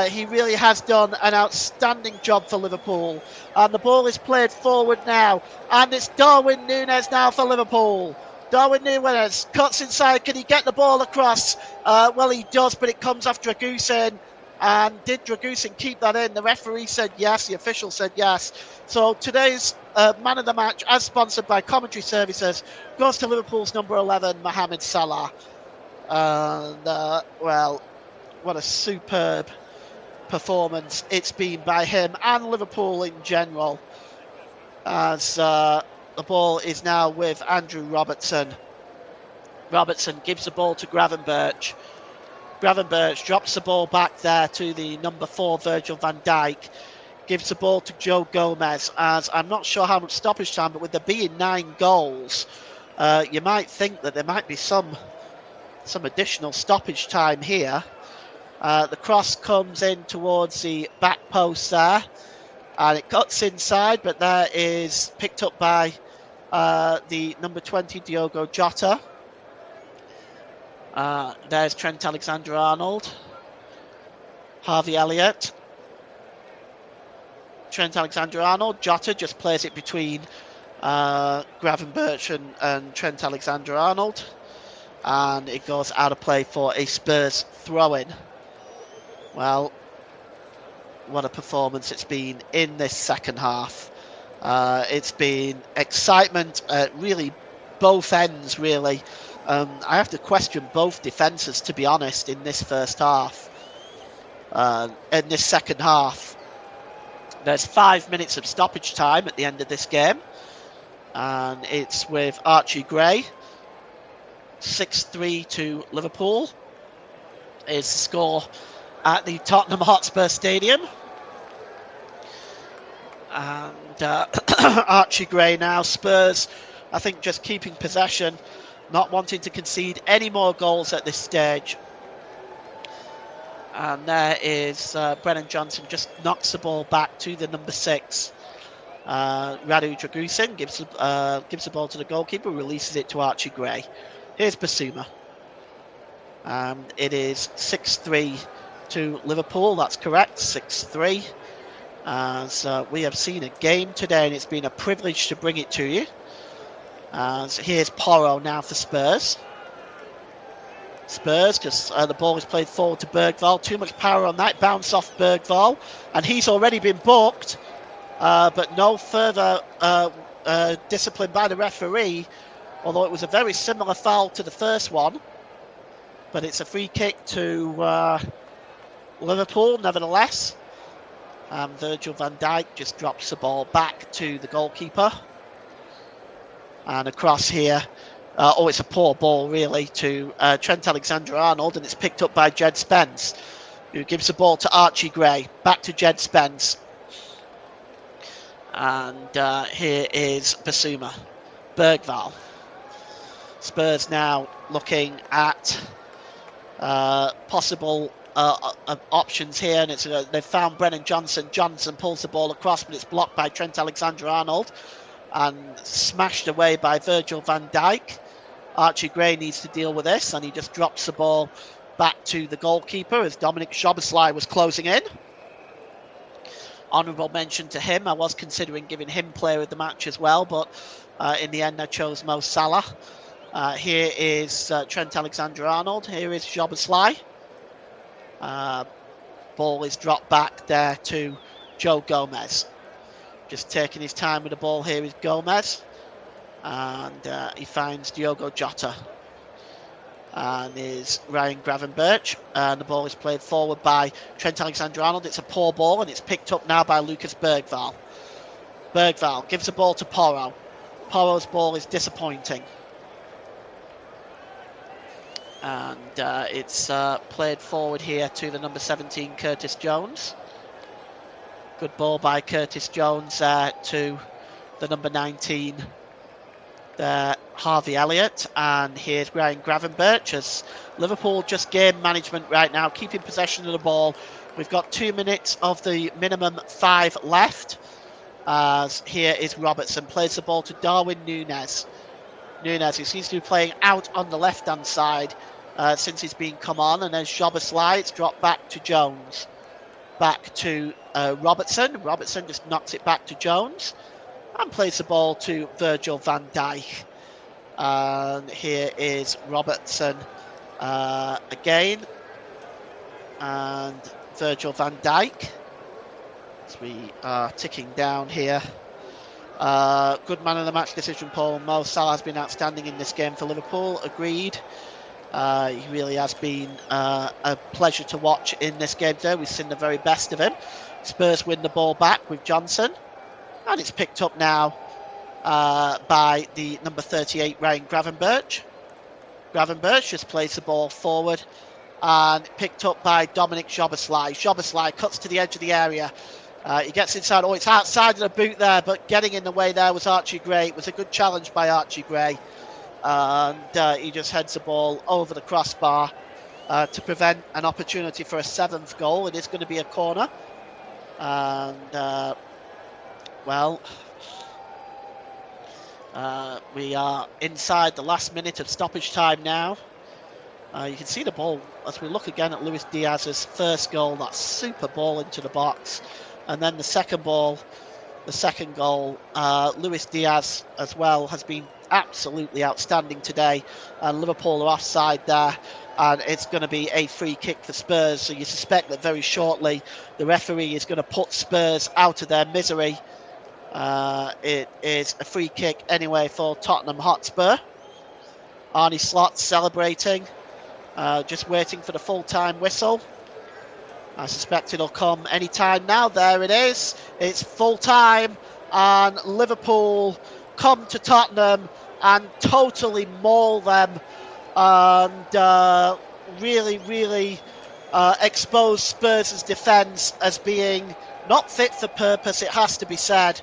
He really has done an outstanding job for Liverpool. And the ball is played forward now. And it's Darwin Núñez now for Liverpool. Darwin Núñez cuts inside. Can he get the ball across? Well, he does, but it comes off Dragusin. And did Dragusin keep that in? The referee said yes. The official said yes. So today's man of the match, as sponsored by Commentary Services, goes to Liverpool's number 11, Mohamed Salah. And, well, what a superb performance it's been by him and Liverpool in general. As the ball is now with Andrew Robertson. Robertson gives the ball to Gravenberch. Gravenberch drops the ball back there to the number 4, Virgil van Dijk. Gives the ball to Joe Gomez, as I'm not sure how much stoppage time, but with there being 9 goals, you might think that there might be some additional stoppage time here. The cross comes in towards the back post there, and it cuts inside, but there is picked up by the number 20, Diogo Jota. There's Trent Alexander-Arnold. Harvey Elliott. Trent Alexander-Arnold. Jota just plays it between Gravenberch and Trent Alexander-Arnold. And it goes out of play for a Spurs throw-in. Well, what a performance it's been in this second half. It's been excitement at really both ends, really. I have to question both defences, to be honest, in this first half. In this second half, there's 5 minutes of stoppage time at the end of this game. And it's with Archie Gray. 6-3 to Liverpool is the score at the Tottenham Hotspur Stadium. And Archie Gray now. Spurs, I think, just keeping possession, not wanting to concede any more goals at this stage. And there is Brennan Johnson, just knocks the ball back to the number 6. Radu Dragusin gives the ball to the goalkeeper, releases it to Archie Gray. Here's Basuma. And it is 6-3 to Liverpool. That's correct, 6-3. As we have seen a game today, and it's been a privilege to bring it to you. As here's Porro now for Spurs. Spurs, just the ball is played forward to Bergvall. Too much power on that. Bounce off Bergvall. And he's already been booked. But no further discipline by the referee. Although it was a very similar foul to the first one. But it's a free kick to Liverpool, nevertheless. Virgil van Dijk just drops the ball back to the goalkeeper. And across here. It's a poor ball, really, to Trent Alexander-Arnold. And it's picked up by Jed Spence, who gives the ball to Archie Gray. Back to Jed Spence. And here is Basuma. Bergvall. Spurs now looking at possible options here, and it's they've found Brennan Johnson. Johnson pulls the ball across, but it's blocked by Trent Alexander-Arnold and smashed away by Virgil van Dijk. Archie Gray needs to deal with this, and he just drops the ball back to the goalkeeper as Dominic Szoboszlai was closing in. Honourable mention to him. I was considering giving him player of the match as well, but in the end I chose Mo Salah. Here is Trent Alexander-Arnold. Here is Szoboszlai. Ball is dropped back there to Joe Gomez. Just taking his time with the ball here is Gomez. And he finds Diogo Jota. And is Ryan Gravenberch. And the ball is played forward by Trent Alexander-Arnold. It's a poor ball, and it's picked up now by Lucas Bergvall. Bergvall gives the ball to Porro. Porro's ball is disappointing. And it's played forward here to the number 17, Curtis Jones. Good ball by Curtis Jones to the number 19 there, Harvey Elliott, and here's Ryan Gravenberch as Liverpool just game management right now, keeping possession of the ball. We've got 2 minutes of the minimum 5 left. As here is Robertson, plays the ball to Darwin Núñez. Núñez, who seems to be playing out on the left-hand side since he's been come on, and as Szoboszlai, it's dropped back to Jones. Back to Robertson. Robertson just knocks it back to Jones and plays the ball to Virgil van Dijk. And here is Robertson again. And Virgil van Dijk. As we are ticking down here. Good man of the match decision poll. Mo Salah has been outstanding in this game for Liverpool. Agreed. He really has been a pleasure to watch in this game today. We've seen the very best of him. Spurs win the ball back with Johnson. And it's picked up now by the number 38, Ryan Gravenberch. Gravenberch just plays the ball forward and picked up by Dominic Szoboszlai. Szoboszlai cuts to the edge of the area. He gets inside. Oh, it's outside of the boot there, but getting in the way there was Archie Gray. It was a good challenge by Archie Gray. And he just heads the ball over the crossbar to prevent an opportunity for a 7th goal. It is going to be a corner. And, we are inside the last minute of stoppage time now. You can see the ball as we look again at Luis Diaz's first goal, that super ball into the box. And then the second goal, Luis Diaz as well has been absolutely outstanding today. And Liverpool are offside there. And it's going to be a free kick for Spurs. So you suspect that very shortly the referee is going to put Spurs out of their misery. It is a free kick anyway for Tottenham Hotspur. Arne Slot celebrating. Just waiting for the full-time whistle. I suspect it'll come any time now. There it is. It's full-time. And Liverpool come to Tottenham and totally maul them. And really expose Spurs' defence as being not fit for purpose, it has to be said.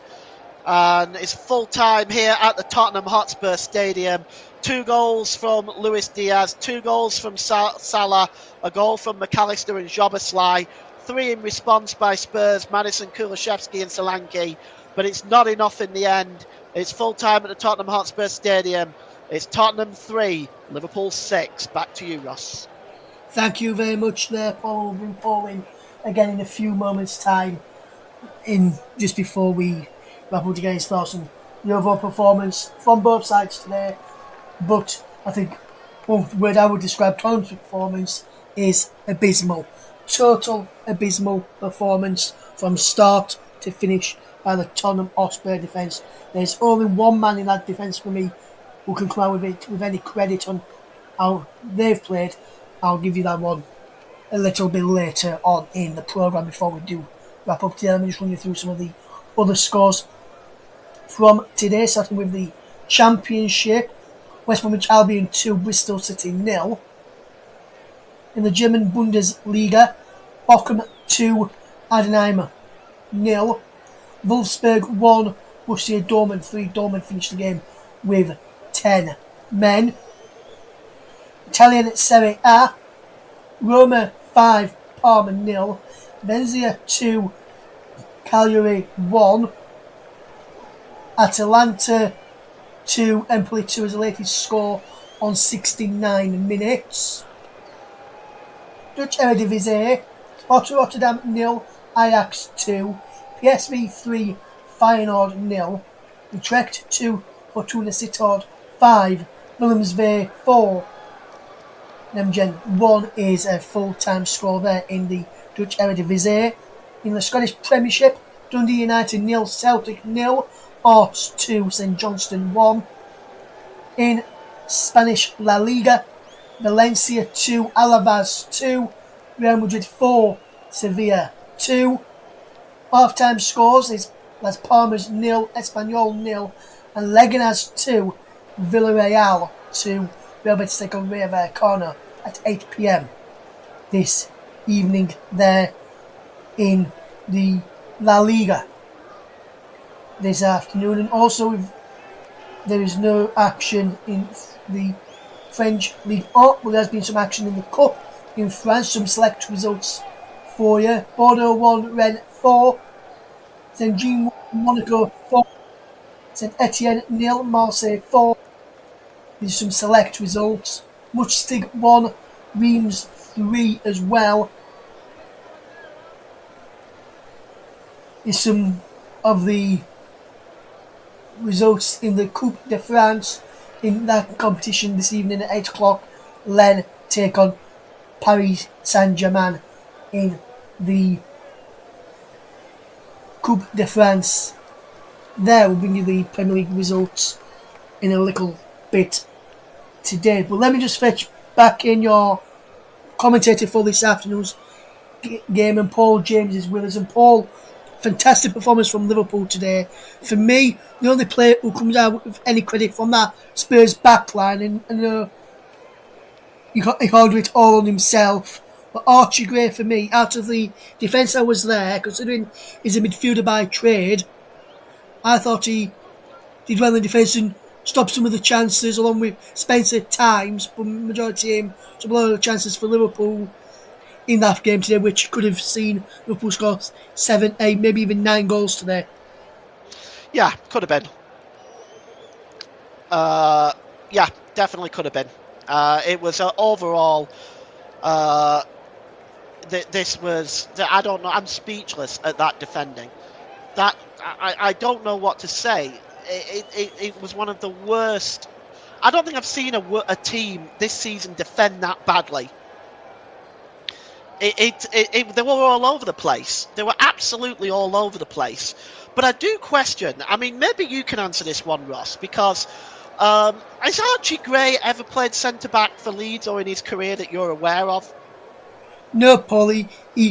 And it's full-time here at the Tottenham Hotspur Stadium. 2 goals from Luis Diaz, 2 goals from Salah, a goal from McAllister and Szoboszlai, 3 in response by Spurs, Madison, Kulusevski and Solanke. But it's not enough in the end. It's full-time at the Tottenham Hotspur Stadium. It's Tottenham 3, Liverpool 6. Back to you, Ross. Thank you very much there, Paul. We'll bring Paul in again in a few moments' time, in just before we wrap up to get his thoughts on the overall performance from both sides today. But I think one word I would describe Tottenham's performance is abysmal. Total abysmal performance from start to finish by the Tottenham Hotspur defence. There's only one man in that defence for me who can come out with any credit on how they've played. I'll give you that one a little bit later on in the programme before we do wrap up today. Let me just run you through some of the other scores from today, starting with the Championship. West Bromwich Albion 2, Bristol City 0. In the German Bundesliga, Bochum 2, Heidenheim 0. Wolfsburg 1, Borussia Dortmund 3. Dortmund finished the game with 10 men. Italian Serie A, Roma 5, Parma 0. Venezia 2, Cagliari 1. Atalanta 2, Empoli 2 is the latest score on 69 minutes. Dutch Eredivisie, Sparta Rotterdam 0, Ajax 2, PSV 3, Feyenoord 0, Utrecht 2, Fortuna Sittard 5, Willemsvee 4. Nemgen 1 is a full-time score there in the Dutch Eredivisie. In the Scottish Premiership, Dundee United 0, Celtic 0, Hearts 2, St Johnstone 1. In Spanish La Liga, Valencia 2, Alaves 2, Real Madrid 4, Sevilla 2. Half-time scores is Las Palmas 0, Espanyol 0, and Leganés 2, Villarreal 2. Real Betis take on Rayo Vallecano at 8 p.m. this evening there in the La Liga. this afternoon. And also, there is no action in the French League 1, but there has been some action in the Cup in France. Some select results for you. Bordeaux 1, Rennes 4, Saint Jean 1, Monaco 4, Saint Etienne 0, Marseille 4. There's some select results. Muchstig 1, Reims 3 as well. There's some of the results in the Coupe de France in that competition this evening at 8 o'clock. Lens take on Paris Saint-Germain in the Coupe de France. There will bring you the Premier League results in a little bit today. But let me just fetch back in your commentator for this afternoon's game, and Paul James is with us. And Paul, fantastic performance from Liverpool today. For me, the only player who comes out with any credit from that Spurs backline, and he can't do it all on himself. But Archie Gray, for me, out of the defence that was there, considering he's a midfielder by trade, I thought he did well in defence and stopped some of the chances, along with Spencer at times, but majority of him, some of the chances for Liverpool in that game today, which could have seen Liverpool score 7, 8, maybe even 9 goals today. Yeah, could have been. Yeah, definitely could have been. It was overall. This was. I don't know. I'm speechless at that defending. That I don't know what to say. It was one of the worst. I don't think I've seen a team this season defend that badly. They were all over the place. They were absolutely all over the place. But I do question. I mean, maybe you can answer this one, Ross, because has Archie Gray ever played centre back for Leeds or in his career that you're aware of? No, Paulie.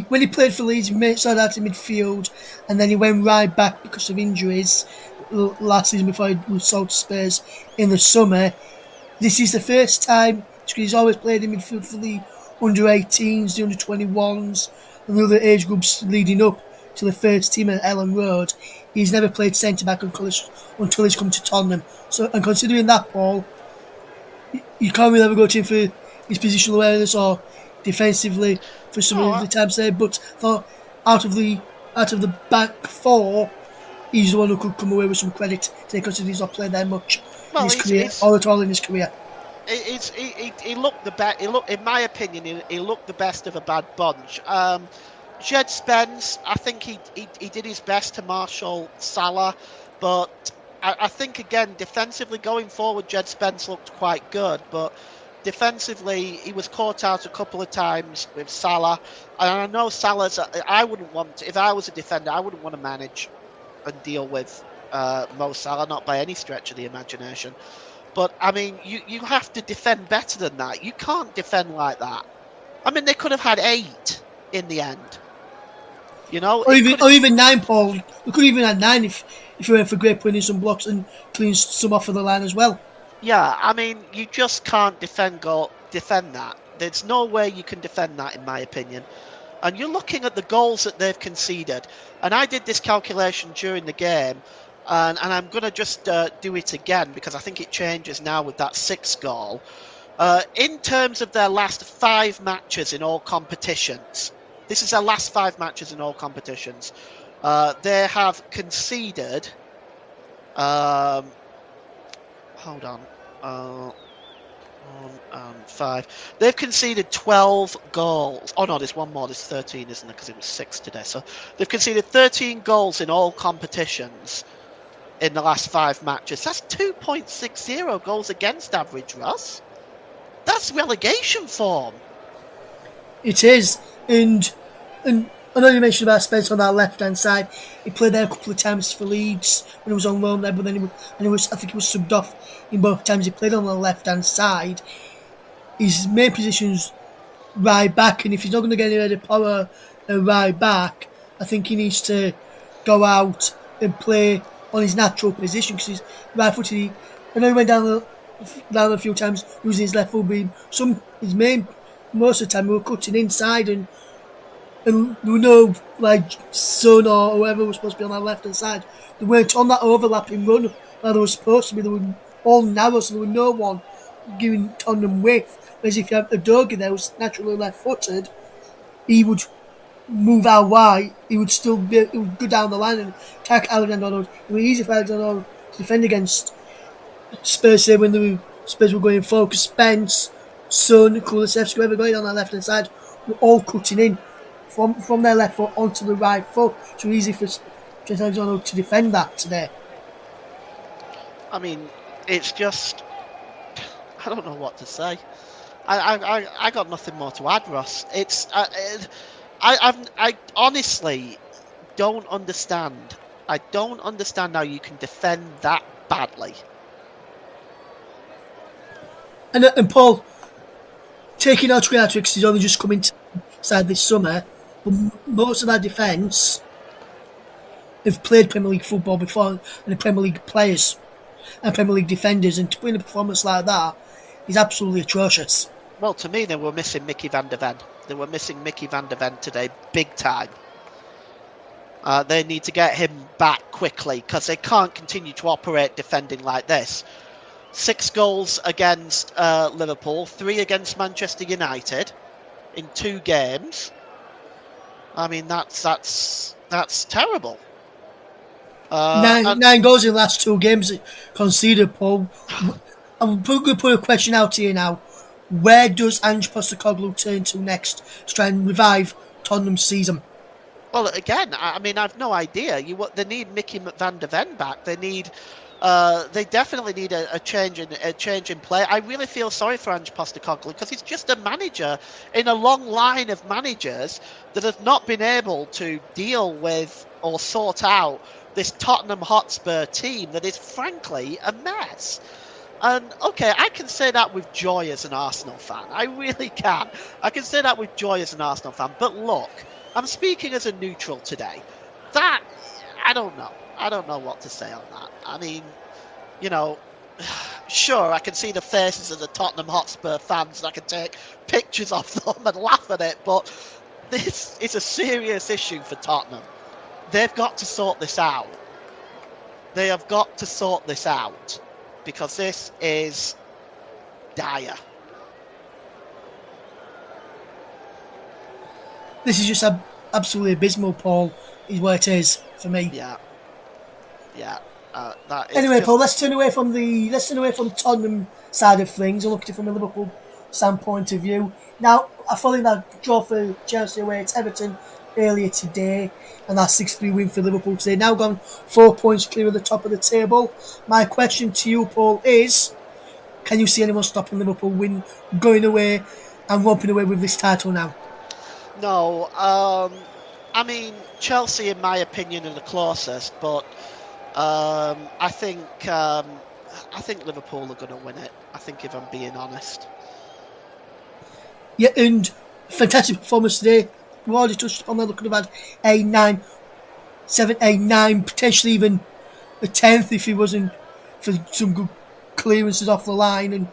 When he played for Leeds, he started out in midfield, and then he went right back because of injuries last season before he was sold to Spurs in the summer. This is the first time, because he's always played in midfield for the under-18s, the under-21s, and the other age groups leading up to the first team at Ellen Road. He's never played centre-back until he's come to Tottenham. So, and considering that, Paul, you can't really ever go to him for his positional awareness or defensively for some of the times there. But for out of the back four, he's the one who could come away with some credit today, because he's not played that much in his career, or at all in his career. He looked the best. He looked, in my opinion, he looked the best of a bad bunch. Jed Spence, I think he did his best to marshal Salah, but I think again defensively going forward, Jed Spence looked quite good, but defensively he was caught out a couple of times with Salah, and I know Salah's. I wouldn't want to, if I was a defender, I wouldn't want to manage and deal with Mo Salah, not by any stretch of the imagination. But I mean, you have to defend better than that. You can't defend like that. I mean, they could have had 8 in the end. You know, or even 9, Paul. We could even have 9 if you went for Gray putting in some blocks and cleaning some off of the line as well. Yeah, I mean, you just can't defend that. There's no way you can defend that, in my opinion. And you're looking at the goals that they've conceded. And I did this calculation during the game, and I'm going to just do it again because I think it changes now with that 6th goal. In terms of their last 5 matches in all competitions, this is their last 5 matches in all competitions. They have conceded. Hold on. 5. They've conceded 12 goals. Oh no, there's one more. There's 13, isn't there? Because it was 6 today. So they've conceded 13 goals in all competitions in the last 5 matches. That's 2.60 goals against average, Ross. That's relegation form. It is, and I know you mentioned about Spence on that left-hand side. He played there a couple of times for Leeds when he was on loan there, but then I think he was subbed off in both times he played on the left-hand side. His main position's right back, and if he's not going to get any of the power at right back, I think he needs to go out and play on his natural position, because he's right-footed. I know he went down a few times using his left foot, but most of the time we were cutting inside, and and there were no like Son or whoever was supposed to be on our left hand side. They weren't on that overlapping run where they were supposed to be. They were all narrow, so there was no one giving Tottenham width. Whereas if you have Udogie there who's naturally left footed, he would move out wide. He would still be, he would go down the line and attack Alexander-Arnold. It was easy for Alexander-Arnold to defend against Spurs say when the Spurs were going forward, because Spence, Son, Kulusevski, whoever going on that left hand side, were all cutting in from their left foot onto the right foot. So easy for Trent Alexander to defend that today. I mean, it's just, I don't know what to say. I got nothing more to add, Ross. I honestly don't understand. I don't understand how you can defend that badly. And Paul, taking out Triatrix, he's only just come inside this summer, but most of our defence have played Premier League football before, and the Premier League players and Premier League defenders, and to win a performance like that is absolutely atrocious. Well, to me, they were missing Mickey van der Ven. They were missing Mickey van der Ven today, big time. They need to get him back quickly because they can't continue to operate defending like this. 6 goals against Liverpool, 3 against Manchester United in 2 games. I mean, that's terrible. 9 goals in the last 2 games conceded, Paul. I'm going to put a question out here now. Where does Ange Postecoglou turn to next to try and revive Tottenham's season? Well, again, I mean, I've no idea. They need Mickey van der Ven back. They definitely need a change in play. I really feel sorry for Ange Postecoglou because he's just a manager in a long line of managers that have not been able to deal with or sort out this Tottenham Hotspur team that is frankly a mess. And okay, I can say that with joy as an Arsenal fan. I really can. I can say that with joy as an Arsenal fan. But look, I'm speaking as a neutral today. That, I don't know. I don't know what to say on that. I mean, you know, sure, I can see the faces of the Tottenham Hotspur fans and I can take pictures of them and laugh at it. But this is a serious issue for Tottenham. They've got to sort this out. They have got to sort this out. Because this is dire. This is just absolutely abysmal, Paul, is what it is for me. Yeah. That is anyway, just... Paul, let's turn away from Tottenham side of things and look at it from a Liverpool standpoint of view. Now, I followed that draw for Chelsea away at Everton earlier today, and that 6-3 win for Liverpool today. Now gone 4 points clear of the top of the table. My question to you, Paul, is: can you see anyone stopping Liverpool going away and romping away with this title now? No, I mean Chelsea, in my opinion, are the closest, but I think Liverpool are going to win it. I think, if I'm being honest. Yeah, and fantastic performance today. We've already touched upon that. They could have had a 9, 7, 8, 9, potentially even a 10th if he wasn't for some good clearances off the line and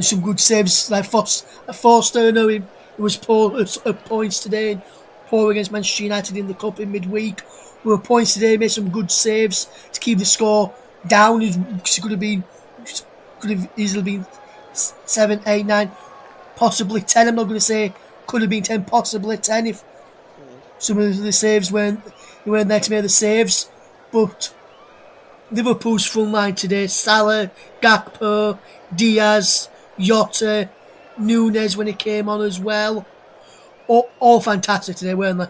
some good saves like Forster. I know he was poor at points today and poor against Manchester United in the Cup in midweek. We were points today, made some good saves to keep the score down. It could have easily been 7, 8, 9, possibly 10. I'm not going to say could have been 10, possibly 10 if some of the saves weren't there to make the saves. But Liverpool's front line today: Salah, Gakpo, Diaz, Jota, Nunes when he came on as well. All fantastic today, weren't they?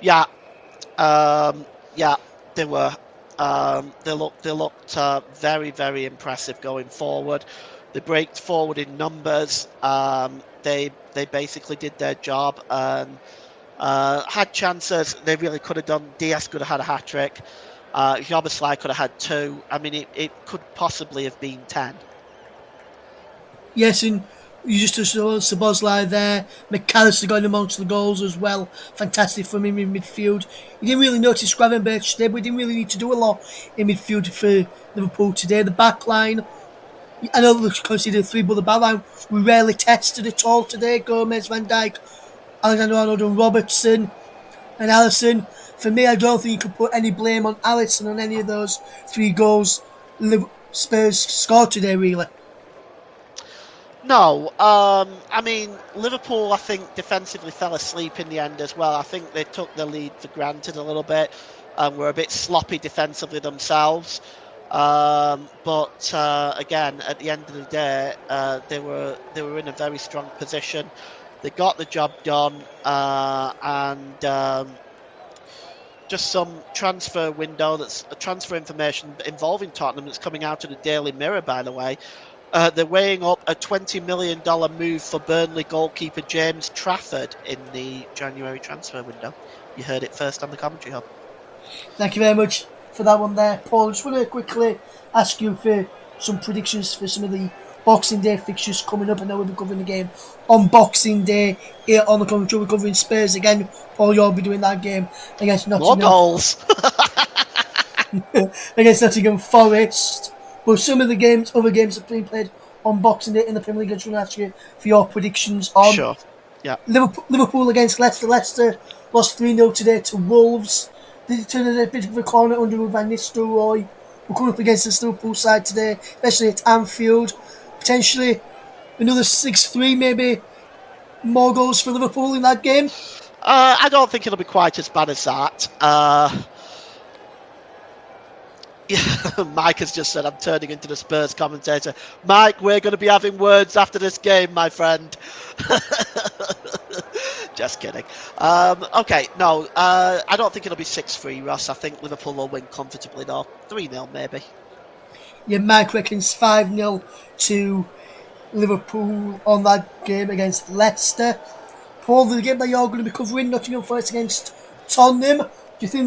Yeah, they were. They looked very, very impressive going forward. They braked forward in numbers. They basically did their job and had chances. They really could have done. Diaz could have had a hat trick. Jobberslai could have had 2. I mean, it could possibly have been 10. Yes, and you just saw Szoboszlai there. McAllister got amongst the goals as well. Fantastic from him in midfield. You didn't really notice Gravenberch today, but we didn't really need to do a lot in midfield for Liverpool today. The back line, I know they considered 3, but the back line we rarely tested at all today. Gomez, Van Dijk Alexander-Arnold and Robertson and Alisson. For me, I don't think you could put any blame on Alisson on any of those 3 goals Spurs scored today, really. No, I mean, Liverpool, I think, defensively fell asleep in the end as well. I think they took the lead for granted a little bit and were a bit sloppy defensively themselves. But again, at the end of the day, they were in a very strong position. They got the job done, and just some transfer window that's transfer information involving Tottenham that's coming out of the Daily Mirror, by the way. They're weighing up a $20 million move for Burnley goalkeeper James Trafford in the January transfer window. You heard it first on the Commentary Hub. Thank you very much for that one there, Paul. I just want to quickly ask you for some predictions for some of the Boxing Day fixtures coming up. I know we'll be covering the game on Boxing Day here on the Commentary. We're covering Spurs again. Paul, you'll be doing that game against More Nottingham. goals. Against Nottingham Forest. But some of the other games have been played on Boxing Day in the Premier League. I just want to ask you for your predictions on. Sure. Yeah. Liverpool against Leicester. Leicester lost 3-0 today to Wolves. Did it turn a bit of a corner under Van Nistelrooy? We're coming up against this Liverpool side today, especially at Anfield. Potentially another 6-3, maybe more goals for Liverpool in that game. I don't think it'll be quite as bad as that. Yeah, Mike has just said I'm turning into the Spurs commentator. Mike, we're going to be having words after this game, my friend. Just kidding. Okay, no, I don't think it'll be 6-3, Ross. I think Liverpool will win comfortably, though. 3-0, maybe. Yeah, Mike reckons 5-0 to Liverpool on that game against Leicester. Paul, the game that you're going to be covering, Nottingham Forest against Tottenham. Do you think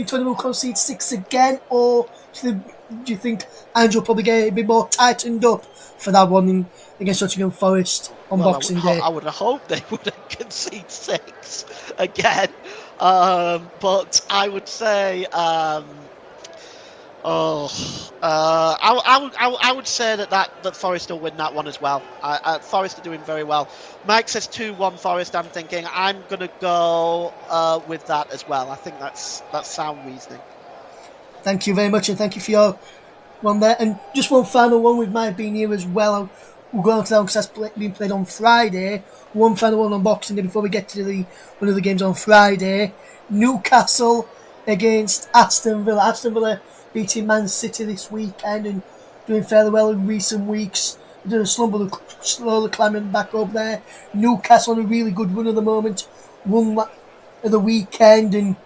Tottenham will concede 6 again, or do you think Andrew will probably get a bit more tightened up for that one against Nottingham Forest on Boxing Day? I would have hoped they wouldn't concede 6 again, but I would say. I would say that Forest will win that one as well. Forest are doing very well. Mike says 2-1 Forest. I'm thinking I'm going to go with that as well. I think that's sound reasoning. Thank you very much, and thank you for your one there. And just one final one with my being here as well. We'll go on to that because that's being played on Friday. One final one on Boxing Day before we get to one of the games on Friday. Newcastle against Aston Villa. Aston Villa beating Man City this weekend and doing fairly well in recent weeks. They're slowly climbing back up there. Newcastle on a really good run at the moment. Won at the weekend and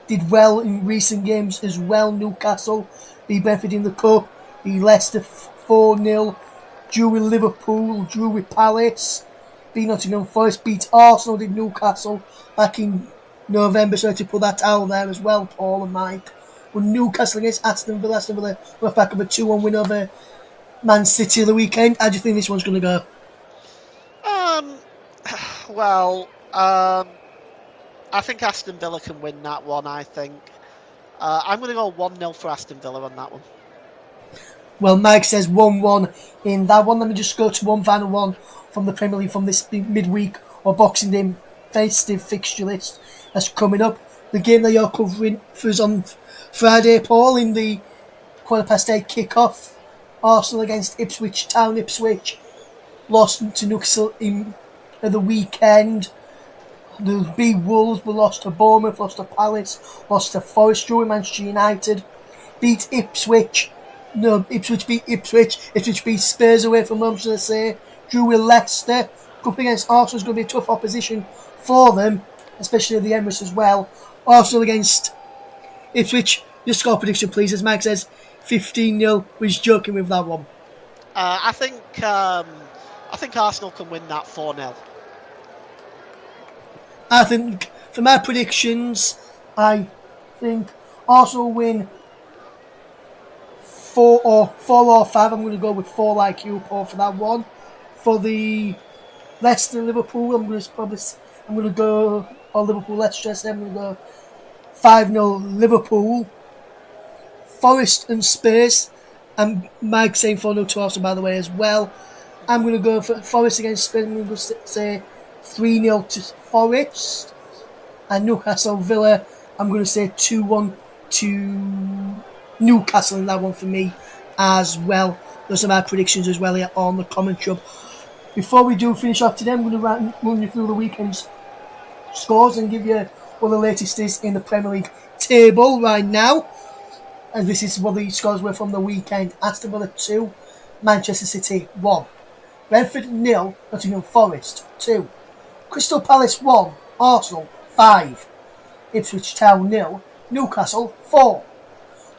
did well in recent games as well. Newcastle beat Brentford in the Cup. Beat Leicester 4-0. Drew with Liverpool. Drew with Palace. Beat Nottingham Forest. Beat Arsenal. Did Newcastle back in November. So to put that out there as well, Paul and Mike. But Newcastle against Aston Villa. Aston Villa were back of a 2-1 win over Man City the weekend. How do you think this one's going to go? I think Aston Villa can win that one, I think. I'm going to go 1-0 for Aston Villa on that one. Well, Mike says 1-1 in that one. Let me just go to one final one from the Premier League from this midweek or Boxing Day festive fixture list that's coming up. The game that you're covering for us on Friday, Paul, in the 8:15 kick-off. Arsenal against Ipswich Town. Ipswich lost to Newcastle at the weekend. The big Wolves were lost to Bournemouth, lost to Palace, lost to Forest, drew with Manchester United, beat Ipswich. No, Ipswich beat Ipswich. Ipswich beat Spurs away from home, should I say. Drew with Leicester. Up against Arsenal is going to be a tough opposition for them, especially at the Emirates as well. Arsenal against Ipswich. Your score prediction, please. As Mike says, 15-0. We're just joking with that one. I think Arsenal can win that 4-0. I think, for my predictions, I think Arsenal win 4 or 5. I'm going to go with 4 like you, Paul, for that one. For the Leicester Liverpool, I'm going to go, or Liverpool Leicester, I'm going to go 5-0 Liverpool. Forest and Spurs, and Mike saying 4-0 to Arsenal, by the way, as well. I'm going to go for Forest against Spurs. I'm going to say 3-0 to Forest. And Newcastle Villa, I'm going to say 2-1 to Newcastle in that one for me as well. Those are my predictions as well here on the commentary. Before we do finish off today, I'm going to run you through the weekend's scores and give you what the latest is in the Premier League table right now. And this is what the scores were from the weekend. Aston Villa 2, Manchester City 1. Brentford 0, Nottingham Forest 2. Crystal Palace 1, Arsenal 5. Ipswich Town 0, Newcastle 4.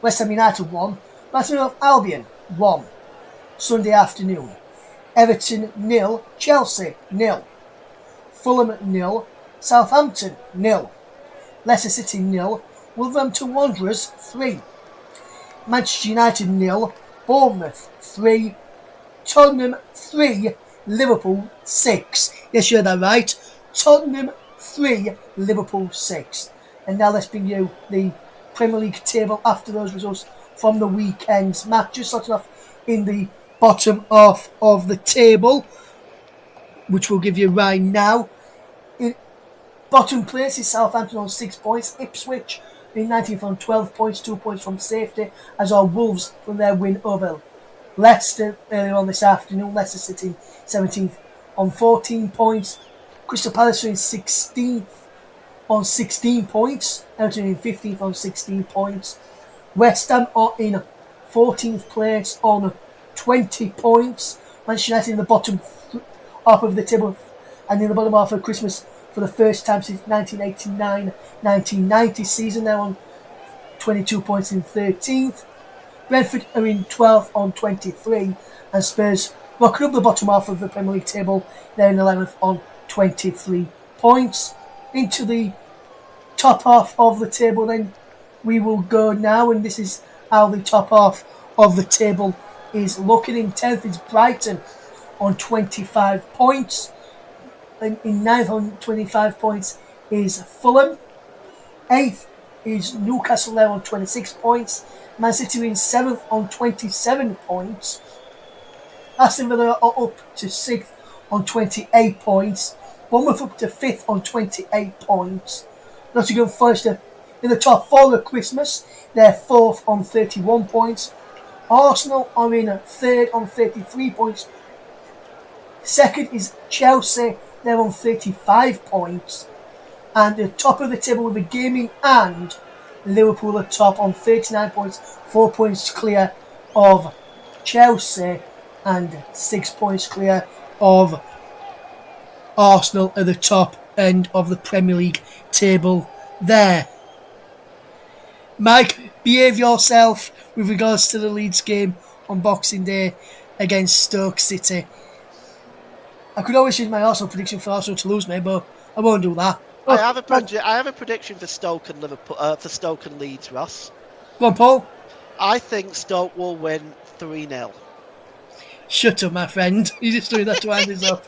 West Ham United 1, Brighton of Albion 1. Sunday afternoon, Everton 0, Chelsea 0. Fulham 0, Southampton 0. Leicester City 0, Wolverhampton Wanderers 3. Manchester United 0, Bournemouth 3. Tottenham 3, Liverpool 6. Yes, you heard that right. Tottenham 3, Liverpool 6. And now let's bring you the Premier League table after those results from the weekend's match. Just starting off in the bottom half of the table, which we'll give you right now. In bottom place is Southampton on 6 points. Ipswich in 19th on 12 points, 2 points from safety, as are Wolves from their win over Leicester earlier on this afternoon. Leicester sitting 17th on 14 points. Crystal Palace in 16th on 16 points. Everton in 15th on 16 points. West Ham are in 14th place on 20 points. Manchester United in the bottom half of the table and in the bottom half of Christmas for the first time since 1989-1990 season. They're on 22 points in 13th. Brentford are in 12th on 23, and Spurs rocking up the bottom half of the Premier League table. They're in 11th on 23 points. Into the top half of the table then we will go now, and this is how the top half of the table is looking. In 10th is Brighton on 25 points. And in 9th on 25 points is Fulham. 8th is Newcastle there on 26 points. Man City in 7th on 27 points. Aston Villa are up to 6th on 28 points. Bournemouth up to 5th on 28 points. Nottingham Forest in the top 4 of Christmas. They're 4th on 31 points. Arsenal are in 3rd on 33 points. Second is Chelsea. They're on 35 points. And the top of the table with a game in hand, Liverpool are top on 39 points, 4 points clear of Chelsea and 6 points clear of Arsenal at the top end of the Premier League table there. Mike, behave yourself with regards to the Leeds game on Boxing Day against Stoke City. I could always use my Arsenal prediction for Arsenal to lose, mate, but I won't do that. I have a prediction for Stoke and Liverpool, for Stoke and Leeds, Ross. Go on, Paul. I think Stoke will win 3-0. Shut up, my friend. You're just doing that to wind us up.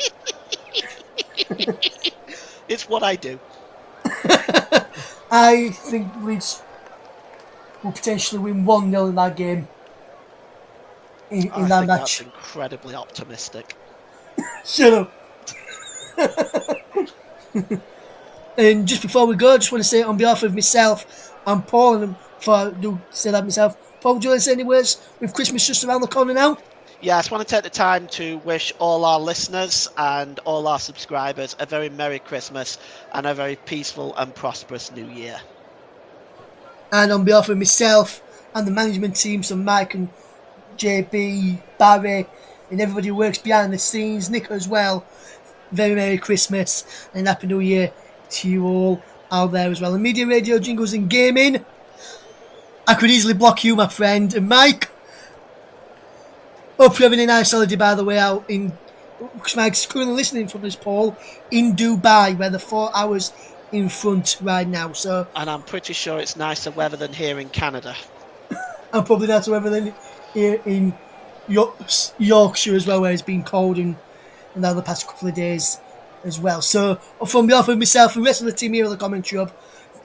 It's what I do. I think Leeds will potentially win 1-0 in that game. In that match. That's incredibly optimistic. Shut up. And just before we go, I just want to say on behalf of myself and Paul, and before I do say that myself, Paul, would you like to say any words with Christmas just around the corner now? Yeah, I just want to take the time to wish all our listeners and all our subscribers a very Merry Christmas and a very peaceful and prosperous New Year. And on behalf of myself and the management team, so Mike and JB, Barry, and everybody who works behind the scenes, Nick as well, very Merry Christmas and Happy New Year to you all out there as well. And media, radio, jingles and gaming, I could easily block you, my friend. And Mike, hope you're having a nice holiday, by the way, out in, because Mike's currently listening from this, Paul, in Dubai, where they're 4 hours in front right now. So, and I'm pretty sure it's nicer weather than here in Canada. And probably nicer weather than here in Yorkshire as well, where it's been cold and now the past couple of days as well. So, from behalf of myself and the rest of the team here at the Commentary Hub,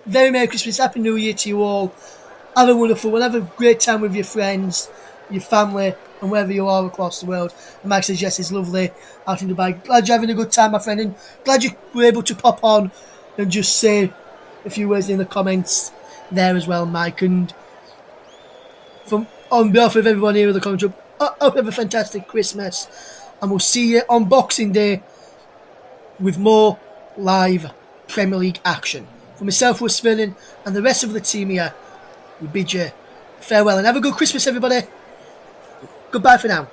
very Merry Christmas, Happy New Year to you all. Have a wonderful one, have a great time with your friends, your family, and wherever you are across the world. And Mike says, yes, it's lovely out in Dubai. Glad you're having a good time, my friend, and glad you were able to pop on and just say a few words in the comments there as well, Mike. And on behalf of everyone here at the Commentary, I hope you have a fantastic Christmas, and we'll see you on Boxing Day with more live Premier League action. For myself, Russ Vernon, and the rest of the team here, we bid you farewell and have a good Christmas, everybody. Goodbye for now.